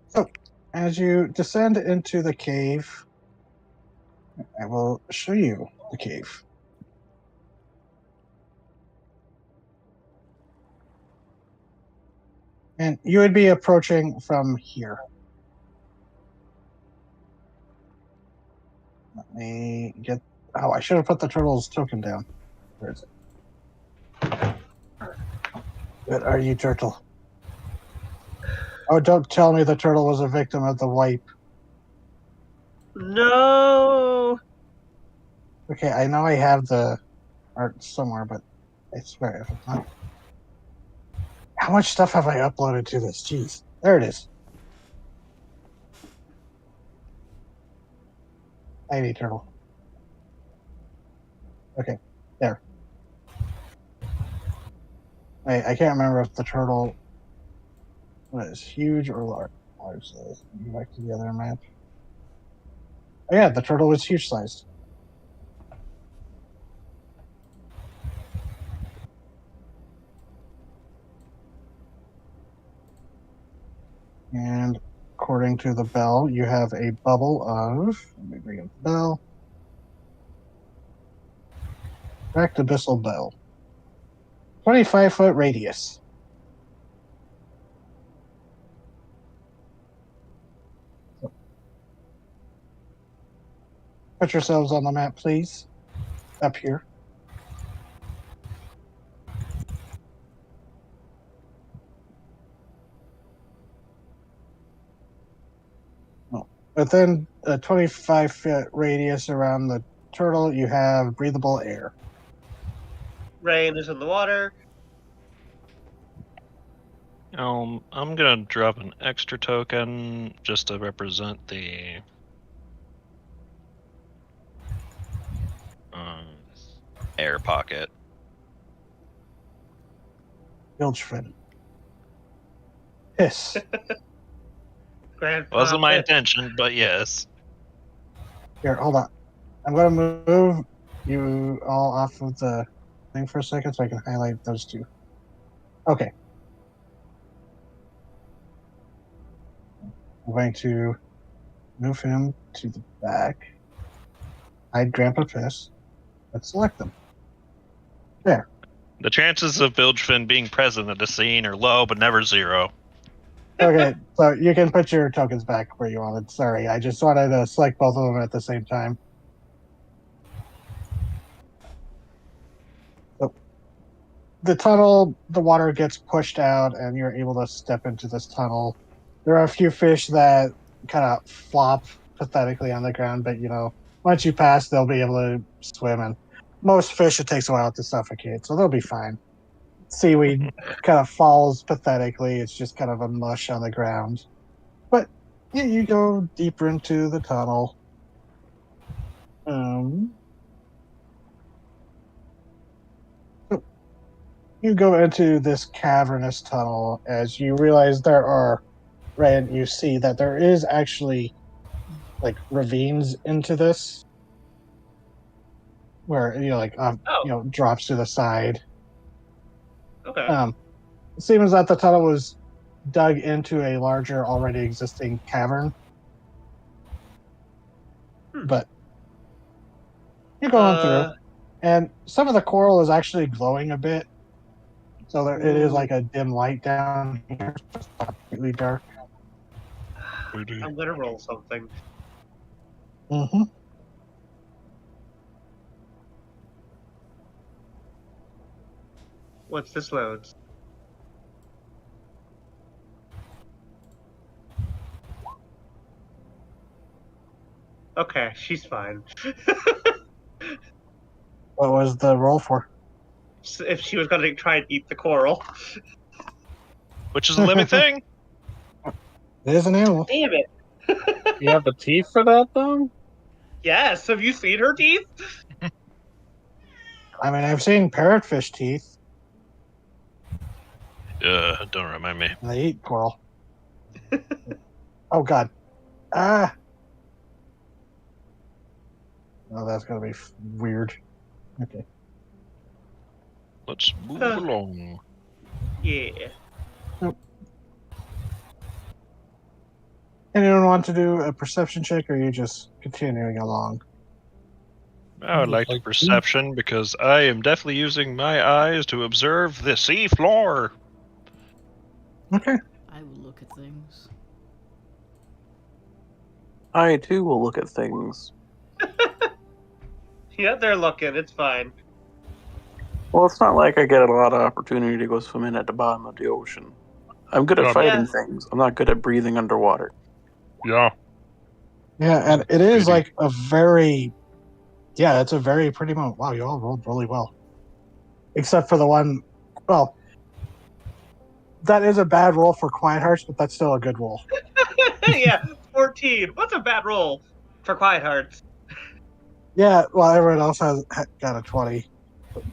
So, as you descend into the cave, I will show you the cave. And you would be approaching from here. Let me get. Oh, I should have put the turtle's token down. Where is it? Good are you, turtle? Oh, don't tell me the turtle was a victim of the wipe. No. Okay, I know I have the art somewhere, but I swear if it's not. How much stuff have I uploaded to this? Jeez. There it is. Tiny turtle. Okay, there. I can't remember if the turtle was huge or large. So let's go back to the other map. Oh, yeah, the turtle was huge sized. And according to the bell, you have a bubble of. Let me bring up the bell. Cracked abyssal bell. 25-foot radius. Put yourselves on the map, please. Up here. Oh. Within a 25-foot radius around the turtle, you have breathable air. Rain is in the water. I'm gonna drop an extra token just to represent the air pocket. Bilgefin. Hiss. Grandpa Wasn't my Pitt. intention, but yes. Here, hold on. I'm going to move you all off of the thing for a second so I can highlight those two. Okay. I'm going to move him to the back. Hide Grandpa Piss. Let's select them. There. The chances of Bilgefin being present at the scene are low, but never zero. Okay, so you can put your tokens back where you wanted. Sorry, I just wanted to select both of them at the same time. So the tunnel, the water gets pushed out, and you're able to step into this tunnel. There are a few fish that kind of flop pathetically on the ground, but once you pass, they'll be able to swim. And most fish, it takes a while to suffocate, so they'll be fine. Seaweed kind of falls pathetically. It's just kind of a mush on the ground. But yeah, you go deeper into the tunnel. So you go into this cavernous tunnel as you realize you see that there is actually like ravines into this where drops to the side. Okay. It seems that the tunnel was dug into a larger already existing cavern. But you're going through, and some of the coral is actually glowing a bit. So it is like a dim light down here. It's not completely dark. I'm gonna roll something. Mm-hmm. What's this loads? Okay, she's fine. What was the roll for? If she was gonna try and eat the coral. which is a living thing. It is an animal. Damn it. You have the teeth for that, though? Yes, have you seen her teeth? I mean, I've seen parrotfish teeth. Don't remind me. And they eat coral. Oh, God. Ah! Oh, that's going to be weird. Okay. Let's move along. Yeah. Anyone want to do a perception check, or are you just continuing along? I would like Like- perception because I am definitely using my eyes to observe the sea floor. Okay. I will look at things. I too will look at things. Yeah, they're looking. It's fine. Well, it's not like I get a lot of opportunity to go swimming at the bottom of the ocean. I'm good at Yeah. fighting Yeah. things. I'm not good at breathing underwater. Yeah. Yeah, and it is Pretty. like a very... Yeah, it's a very pretty moment. Wow, you all rolled really well. Except for the one... Well, that is a bad roll for Quiet Hearts, but that's still a good roll. Yeah, 14. What's a bad roll for Quiet Hearts? Yeah, well, everyone else has got a 20.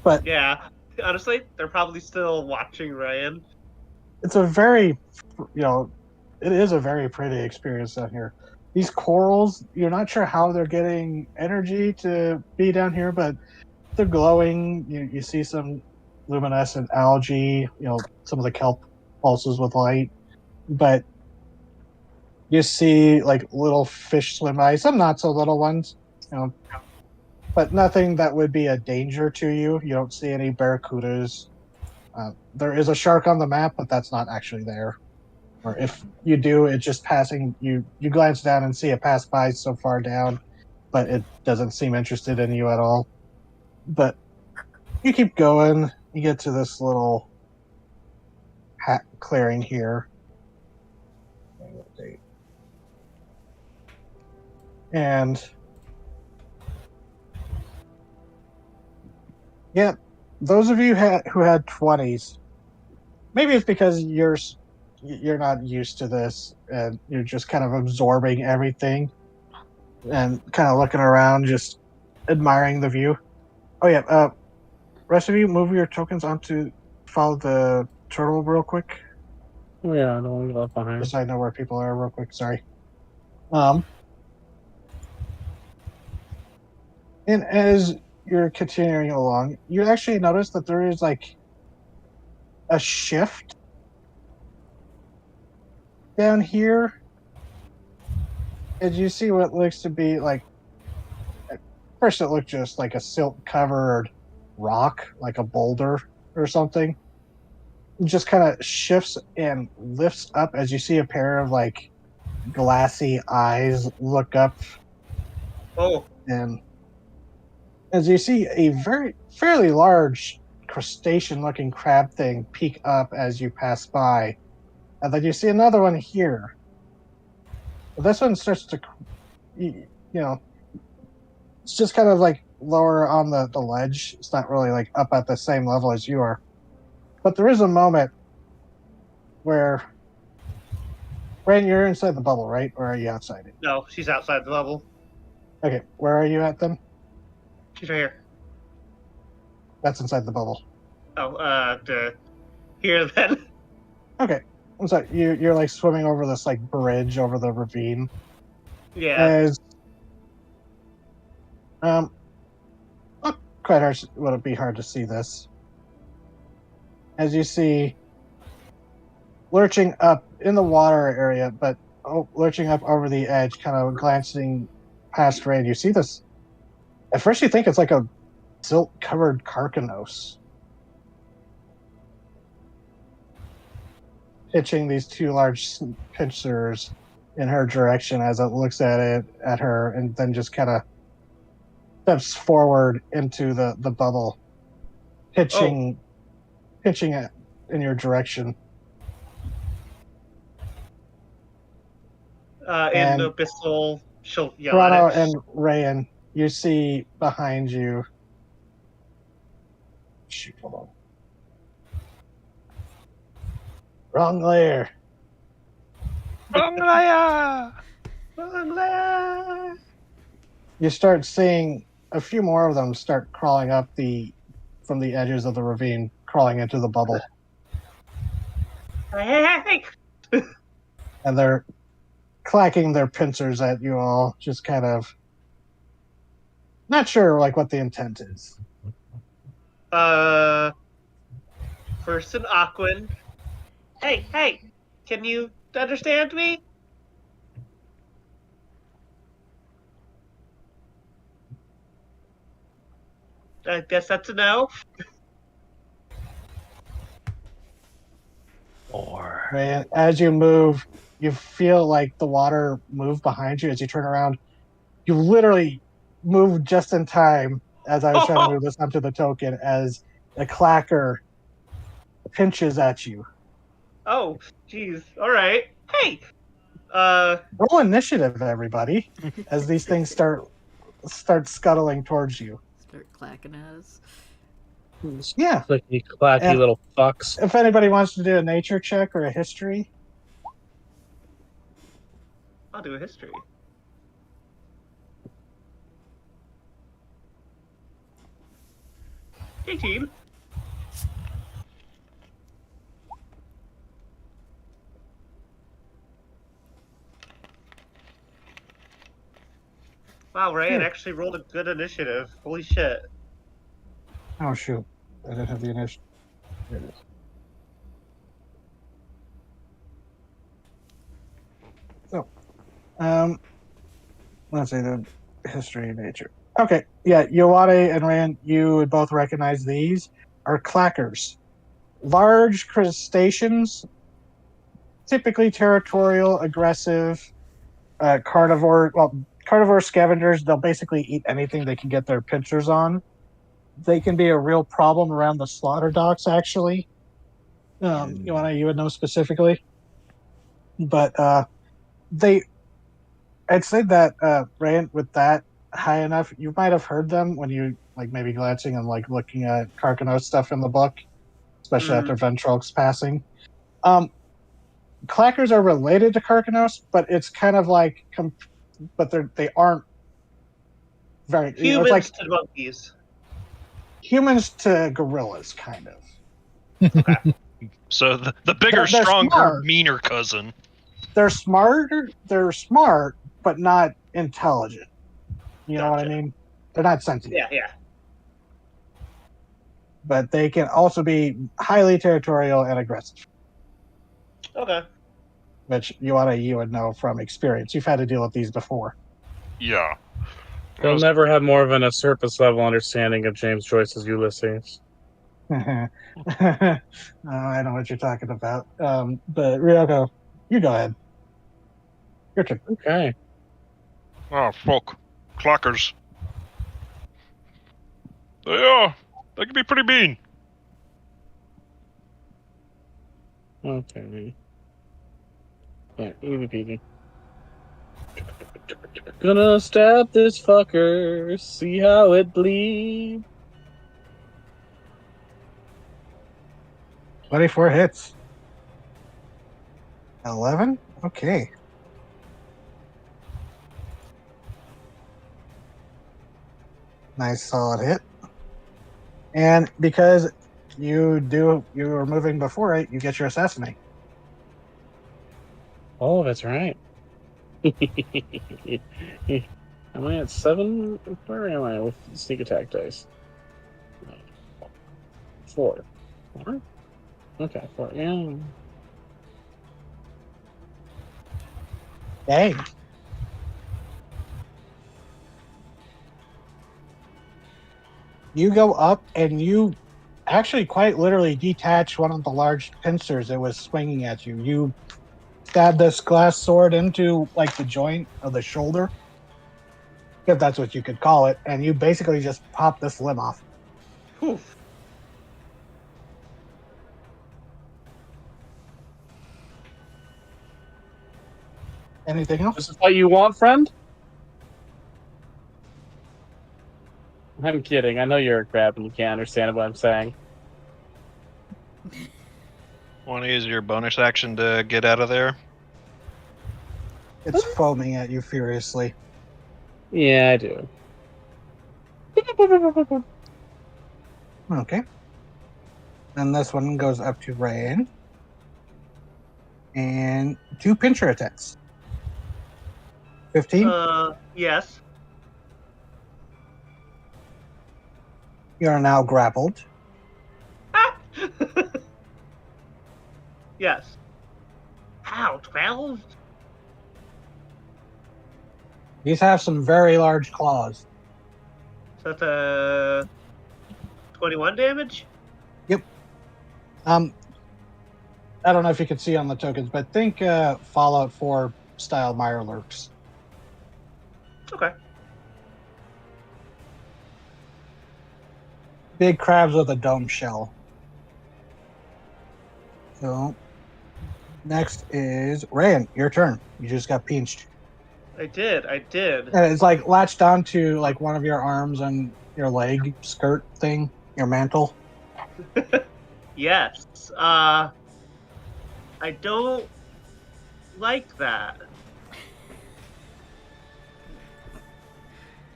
But Yeah, honestly, they're probably still watching Ryan. it's a very, it is a very pretty experience down here. These corals, you're not sure how they're getting energy to be down here, but they're glowing. You see some luminescent algae, some of the kelp pulses with light, but you see like little fish swim by, some not so little ones, but nothing that would be a danger to you. You don't see any barracudas. There is a shark on the map, but that's not actually there. Or if you do, it's just passing. You glance down and see it pass by so far down, but it doesn't seem interested in you at all. But you keep going. You get to this little clearing here. And yeah, those of you who had 20s, maybe it's because you're not used to this and you're just kind of absorbing everything and kind of looking around, just admiring the view. Oh yeah, rest of you move your tokens onto follow the turtle real quick, Yeah, I don't want to get left behind. just so I know where people are real quick. Sorry. And as you're continuing along, you actually notice that there is like a shift down here. As you see what looks to be like, at first it looked just like a silt covered rock, like a boulder or something. It just kind of shifts and lifts up as you see a pair of like glassy eyes look up, Oh, and as you see a fairly large crustacean looking crab thing peek up as you pass by, and then you see another one here. But this one starts to, it's just kind of like lower on the ledge. It's not really like up at the same level as you are. But there is a moment where, Brane, you're inside the bubble, right? Or are you outside it? no, she's outside the bubble. Okay, where are you at then? She's right here. That's inside the bubble. Oh, here then. Okay, I'm sorry. You're like swimming over this like bridge over the ravine. Yeah. As not quite hard. Would it be hard to see this? As you see, lurching up in the water area, but lurching up over the edge, kind of glancing past Raid, you see this. At first, you think it's like a silt-covered carcanos pitching these two large pincers in her direction as it looks at her, and then just kind of steps forward into the bubble, pitching it in your direction. In And the abyssal, she'll yell Toronto at it. and Rayan, you see behind you. Shoot, hold on. Wrong layer. Wrong layer! Wrong layer. You start seeing a few more of them start crawling up from the edges of the ravine, crawling into the bubble. Hey. And they're clacking their pincers at you all, just kind of not sure like what the intent is. First in Aquin. Hey, can you understand me? I guess that's a no. Or And as you move, you feel like the water move behind you as you turn around. You literally move just in time as I was trying to move this onto the token as a clacker pinches at you. Oh, jeez. All right. Hey. Roll initiative, everybody, as these things start scuttling towards you. Start clacking at us. Yeah. Clicky clacky And- little fucks. If anybody wants to do a nature check or a history, I'll do a history. Hey, team. Wow, Ryan actually rolled a good initiative. Holy shit. oh shoot, I didn't have the initiative. Here it is. So, let's say the history of nature. Okay, yeah, Yoade and Rand, you would both recognize these are clackers. Large crustaceans, typically territorial, aggressive, carnivore. Well, carnivore scavengers, they'll basically eat anything they can get their pincers on. They can be a real problem around the slaughter docks, actually. You would know specifically. But they I'd say that Rand, with that high enough, you might have heard them when you like maybe glancing and like looking at Karkanos stuff in the book, especially after Ventralk's passing. Clackers are related to Karkanos, but it's kind of like, but they aren't very. Humans it's like to monkeys. humans to gorillas, kind of. so the bigger, They're stronger, smart. meaner cousin. They're smarter. They're smart, but not intelligent. You know what I Gotcha. mean? They're not sentient. Yeah. But they can also be highly territorial and aggressive, Okay. which you would know from experience. You've had to deal with these before. Yeah. They'll never have more of a surface level understanding of James Joyce's Ulysses. I know what you're talking about. But Ryoko, you go ahead. Your turn. Okay. Oh, fuck. Clackers. They can be pretty mean. Okay. Yeah, easy peasy. Gonna stab this fucker, see how it bleeds. 24 hits. 11? Okay. Nice solid hit. And because you were moving before it, you get your assassinate. Oh, that's right. Am I at 7? Where am I with sneak attack dice? 4. 4? Okay, 4. Yeah. Dang. You go up and you actually quite literally detach one of the large pincers that was swinging at you. You stab this glass sword into like the joint of the shoulder, if that's what you could call it, and you basically just pop this limb off. Whew. Anything else? This is what you want, friend? I'm kidding. I know you're a crab and you can't understand what I'm saying. Want to use your bonus action to get out of there? It's foaming at you furiously. Yeah, I do. Okay. Then this one goes up to Rain. And 2 pincher attacks. 15. Yes. You are now grappled. Yes. Ow, 12? These have some very large claws. So that's 21 damage? I don't know if you can see on the tokens, but think Fallout 4 style Mirelurks. Okay. Big crabs with a dome shell. So, next is Rand. Your turn. You just got pinched. I did. And it's like latched onto like one of your arms and your leg skirt thing, your mantle. Yes. I don't like that.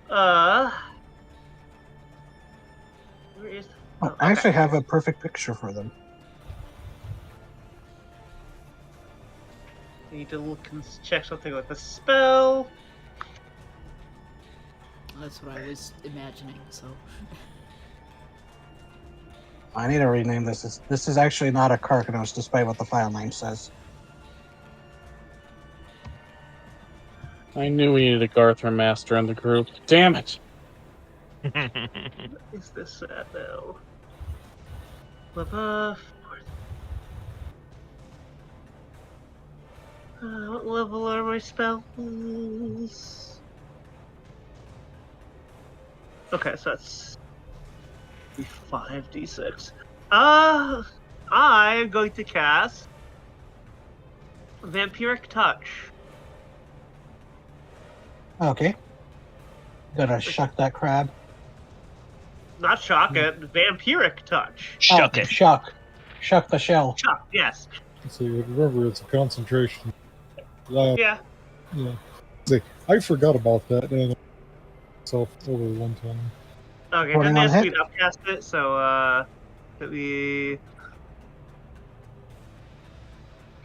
Where is? Oh, I actually have a perfect picture for them. I need to look and check something with the spell. That's what I was imagining. So I need to rename this. This is actually not a Karkanos, despite what the file name says. I knew we needed a Garthur master in the group. Damn it! What is this at now? LaBeouf. What level are my spells? Okay, so that's 5d6. I'm going to cast Vampiric Touch. Okay. Gonna shuck that crab. Not shock it, Vampiric Touch. Shuck Oh, it. Shuck. Shuck the shell. Chuck, yes. So remember, it's a concentration. Yeah. Yeah. See, I forgot about that. And myself over one time. Okay, 41 didn't ask hit? me to upcast it, so let me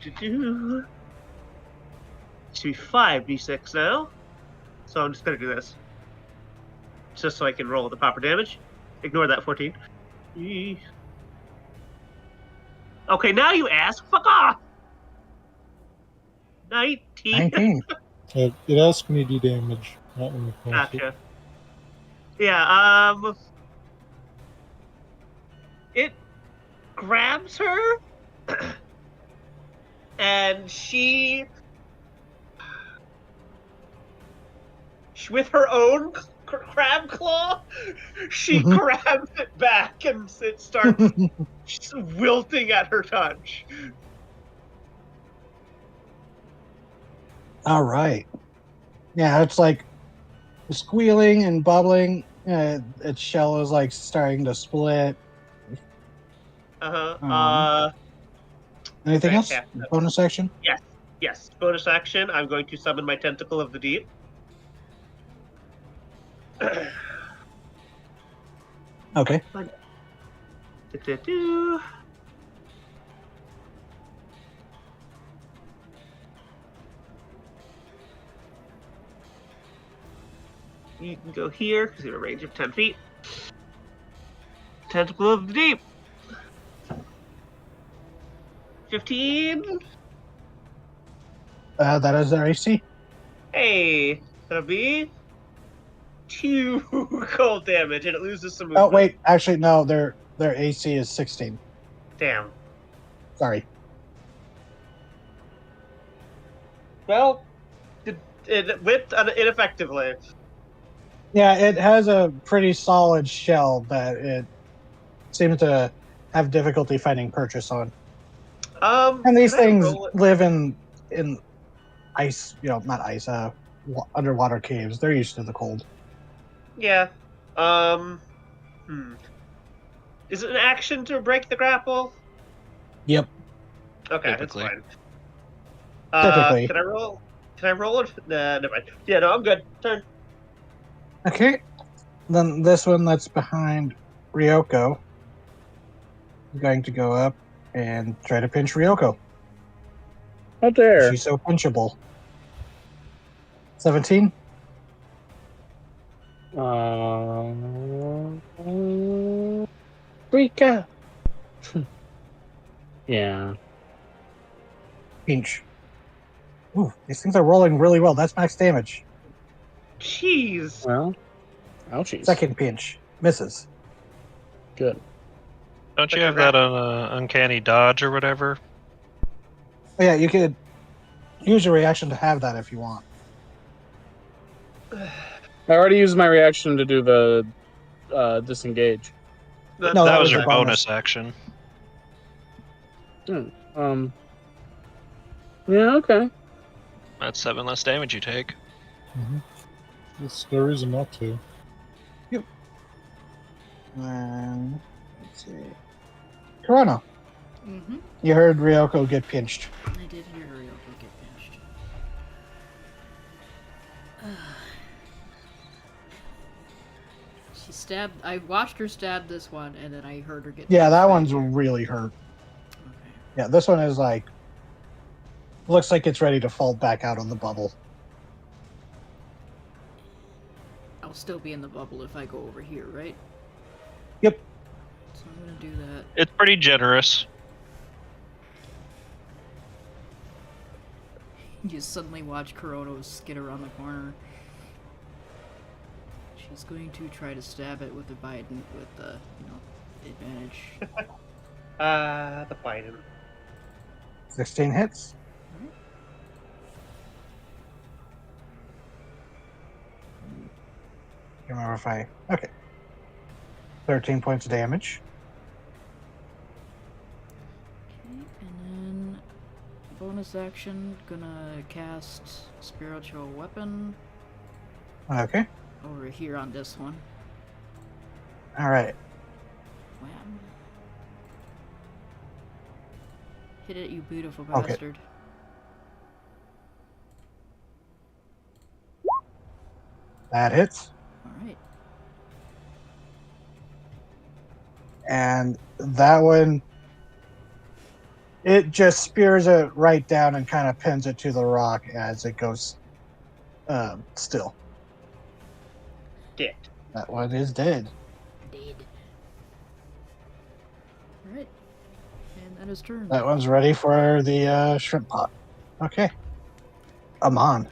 do. It should be 5d6 now. So I'm just gonna do this. Just so I can roll the proper damage. Ignore that 14. Okay, now you ask. Fuck off! 19. 19. It asks when you do damage, not when you cast it. Gotcha. Yeah, it grabs her, and she with her own crab claw, she Mhm. grabs it back, and it starts wilting at her touch. All right. Yeah, it's like squealing and bubbling. Its shell is like starting to split. Anything else? Fantastic. Bonus action? Yes. Bonus action. I'm going to summon my Tentacle of the Deep. Okay. You can go here because you have a range of 10 feet. Tentacle of the Deep. 15. That is their AC. Hey, that'll be 2 cold damage, and it loses some movement. Oh wait, actually no, their AC is 16. Damn. Sorry. Well, it whipped ineffectively. Yeah, it has a pretty solid shell that it seems to have difficulty finding purchase on. And these can I things roll it? live in ice, not ice, underwater caves. They're used to the cold. Yeah. Is it an action to break the grapple? Yep. Okay, Typically. that's fine. Typically. Can I roll? Can I roll it? Nah, never mind. Yeah, no, I'm good. Turn. Okay. Then this one that's behind Ryoko is going to go up and try to pinch Ryoko. How dare. She's so punchable. 17? Rika. Yeah. Pinch. Ooh, these things are rolling really well. That's max damage. Jeez. Well, ouchies. Second pinch. Misses. Good. Don't you But have that on uncanny dodge or whatever? Oh, yeah, you could use your reaction to have that if you want. I already used my reaction to do the disengage. No, that that was was your your bonus bonus. action. Yeah, okay. That's 7 less damage you take. There's no reason not to. Let's see. Corona, Mm-hmm. you heard Ryoko get pinched. I did hear Ryoko get pinched. She stabbed. I watched her stab this one, and then I heard her get. Yeah, pinched that right one's here. really hurt. Okay. Yeah, this one is like looks like it's ready to fall back out of the bubble. I'll still be in the bubble if I go over here, right? Yep. So I'm gonna do that. It's pretty generous. You suddenly watch Kurono skid around the corner. She's going to try to stab it with the Biden with the, advantage. The Biden. 16 hits. Remember if I... Okay. 13 points of damage. Okay, and then bonus action, gonna cast Spiritual Weapon Okay. over here on this one. All right. Wham. Hit it, you beautiful Okay. bastard. That hits. Alright. And that one... It just spears it right down and kind of pins it to the rock as it goes still. Dead. That one is dead. Dead. Alright. And that is turn. That one's ready for the shrimp pot. Okay. Amon.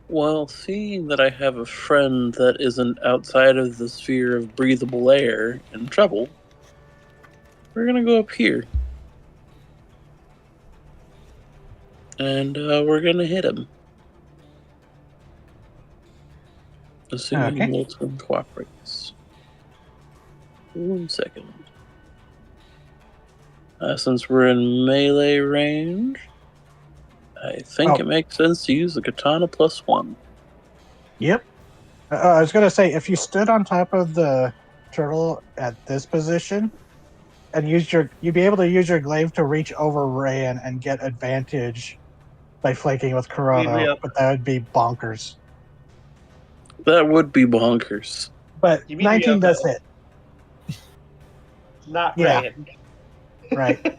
Well, seeing that I have a friend that isn't outside of the sphere of breathable air in trouble, we're gonna go up here. And we're gonna hit him. Assuming Okay. Milton cooperates. 1 second. Since we're in melee range, I think it makes sense to use the katana +1. Yep. I was going to say, if you stood on top of the turtle at this position and you'd be able to use your glaive to reach over Rayan and get advantage by flanking with Corona, but that would be bonkers. That would be bonkers. But You mean 19 Ryoko? does hit. Not Yeah. Rayan. Right.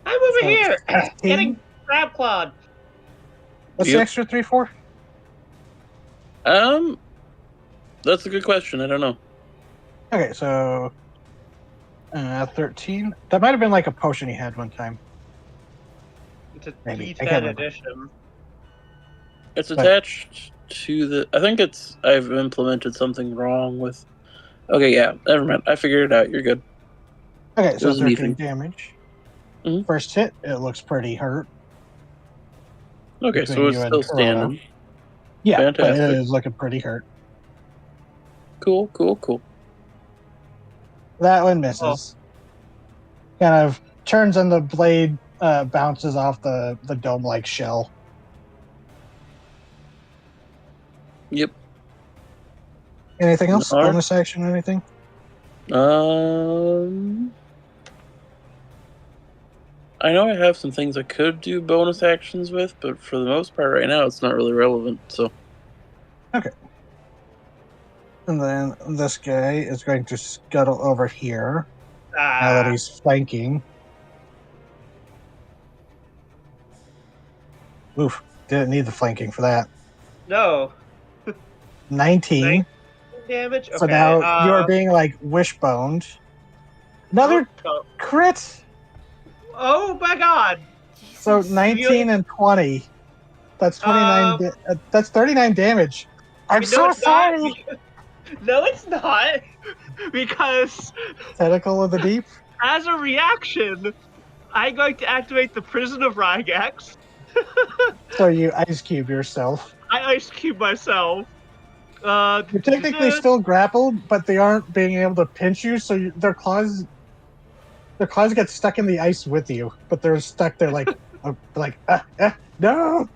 I'm over So, here 16? getting crab clawed. What's the extra 3 for? That's a good question. I don't know. Okay, so 13. That might have been like a potion he had one time. It's a Maybe. I D10 can't remember. edition. It's attached to the. I think it's. I've implemented something wrong with. Okay, yeah. Never mind. I figured it out. You're good. Okay, so was 13 anything. damage. Mhm. First hit, it looks pretty hurt. Okay, Between so it's you and still Corona. standing. Yeah, Fantastic. but it is looking pretty hurt. Cool. That one misses. Kind of turns and the blade bounces off the dome-like shell. Yep. Anything else? Alright. Bonus action or anything? I know I have some things I could do bonus actions with, but for the most part right now it's not really relevant, so. Okay. And then this guy is going to scuttle over here now that he's flanking. Oof, didn't need the flanking for that. No. 19. Damage? Okay. So now you're being like wishboned. Another crit. Oh my god. So Jesus. 19 and 20. That's 29. That's 39 damage. I'm no, so it's not. sorry. No, it's not. Because Tentacle of the Deep. as a reaction, I'm going to activate the Prison of Rygax. So you ice cube yourself. I ice cube myself. You're technically still grappled, but they aren't being able to pinch you, so their claws get stuck in the ice with you, but they're stuck there like no.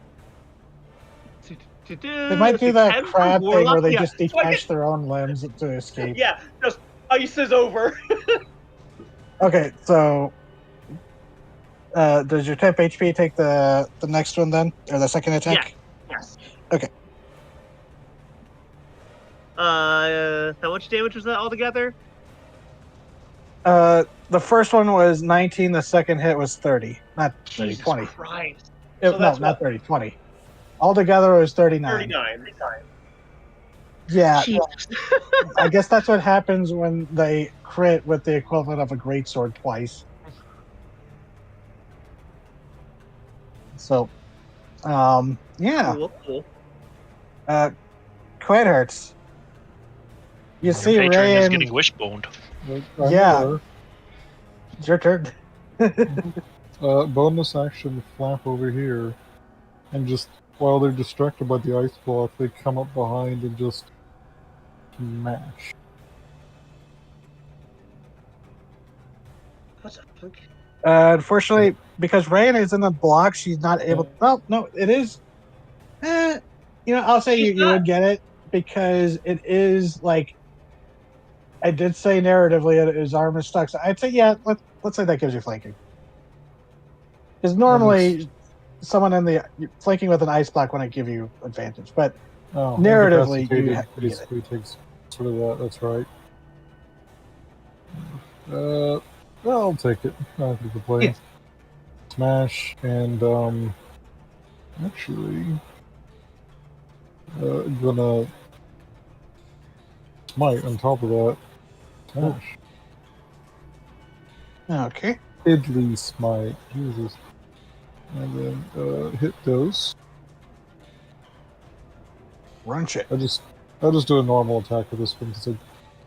They might do that crab thing where they just detach their own limbs to escape. Yeah, just ice is over. Okay, so does your temp HP take the next one then, or the second attack? Yes. Okay. How much damage was that altogether? The first one was 19. The second hit was 30, not 30, Jesus 20. Christ. No, not 30, 20. Altogether, it was 39. 39. Yeah, Jesus. I guess that's what happens when they crit with the equivalent of a greatsword twice. So, yeah. Cool. Quite hurts. You see Patron Ray is and... getting wishboned. Yeah. It's your turn. Bonus action flap over here, and just while they're distracted by the ice block, they come up behind and just smash. What the fuck? Unfortunately, because Rain is in the block, she's not able. Well, no, it is. I'll say you would get it because it is like I did say narratively his arm is stuck. So I'd say let's say that gives you flanking. Because normally someone in the flanking with an ice block wouldn't give you advantage, but narratively you basically takes sort of that. That's right. I'll take it. Not going to complain. Yeah. Smash and actually gonna smite on top of that. Smash. Okay. Idly smite. Jesus. And then hit those. Run shit. I'll just do a normal attack with this one because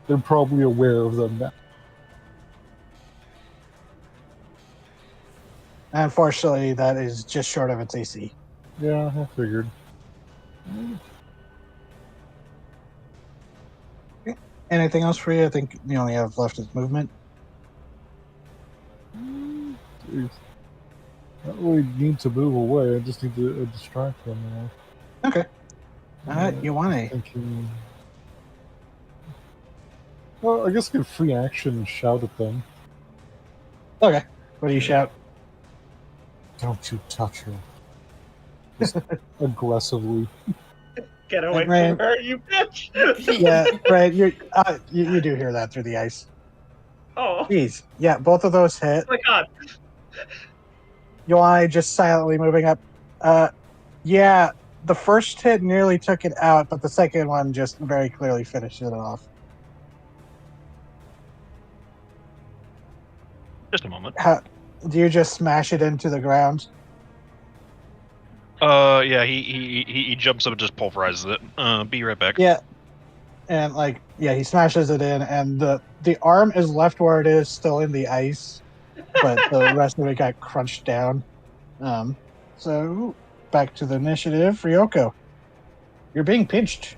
they're probably aware of them now. Unfortunately, that is just short of its AC. Yeah, I figured. Okay. Anything else for you? I think you only have left is movement. I don't really need to move away. I just need to distract them now. Okay. You want a? Thinking... Well, I guess I could free action and shout at them. Okay. What do you shout? Don't you touch her. Just aggressively. Get away from her, you bitch! Yeah, right. You do hear that through the ice. Oh. Jeez. Yeah, both of those hit. Oh my god. Yoai just silently moving up. Yeah, the first hit nearly took it out, but the second one just very clearly finished it off. Just a moment. Do you just smash it into the ground? Yeah, he jumps up and just pulverizes it. Be right back. Yeah. And he smashes it in, and the arm is left where it is, still in the ice, but the rest of it got crunched down. So back to the initiative, Ryoko. You're being pinched.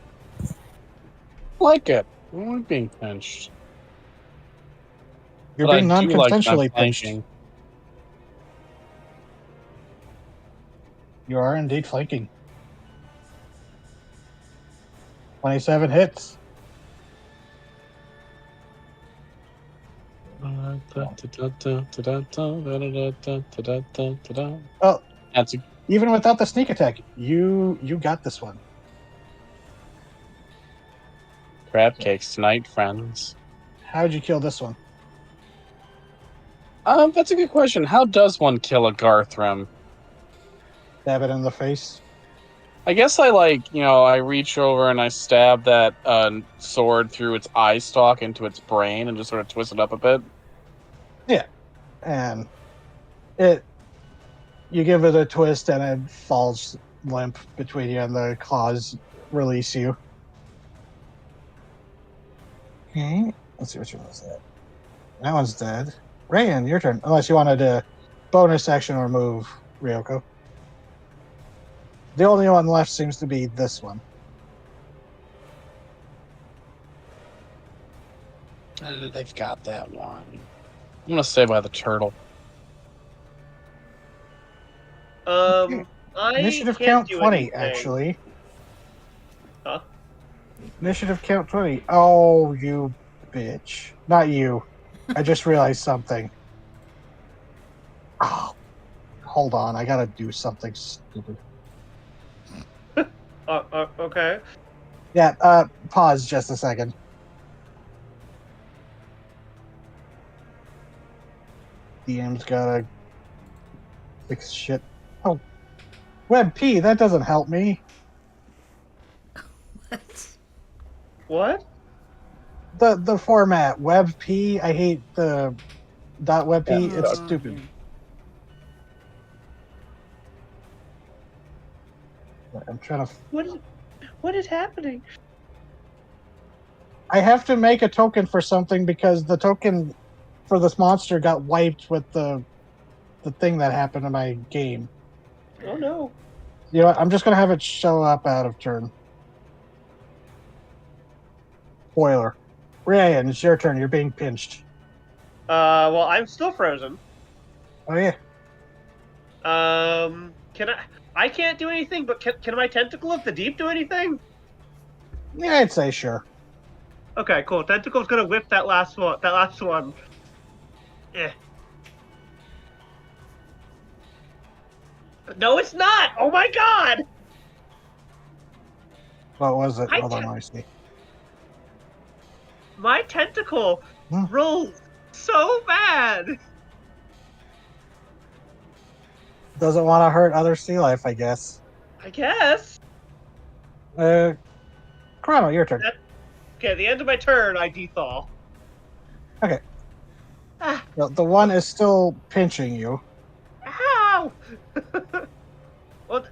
Like it. I'm being pinched. You're But being I do like non-consensually that pinched. flanking. You are indeed flanking. 27 hits. Oh, That's a even without the sneak attack, you got this one. crab cakes tonight, friends. How'd you kill this one? That's a good question. How does one kill a Garthram? Stab it in the face. I guess I I reach over and I stab that sword through its eye stalk into its brain and just sort of twist it up a bit. Yeah, and you give it a twist and it falls limp between you, and the claws release you. Okay, let's see which one was that. That one's dead. Rayan, your turn. Unless you wanted to bonus action or move, Ryoko. The only one left seems to be this one. They've got that one. I'm gonna stay by the turtle. I Initiative can't count do 20, anything. actually. Huh? Initiative count 20. Oh, you bitch. Not you. I just realized something. Oh, hold on. I gotta do something stupid. Okay. Yeah, pause just a second. DM's gotta fix shit. Oh, Web P, that doesn't help me. What? What? The format, Web P, I hate the .web P, Yeah, it's yeah. stupid. I'm trying to... What is happening? I have to make a token for something because the token for this monster got wiped with the thing that happened in my game. Oh no. You know what? I'm just going to have it show up out of turn. Spoiler. Ryan, it's your turn. You're being pinched. Well, I'm still frozen. Oh, yeah. Can I can't do anything, but can my tentacle of the deep do anything? Yeah, I'd say sure. Okay, cool. Tentacle's gonna whip that last one. Eh. No, it's not! Oh my god! What was it? I Hold on, can't- let me see. My tentacle Hmm. rolls so bad! Doesn't want to hurt other sea life, I guess. I guess. Chrono, your turn. Okay, at the end of my turn, I dethaw. Okay. Ah, The one is still pinching you. ow! Well,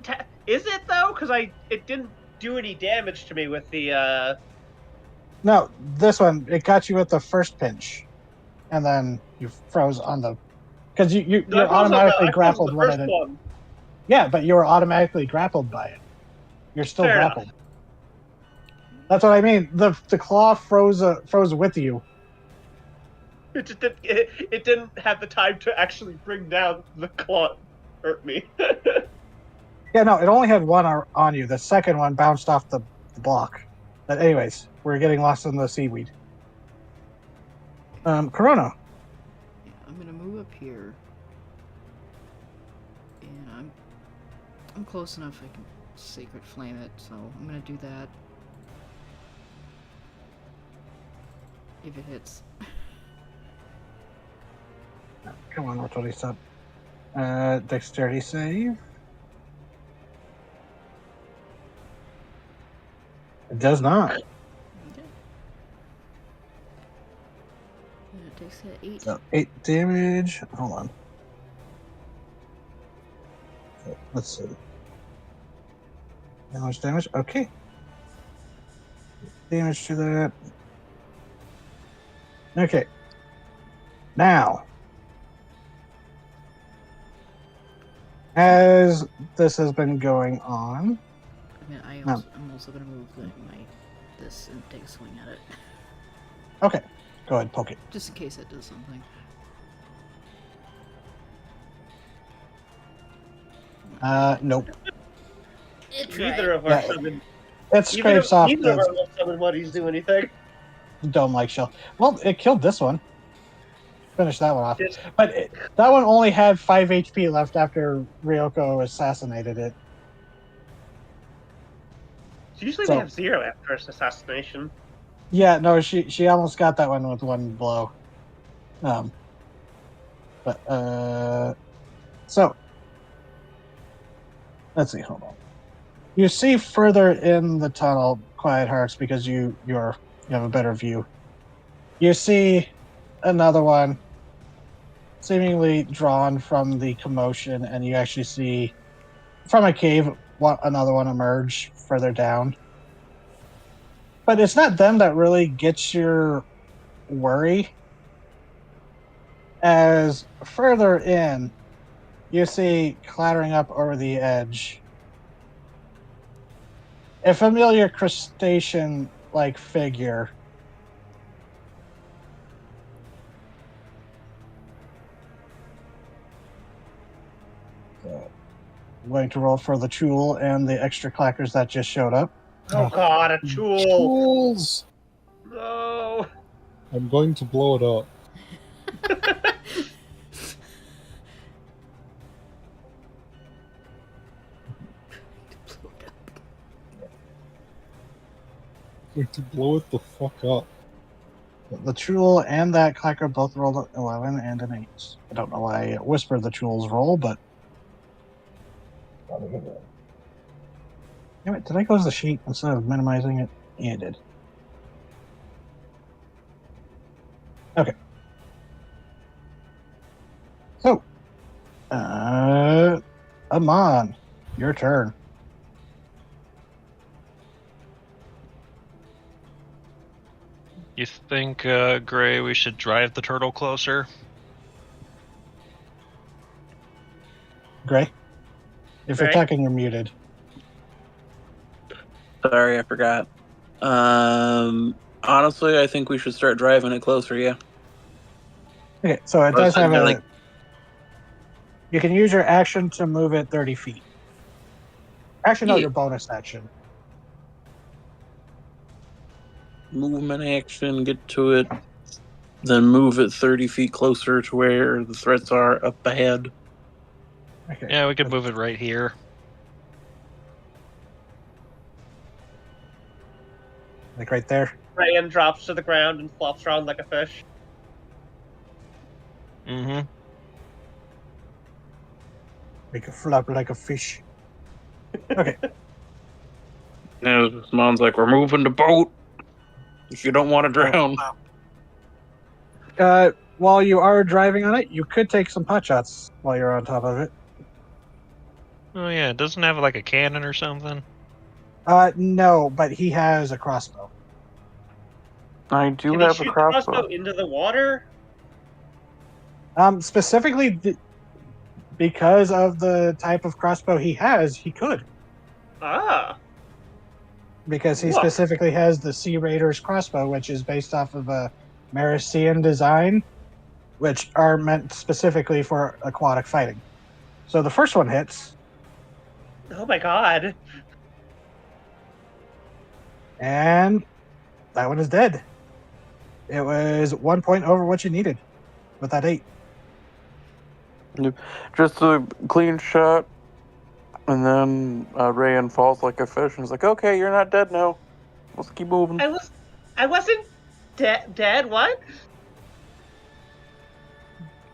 is it though? Because it didn't do any damage to me with the No, this one, it got you at the first pinch. And then you froze on the... Because you're automatically grappled when it... one. Yeah, but you were automatically grappled by it. You're still Fair grappled. That's what I mean. The claw froze with you. It just it didn't have the time to actually bring down the claw. Hurt me. Yeah, no, it only had one on you. The second one bounced off the block. But anyways, we're getting lost in the seaweed. Corona. Yeah, I'm gonna move up here. And I'm close enough I can Sacred Flame it, so I'm gonna do that. If it hits. Come on, what's what he said? Dexterity save. It does not. Okay. And it takes 8. So 8 damage. Hold on. Okay, let's see. How much damage? Okay. Damage to that. Okay. Now, as this has been going on, I mean, I'm also gonna move this and take a swing at it. okay, go ahead, poke it. Just in case it does something. Nope. Neither of our Yeah, summon. It scrapes off Neither of the our summon buddies do anything. dome-like shell. Well, it killed this one. finish that one off. Just- But that one only had 5 HP left after Ryoko assassinated it. Usually So- they have 0 after first assassination. Yeah, no, she almost got that one with one blow. So let's see. Hold on. You see further in the tunnel, Quiet Hearts, because you have a better view. You see another one, seemingly drawn from the commotion, and you actually see from a cave another one emerge further down. But it's not them that really gets your worry. As further in, you see clattering up over the edge a familiar crustacean-like figure. So, I'm going to roll for the Chul and the extra clackers that just showed up. Oh god, a tool! Tools! No! I'm going to blow it up. I'm going to blow it the fuck up. The Chul and that clacker both rolled an 11 and an 8. I don't know why I whispered the Chul's roll, but... Damn it, did I close the sheet instead of minimizing it? Yeah, I did. Okay. So, Amon, your turn. You think, Gray, we should drive the turtle closer? Gray? If you're Gray? talking, you're muted. Sorry, I forgot. Honestly, I think we should start driving it closer. Yeah. Okay, so it I was does have thinking, a... like- You can use your action to move it 30 feet. Actually, no, Yeah. your bonus action. Movement action, get to it, then move it 30 feet closer to where the threats are up ahead. Okay. Yeah, we could move it right here. Like right there. Ryan drops to the ground and flops around like a fish. Mm-hmm. Make it flop like a fish. Okay. Now, Mom's like, we're moving the boat. If you don't want to drown. While you are driving on it, you could take some pot shots while you're on top of it. Oh yeah, it doesn't have like a cannon or something. No, but he has a crossbow. I do Can he have shoot a the crossbow crossbow. into the water? Specifically, because of the type of crossbow he has, he could. Ah. Because he Whoa. specifically has the Sea Raiders crossbow, which is based off of a Marician design, which are meant specifically for aquatic fighting. So the first one hits, Oh my god. and that one is dead. It was 1 point over what you needed with that 8. Just a clean shot. And then Rayan falls like a fish and is like, okay, you're not dead now. Let's keep moving. I wasn't dead, what?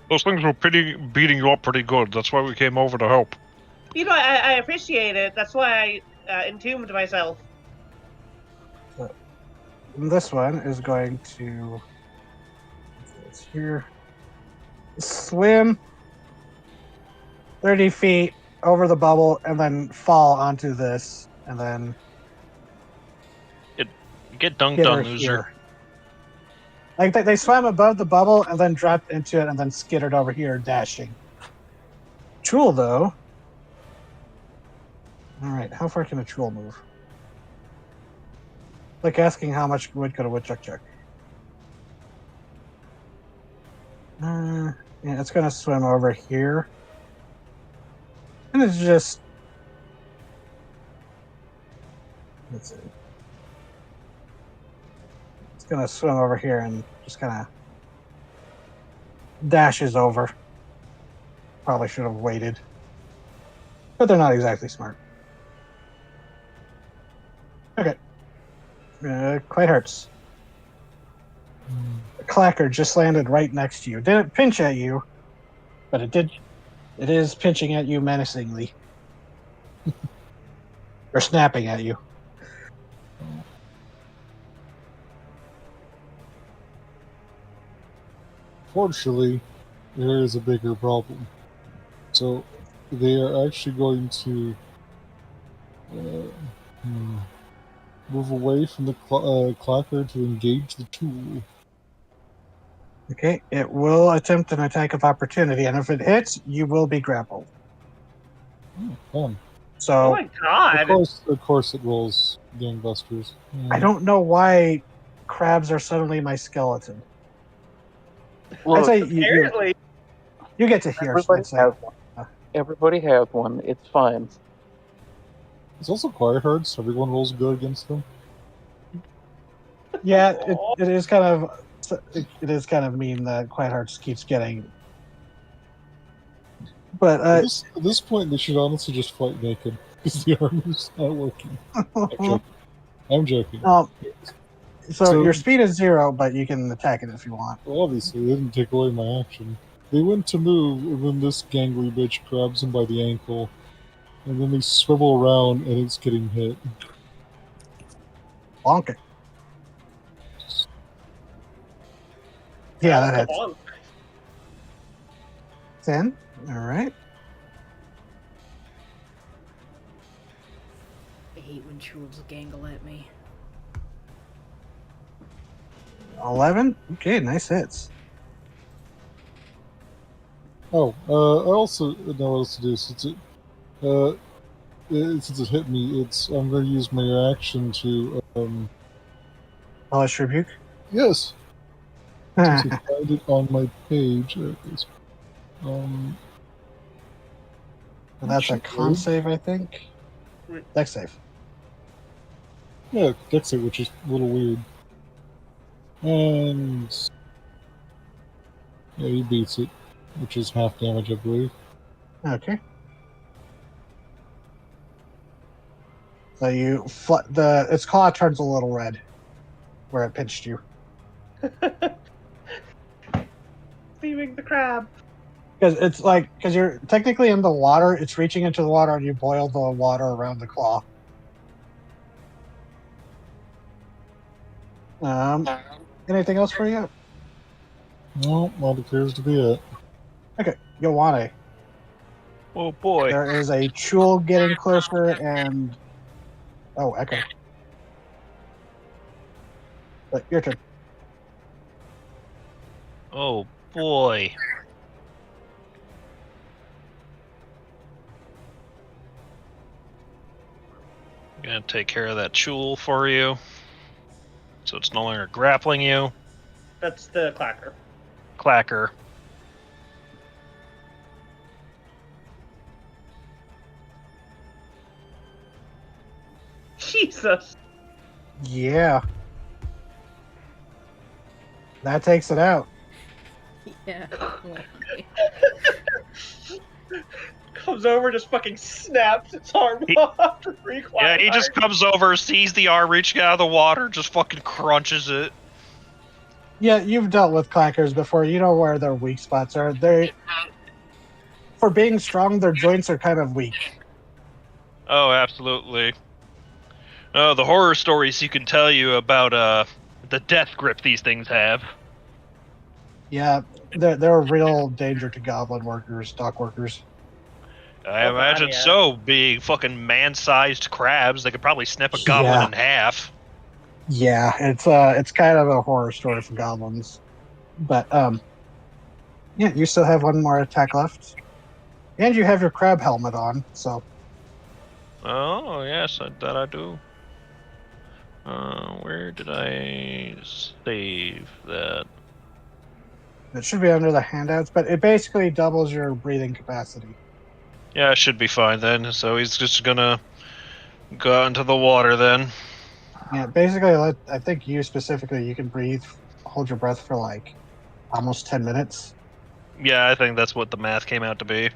Those things were beating you up pretty good. That's why we came over to help. You know, I appreciate it. That's why I entombed myself. This one is going to... It's here. Swim 30 feet over the bubble and then fall onto this and then Get dunked get on, her loser. here. Like they swam above the bubble and then dropped into it and then skittered over here, dashing. Chul, though. All right, how far can a Chul move? Like asking how much wood could a woodchuck chuck. Yeah, it's gonna swim over here. And it's just... Let's see. It's gonna swim over here and just kind of dash is over. Probably should have waited. But they're not exactly smart. Okay. Quite hurts. A clacker just landed right next to you. Didn't pinch at you, but it did. It is pinching at you menacingly. Or snapping at you. Fortunately, there is a bigger problem. So, they are actually going to move away from the clacker to engage the tool. Okay, it will attempt an attack of opportunity, and if it hits, you will be grappled. Fun. So, Oh my god! Of course, it rolls gangbusters. I don't know why crabs are suddenly my skeleton. I'd Look, say Apparently, you get to hear. everybody I'd say. has one. Everybody has one. It's fine. It's also quiet hearts. Everyone rolls good against them. Yeah, it is kind of mean that Quiet Hearts keeps getting. But At this point, they should honestly just fight naked because the armor's not working. I'm joking. So your speed is 0, but you can attack it if you want. Well, obviously, they didn't take away my action. They went to move, and then this gangly bitch grabs him by the ankle, and then they swivel around, and it's getting hit. Bonk it. Yeah, that hits. 10. All right. I hate when trolls gangle at me. 11. Okay, nice hits. Oh, I also know what else to do since it hit me. I'm going to use my reaction to Hellish Rebuke. Yes. Since I found it on my page. There it is. And that's a con save, I think. Dex save. Yeah, Dex save, which is a little weird. And yeah, he beats it, which is half damage, I believe. Okay. So its claw turns a little red where it pinched you. Steaming the crab. Because you're technically in the water, it's reaching into the water and you boil the water around the claw. Anything else for you? No, that appears to be it. Okay, Yowane. Oh boy. There is a Chul getting closer and... Oh, Echo. But your turn. Oh boy. I'm gonna take care of that Chul for you. So it's no longer grappling you. That's the clacker. Clacker. Jesus. Yeah. That takes it out. Yeah. Comes over, just fucking snaps its arm off. Yeah, he just comes over, sees the arm reaching out of the water, just fucking crunches it. Yeah, you've dealt with clackers before. You know where their weak spots are. For being strong, their joints are kind of weak. Oh, absolutely. Oh, the horror stories you can tell you about the death grip these things have. Yeah, they're a real danger to goblin workers, dock workers. I imagine so, being fucking man-sized crabs. They could probably snip a goblin in half. Yeah, it's kind of a horror story for goblins. But yeah, you still have one more attack left. And you have your crab helmet on, so Oh, yes, that I do. Where did I save that? it should be under the handouts, but it basically doubles your breathing capacity. Yeah, it should be fine then. So he's just gonna go out into the water then. Yeah, basically, I think you specifically, you can hold your breath for like almost 10 minutes. Yeah, I think that's what the math came out to be.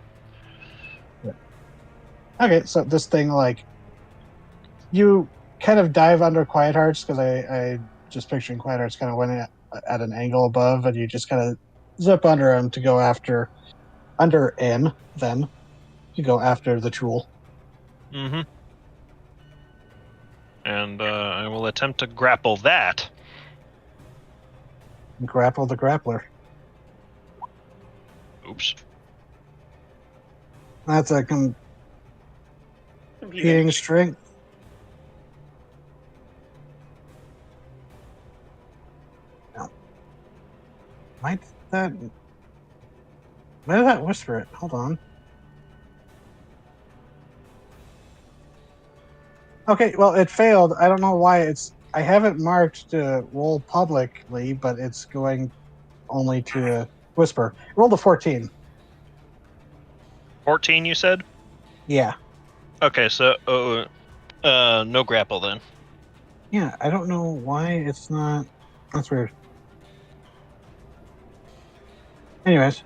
Okay, so this thing, like, you kind of dive under Quiet Hearts, because I just picturing Quiet Hearts kind of went at an angle above, and you just kind of zip under him to go under him, then you go after the tool. Mm-hmm. And I will attempt to grapple that. Grapple the grappler. Oops. That's a competing strength. No. Might that whisper it? Hold on. Okay, well, it failed. I don't know why I haven't marked to roll publicly, but it's going only to whisper. Roll a 14. 14, you said? Yeah. Okay, so no grapple then. Yeah, I don't know why it's not. That's weird. Anyways,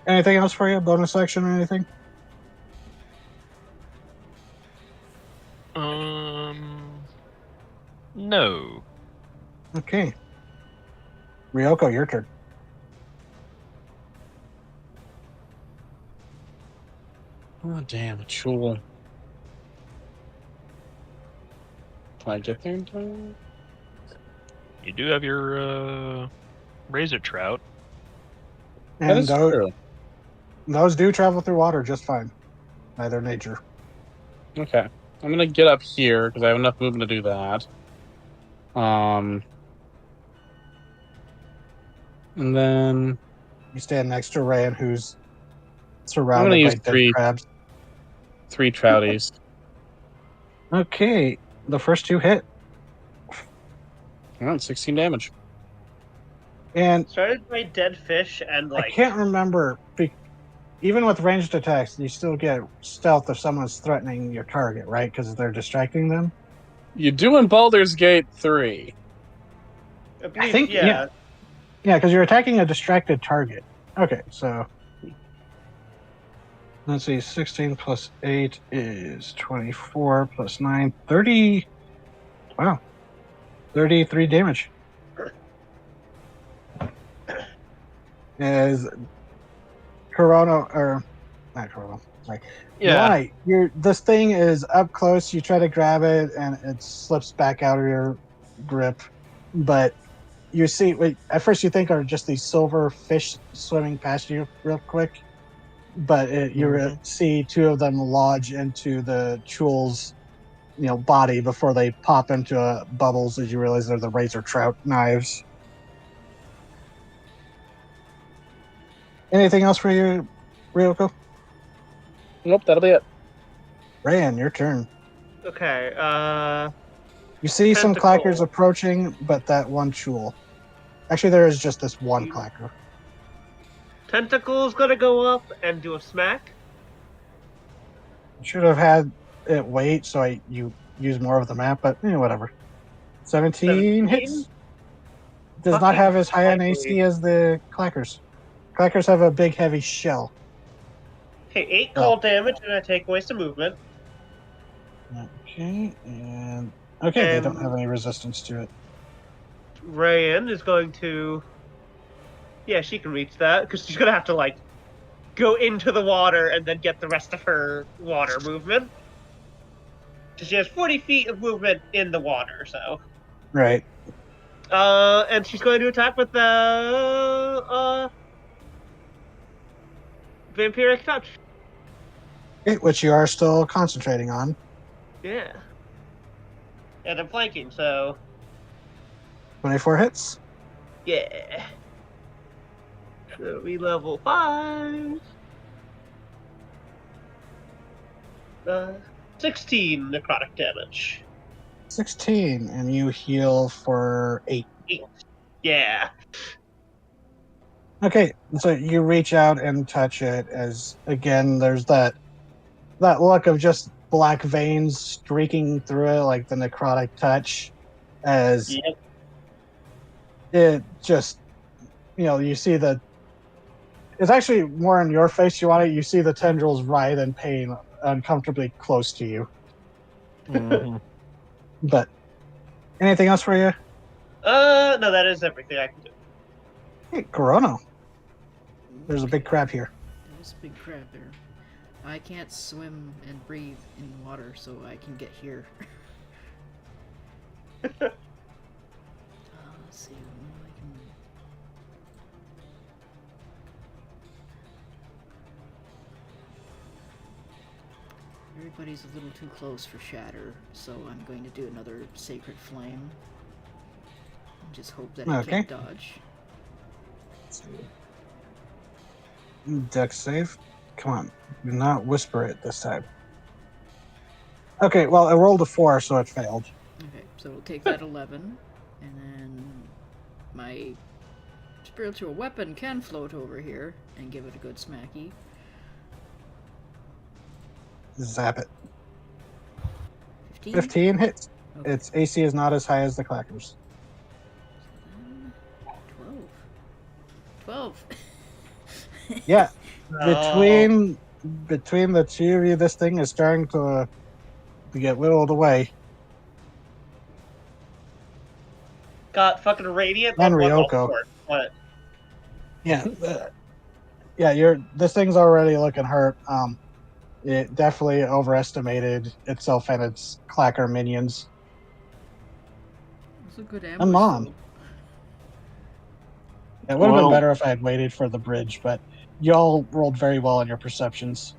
anything else for you? Bonus action or anything? No. Okay. Ryoko, your turn. Oh, damn, a tool. Can I get there in time? You do have your razor trout. That And is true. those do travel through water just fine by their nature. Okay. I'm gonna get up here because I have enough movement to do that. And then You stand next to Ryan, who's I'm gonna surrounded by use dead crabs. three trouties. Okay, the first two hit. Oh, 16 damage. And Started by dead fish and I can't remember. Even with ranged attacks, you still get stealth if someone's threatening your target, right? Because they're distracting them. You do in Baldur's Gate 3. I believe, I think, yeah, because you're attacking a distracted target. Okay, so let's see. 16 plus 8 is 24 plus 9, 30. Wow, 33 damage. As Corona, or not Corona, sorry. Yeah. This thing is up close. You try to grab it, and it slips back out of your grip. But you see, at first you think are just these silver fish swimming past you real quick. But you see two of them lodge into the Chul's, body before they pop into bubbles as you realize they're the razor trout knives. Anything else for you, Ryoko? Nope, that'll be it. Rayan, your turn. Okay, You see some Tentacle. clackers approaching, but that one Chul. Actually, there is just this one clacker. Tentacle's gonna go up and do a smack. Should have had it wait, so you use more of the map, but whatever. 17 hits. Does not have as high an AC as the clackers. Clackers have a big, heavy shell. Okay, 8 cold damage, and I take away some movement. Okay, they don't have any resistance to it. Rayan is going to... Yeah, she can reach that, because she's gonna have to, go into the water and then get the rest of her water movement. So she has 40 feet of movement in the water, so... Right. And she's going to attack with the... Vampiric Touch. Which you are still concentrating on. Yeah. And I'm flanking, so... 24 hits. Yeah. So we level 5. 16 necrotic damage. 16, and you heal for 8. 8. Yeah. Okay, so you reach out and touch it as, again, there's that look of just black veins streaking through it, like the necrotic touch, as it just, you see it's actually more in your face. You see the tendrils writhe in pain uncomfortably close to you. Mhm. But anything else for you? No, that is everything I can do. Hey, Corono. There's a big crab here. There's a big crab there. I can't swim and breathe in water, so I can get here. Let's see. I can... Everybody's a little too close for shatter, so I'm going to do another sacred flame. And just hope that it can't dodge. Dex save. Come on. Do not whisper it this time. Okay, well, I rolled a 4, so it failed. Okay, so we'll take that 11, and then my spiritual weapon can float over here and give it a good smacky. Zap it. 15? 15 hits. Okay. Its AC is not as high as the clackers. 12. Yeah. Oh. Between the two of you, this thing is starting to get whittled away. Got fucking radiant And on one health Ryoko. sword. What? Yeah. This thing's already looking hurt. It definitely overestimated itself and its clacker minions. That's a good ambush. I'm on. Though. It would have been better if I had waited for the bridge, but y'all rolled very well on your perceptions.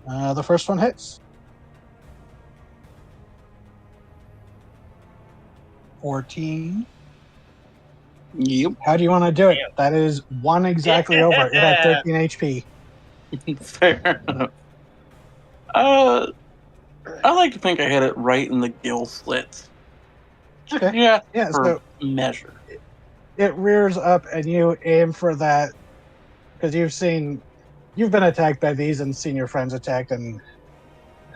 The first one hits. 14. Yep. How do you want to do it? That is one exactly over. It had 13 HP. Fair enough. I like to think I hit it right in the gill slits. Okay. Yeah, So for measure. it rears up and you aim for that because you've been attacked by these and seen your friends attacked and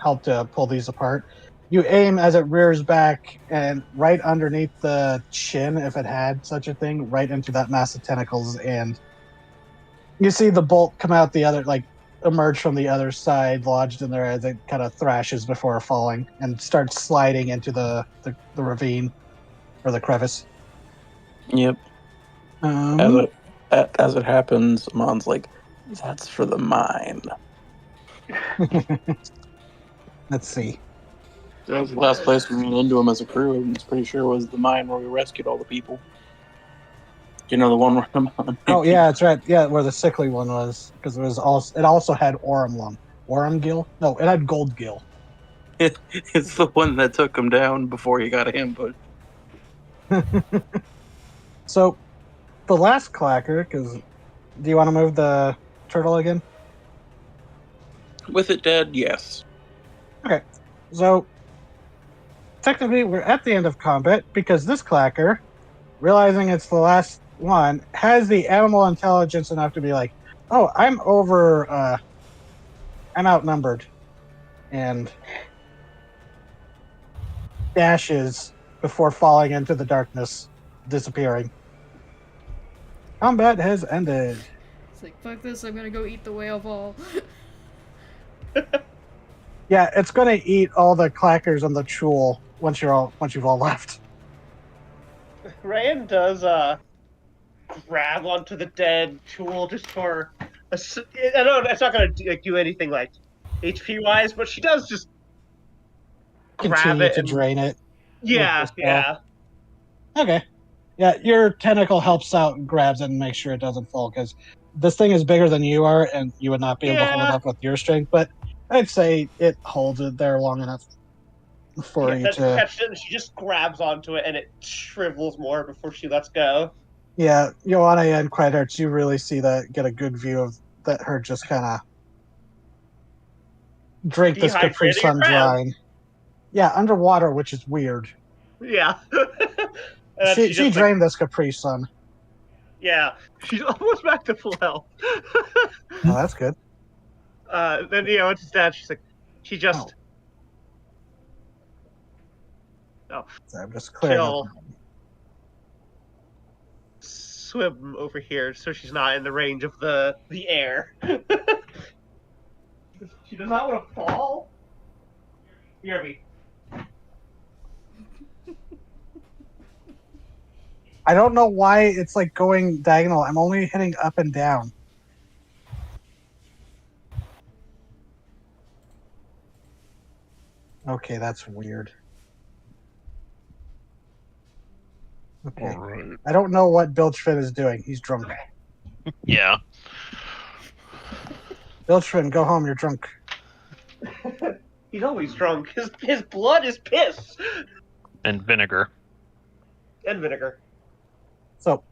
helped to pull these apart. You aim as it rears back and right underneath the chin, if it had such a thing, right into that mass of tentacles, and you see the bolt come out the other, emerge from the other side, lodged in there as it kind of thrashes before falling and starts sliding into the ravine or the crevice. Yep. As it happens, Amon's like, that's for the mine. Let's see. That was the last place we ran into him as a crew. I'm pretty sure it was the mine where we rescued all the people. You know, the one where Amon... Oh, yeah, that's right. Yeah, where the sickly one was. Because it also had Aurum Lung. Aurum Gill? No, it had Gold Gill. It's the one that took him down before he got ambushed. So, the last clacker, because do you want to move the turtle again? With it dead, yes. Okay, so technically we're at the end of combat because this clacker, realizing it's the last one, has the animal intelligence enough to be like, oh, I'm outnumbered, and dashes before falling into the darkness, disappearing. Combat has ended. It's like, fuck this, I'm gonna go eat the whale ball. Yeah, it's gonna eat all the clackers on the chul once you've all left. Ryan does grab onto the dead tool just for I know it's not going to do anything like HP wise, but she does just grab Continue it to and drain it. yeah. Okay. Yeah, your tentacle helps out and grabs it and makes sure it doesn't fall because this thing is bigger than you are and you would not be able to hold it up with your strength, but I'd say it holds it there long enough for you to catch it and she just grabs onto it and it shrivels more before she lets go. Yeah, Joanna and Quiet you really see that, get a good view of that, her just kind of drink this Capri Sun dry. Yeah, underwater, which is weird. Yeah. she drained this Capri Sun. Yeah, she's almost back to full health. Oh, that's good. Then, it's that she's like, she just... So I'm just clearing up. swim over here so she's not in the range of the air. She does not want to fall. Hear me. I don't know why it's like going diagonal. I'm only hitting up and down. Okay, that's weird. Okay. All right. I don't know what Bilchfin is doing. He's drunk. Yeah. Bilchfin, go home. You're drunk. He's always drunk. His blood is piss And vinegar. and vinegar. So,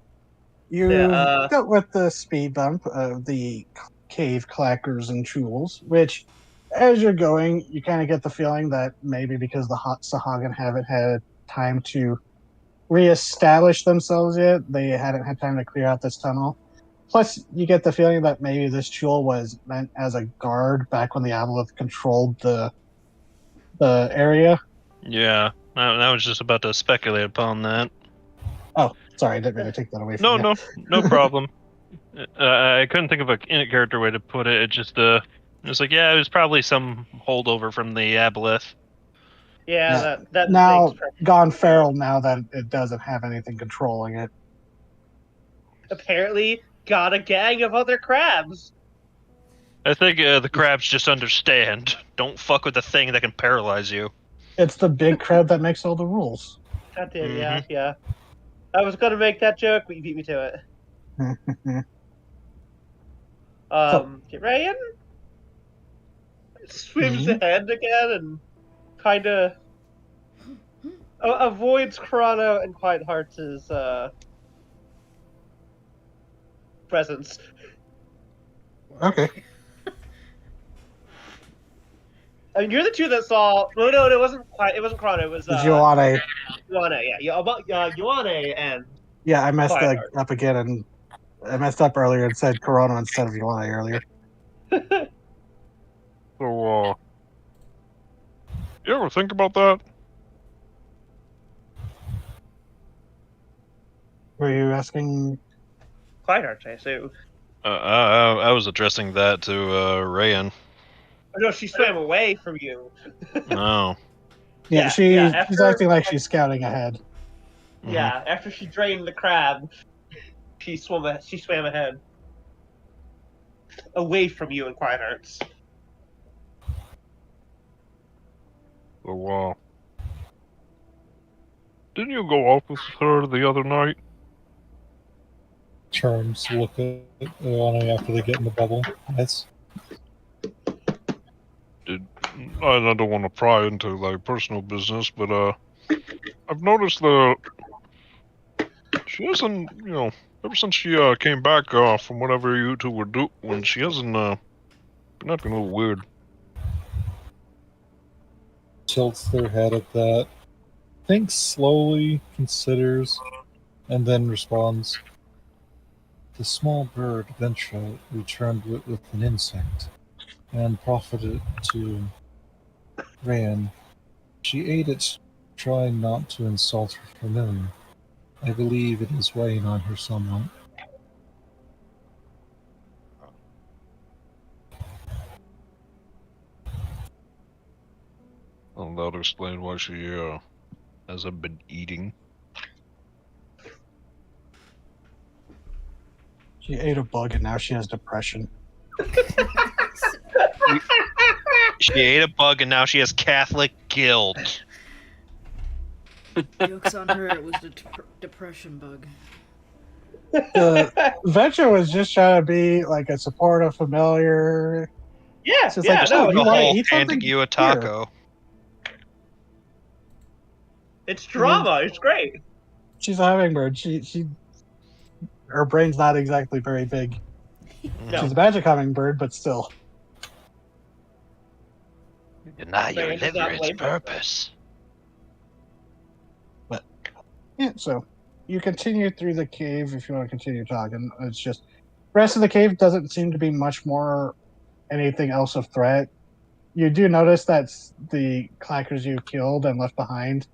you Yeah, dealt with the speed bump of the cave clackers and tools, which, as you're going, you kind of get the feeling that maybe because the hot Sahagin haven't had time to reestablish themselves yet, they hadn't had time to clear out this tunnel. Plus, you get the feeling that maybe this tool was meant as a guard back when the Aboleth controlled the area. Yeah. I was just about to speculate upon that. Oh, sorry, I didn't mean to take that away from No, you. no problem. I couldn't think of a in-character way to put it. It just it's like, yeah, it was probably some holdover from the Aboleth. yeah. That Now, makes perfect gone sense. feral now that it doesn't have anything controlling it. Apparently, got a gang of other crabs. I think the crabs just understand. Don't fuck with the thing that can paralyze you. It's the big crab that makes all the rules. God damn, yeah. I was gonna make that joke, but you beat me to it. Get Ryan swims ahead again and kind of avoids Chrono and Quiet Hearts' presence. Okay. I mean, you're the two that saw. No, it wasn't quite. It wasn't Chrono. It was Joanne. Ioane. Yeah, Ioane and Yeah, I messed Quiet up again, and I messed up earlier and said Corona instead of Joanne earlier. So, you ever think about that? Were you asking? Quiet Hearts, I assume. I was addressing that to Rayan. Oh, no, she swam away from you. Oh. Yeah, Yeah, she's after- acting like she's scouting ahead. Yeah, after she drained the crab, she swam ahead, away from you and Quiet Hearts. So, didn't you go off with her the other night? Turns to look at Ilana after they get in the bubble. Yes. I don't want to pry into like personal business, but I've noticed that she hasn't, ever since she came back from whatever you two were doing, she hasn't been acting a little weird. Tilts their head at that, thinks slowly, considers, and then responds. The small bird Ventra returned with an insect, and profited to Rayan. She ate it, trying not to insult her familiar. I believe it is weighing on her somewhat. Well, that would explain why she hasn't been eating. She ate a bug and now she has depression. She ate a bug and now she has Catholic guilt. Joke's on her, it was the depression bug. Venture was just trying to be like a supportive familiar. Yeah, It's just yeah, like, no, oh, you The want to whole eat handing something? you a taco. it's drama. It's great. She's a hummingbird. Her brain's not exactly very big. No. She's a magic hummingbird, but still. Deny your Rayan does not liver its blame her. purpose. Yeah, so you continue through the cave if you want to continue talking. It's just the rest of the cave doesn't seem to be much more anything else of threat. You do notice that the clackers you killed and left behind,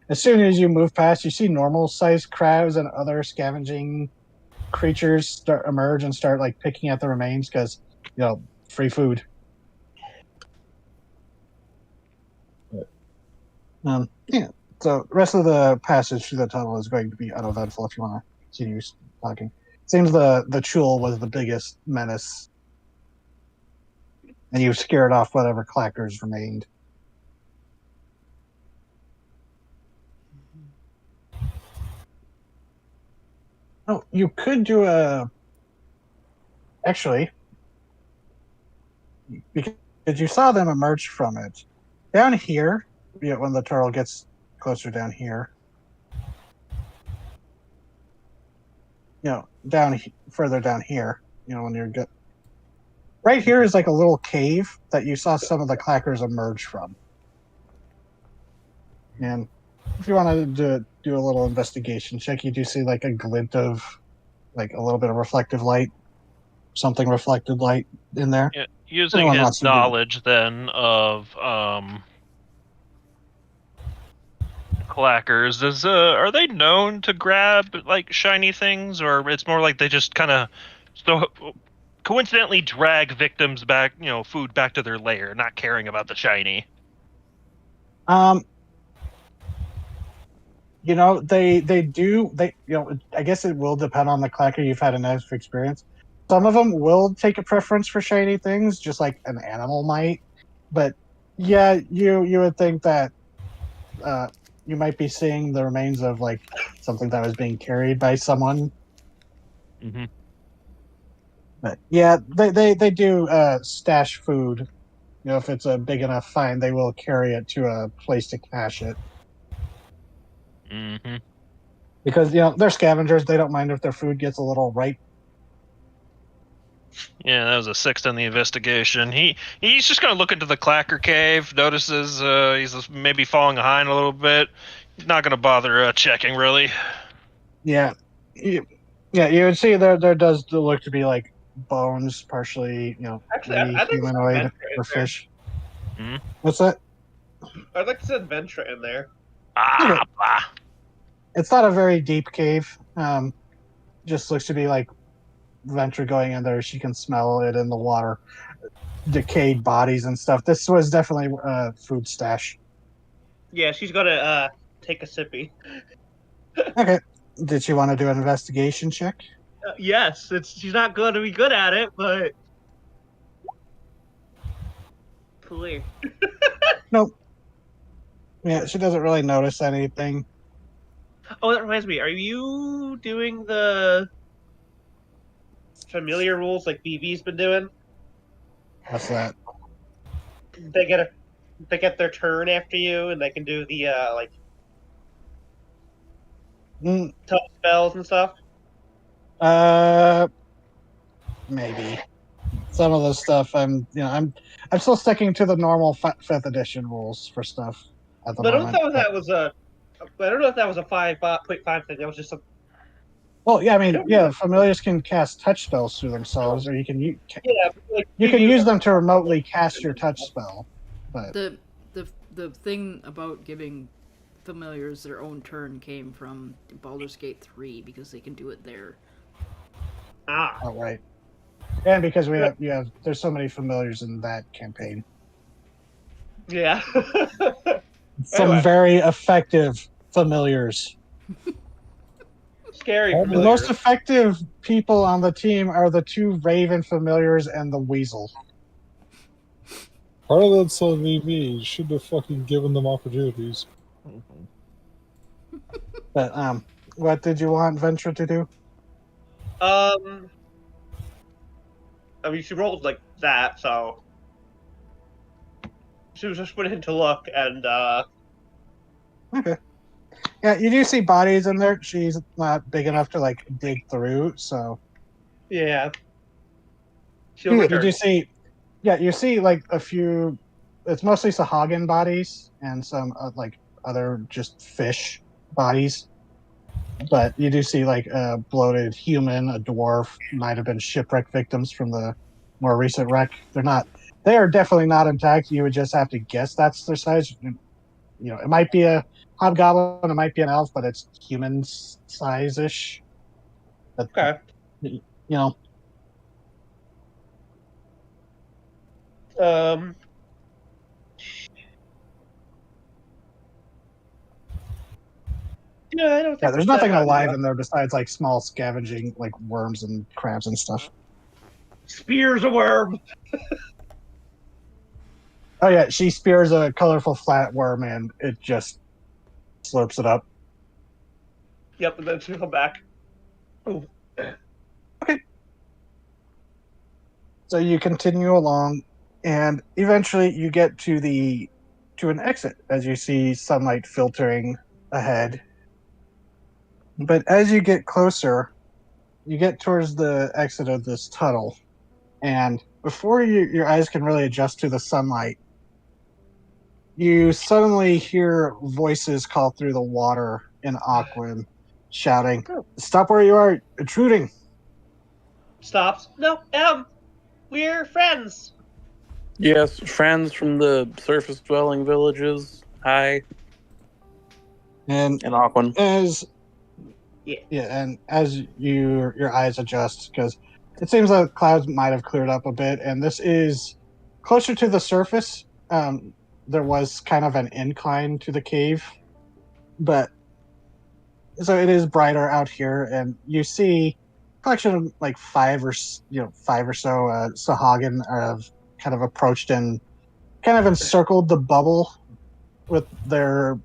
as soon as you move past, you see normal sized crabs and other scavenging creatures emerge and start like picking at the remains because free food. Yeah. So the rest of the passage through the tunnel is going to be uneventful if you want to continue talking. Seems the Chul was the biggest menace, and you scared off whatever clackers remained. Oh, you could do actually, because you saw them emerge from it. Down here, when the turtle gets closer down here, further down here, when you're good. Right here is like a little cave that you saw some of the clackers emerge from. And if you want to do a little investigation check, you do see like a glint of like a little bit of reflective light, something reflected light in there. Yeah, using Anyone wants his to do it. knowledge then of clackers, are they known to grab like shiny things, or it's more like they just kind of coincidentally drag victims back, food back to their lair, not caring about the shiny? They do. I guess it will depend on the clacker you've had an extra experience. Some of them will take a preference for shiny things, just like an animal might. But yeah, you would think that you might be seeing the remains of like something that was being carried by someone. Mm-hmm. But yeah, they do stash food. If it's a big enough find, they will carry it to a place to cache it. Mm-hmm. Because they're scavengers. They don't mind if their food gets a little ripe. Yeah, that was a 6 on the investigation. He's just gonna look into the clacker cave. Notices he's maybe falling behind a little bit. He's not gonna bother checking really. Yeah, you would see there does look to be like bones, partially Actually, I think humanoid or fish. Mm-hmm. What's that? I'd like to send Ventra in there. Okay. It's not a very deep cave. Just looks to be like Ventra going in there. She can smell it in the water, decayed bodies and stuff. This was definitely a food stash. Yeah, she's gonna take a sippy. Okay. Did you want to do an investigation check? Yes, she's not going to be good at it, but clear. Nope. Yeah, she doesn't really notice anything. Oh, that reminds me. Are you doing the familiar rules like BB's been doing? What's that? They get their turn after you, and they can do the tough spells and stuff. Maybe some of the stuff. I'm still sticking to the normal 5th edition rules for stuff at the moment. I don't know if that was a 5.5 thing. That was just a. Well, yeah, I mean, familiars can cast touch spells through themselves, or you can you can use them to remotely cast your touch spell. But the thing about giving familiars their own turn came from Baldur's Gate 3 because they can do it there. Oh, right. And because there's so many familiars in that campaign. Yeah. Some very effective familiars. Scary. The most effective people on the team are the 2 Raven familiars and the Weasel. Part of that's on VV. Should have fucking given them opportunities. But what did you want Ventra to do? I mean, she rolled like that, so she was just putting to look, and Okay. Yeah, you do see bodies in there. She's not big enough to like dig through, so yeah. You do see, you see like a few. It's mostly Sahagin bodies and some like other just fish bodies. But you do see like a bloated human, a dwarf, might have been shipwreck victims from the more recent wreck. They are definitely not intact. You would just have to guess that's their size. It might be a hobgoblin, it might be an elf, but it's human size-ish. Okay. You know, Um. Yeah, I don't yeah, think there's that nothing happened. alive in there besides like small scavenging, like worms and crabs and stuff. Spears a worm. Oh yeah, she spears a colorful flatworm and it just slurps it up. Yep, and then she'll come back. Oh. Okay. So you continue along, and eventually you get to an exit as you see sunlight filtering ahead. But as you get closer, you get towards the exit of this tunnel, and before your eyes can really adjust to the sunlight, you suddenly hear voices call through the water in Aquan, shouting, "Stop where you are, intruding!" Stops. No, we're friends. Yes, friends from the surface dwelling villages. Hi, And in Aquan. as Yeah. and as your eyes adjust, because it seems like clouds might have cleared up a bit, and this is closer to the surface. There was kind of an incline to the cave, but so it is brighter out here, and you see a collection of like five or so Sahagin have kind of approached and kind of encircled the bubble with their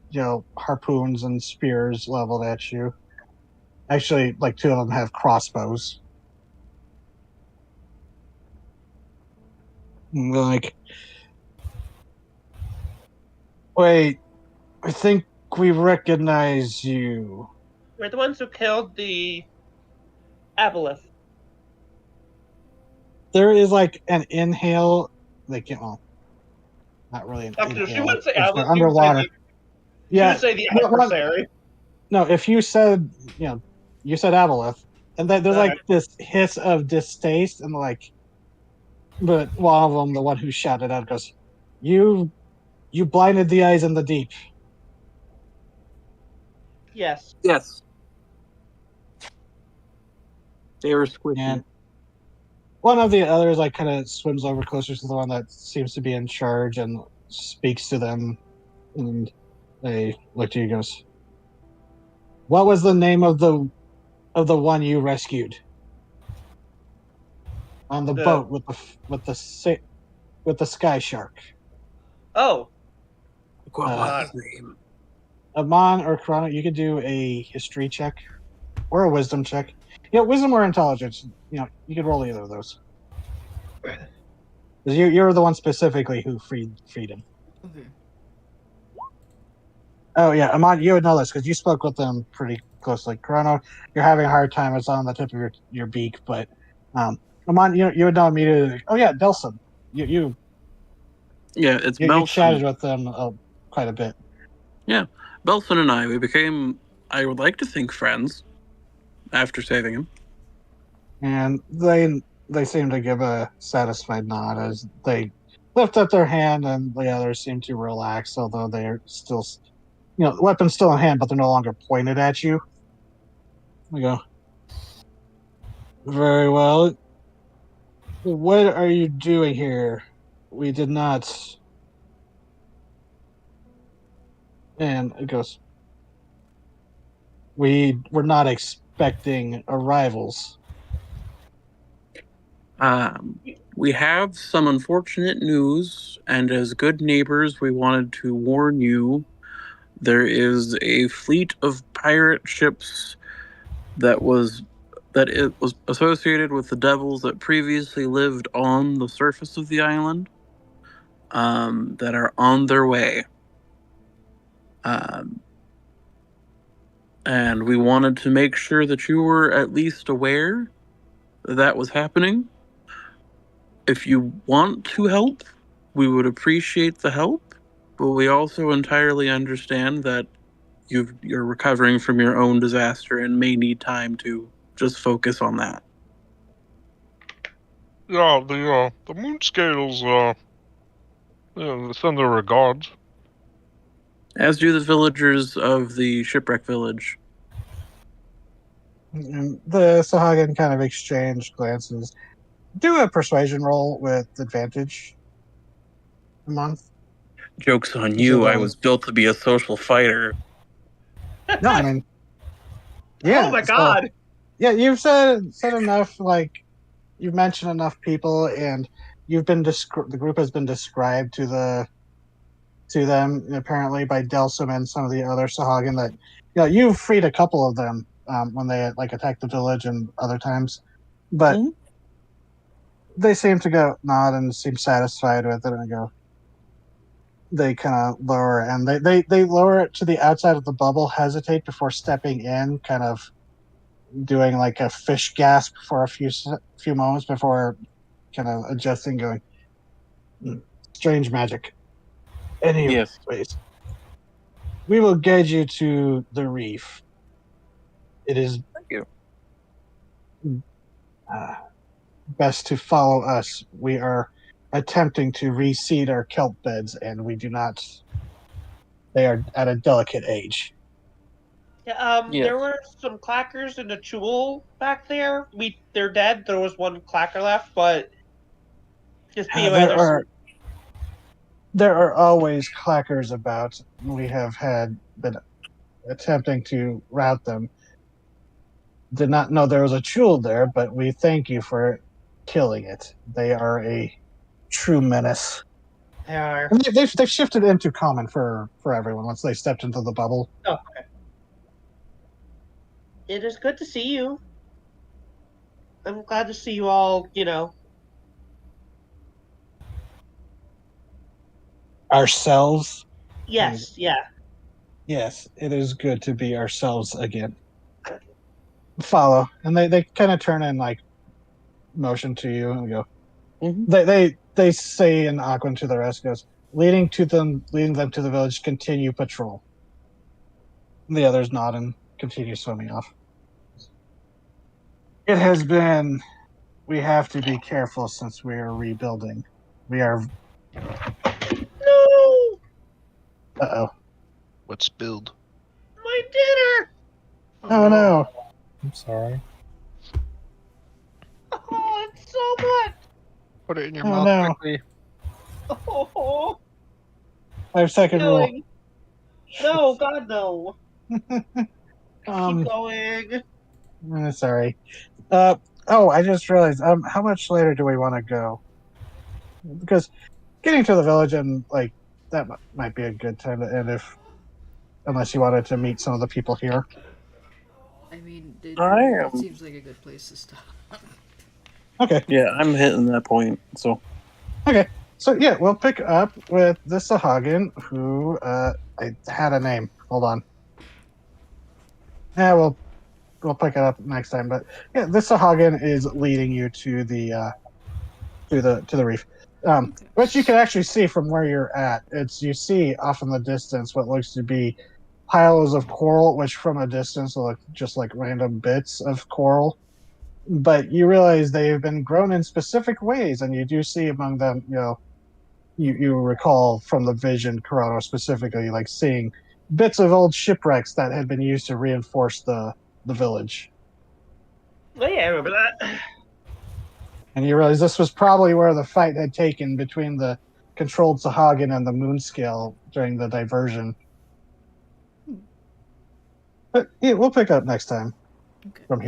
harpoons and spears leveled at you. Actually, like two of them have crossbows. And they're like, wait, I think we recognize you. We're the ones who killed the aboleth. There is like an inhale, like not really an Okay, she inhale. wouldn't say If aboleth. they're underwater. She Yeah. would say the no, adversary. No, if you said, you said Aboleth, and then there's like Okay. this hiss of distaste, and like, but one of them, the one who shouted out, goes, You blinded the eyes in the deep." Yes. Yes. They were squishy. And one of the others like kind of swims over closer to the one that seems to be in charge and speaks to them, and they look to you, goes, "What was the name of the one you rescued on the The boat with the sky shark?" oh, What Uh, was his name? Amon or Chrono, you could do a history check or a wisdom check. Yeah, wisdom or intelligence. You could roll either of those. 'Cause you're the one specifically who freed him. Okay. Oh yeah, Amon, you would know this because you spoke with them pretty closely. Chrono, you're having a hard time. It's on the tip of your beak, but Amon, you would know immediately. Oh yeah, Delson. You Yeah, it's you Belson. chatted with them quite a bit. Yeah, Belson and I, we became, I would like to think, friends after saving him. And they seem to give a satisfied nod as they lift up their hand, and the others seem to relax, although they're still, the weapon's still in hand, but they're no longer pointed at you. We go, very well. What are you doing here? We did not. And it goes, we were not expecting arrivals. We have some unfortunate news, and as good neighbors, we wanted to warn you. There is a fleet of pirate ships that it was associated with the devils that previously lived on the surface of the island, that are on their way. And we wanted to make sure that you were at least aware that was happening. If you want to help, we would appreciate the help, but we also entirely understand that you're recovering from your own disaster and may need time to just focus on that. Yeah, the moon scales, send their regards. As do the villagers of the shipwreck village. And the Sahagin kind of exchange glances. Do a persuasion roll with advantage. A month. Joke's on Is it, you. I was built to be a social fighter. No, I mean, Oh yeah. my So, god! yeah, you've said enough. Like you've mentioned enough people, and you've been the group has been described to them apparently by Delsum and some of the other Sahagin that you've freed a couple of them when they like attacked the village and other times, but Mhm. they seem to go nod and seem satisfied with it and go. They kind of lower and they lower it to the outside of the bubble, hesitate before stepping in, kind of doing like a fish gasp for a few moments before kind of adjusting, going, strange magic. Anyways, Yes. we will guide you to the reef. It is Thank you. uh, best to follow us. We are attempting to reseed our kelp beds, and we do not. They are at a delicate age. Yeah, Yes. there were some clackers in the chul back there. They're dead. There was one clacker left, but just be aware There are always clackers about. We have been attempting to route them. Did not know there was a chul there, but we thank you for killing it. They are a true menace. They are. And they've shifted into common for everyone once they stepped into the bubble. Oh, okay. It is good to see you. I'm glad to see you all, Ourselves. Yes, yeah. Yes, it is good to be ourselves again. Follow, and they kind of turn and like motion to you and go. Mhm. They say in Aquan to the rest, goes leading them to the village. Continue patrol. The others nod and continue swimming off. It has been. We have to be careful since we are rebuilding. We are. No! Uh-oh. What spilled? My dinner! Oh no. I'm sorry. Oh, it's so much! Put it in your Oh mouth no. quickly. Oh, 5-second rule. going. No, God, no. Keep Um. going. Sorry. Oh, I just realized. How much later do we want to go? Because getting to the village and like that might be a good time to end if, unless you wanted to meet some of the people here. I mean, I it am. seems like a good place to stop. Okay. Yeah, I'm hitting that point. So Okay. So yeah, we'll pick up with the Sahagin who I had a name. Hold on. Yeah, we'll pick it up next time. But yeah, this Sahagin is leading you to the to the reef. Okay. Which you can actually see from where you're at. You see off in the distance what looks to be piles of coral, which from a distance look just like random bits of coral. But you realize they have been grown in specific ways, and you do see among them, you recall from the vision, Corrado specifically, like seeing bits of old shipwrecks that had been used to reinforce the village. Oh, yeah, I remember that. And you realize this was probably where the fight had taken between the controlled Sahagin and the Moonscale during the diversion. But yeah, we'll pick up next time Okay. from here.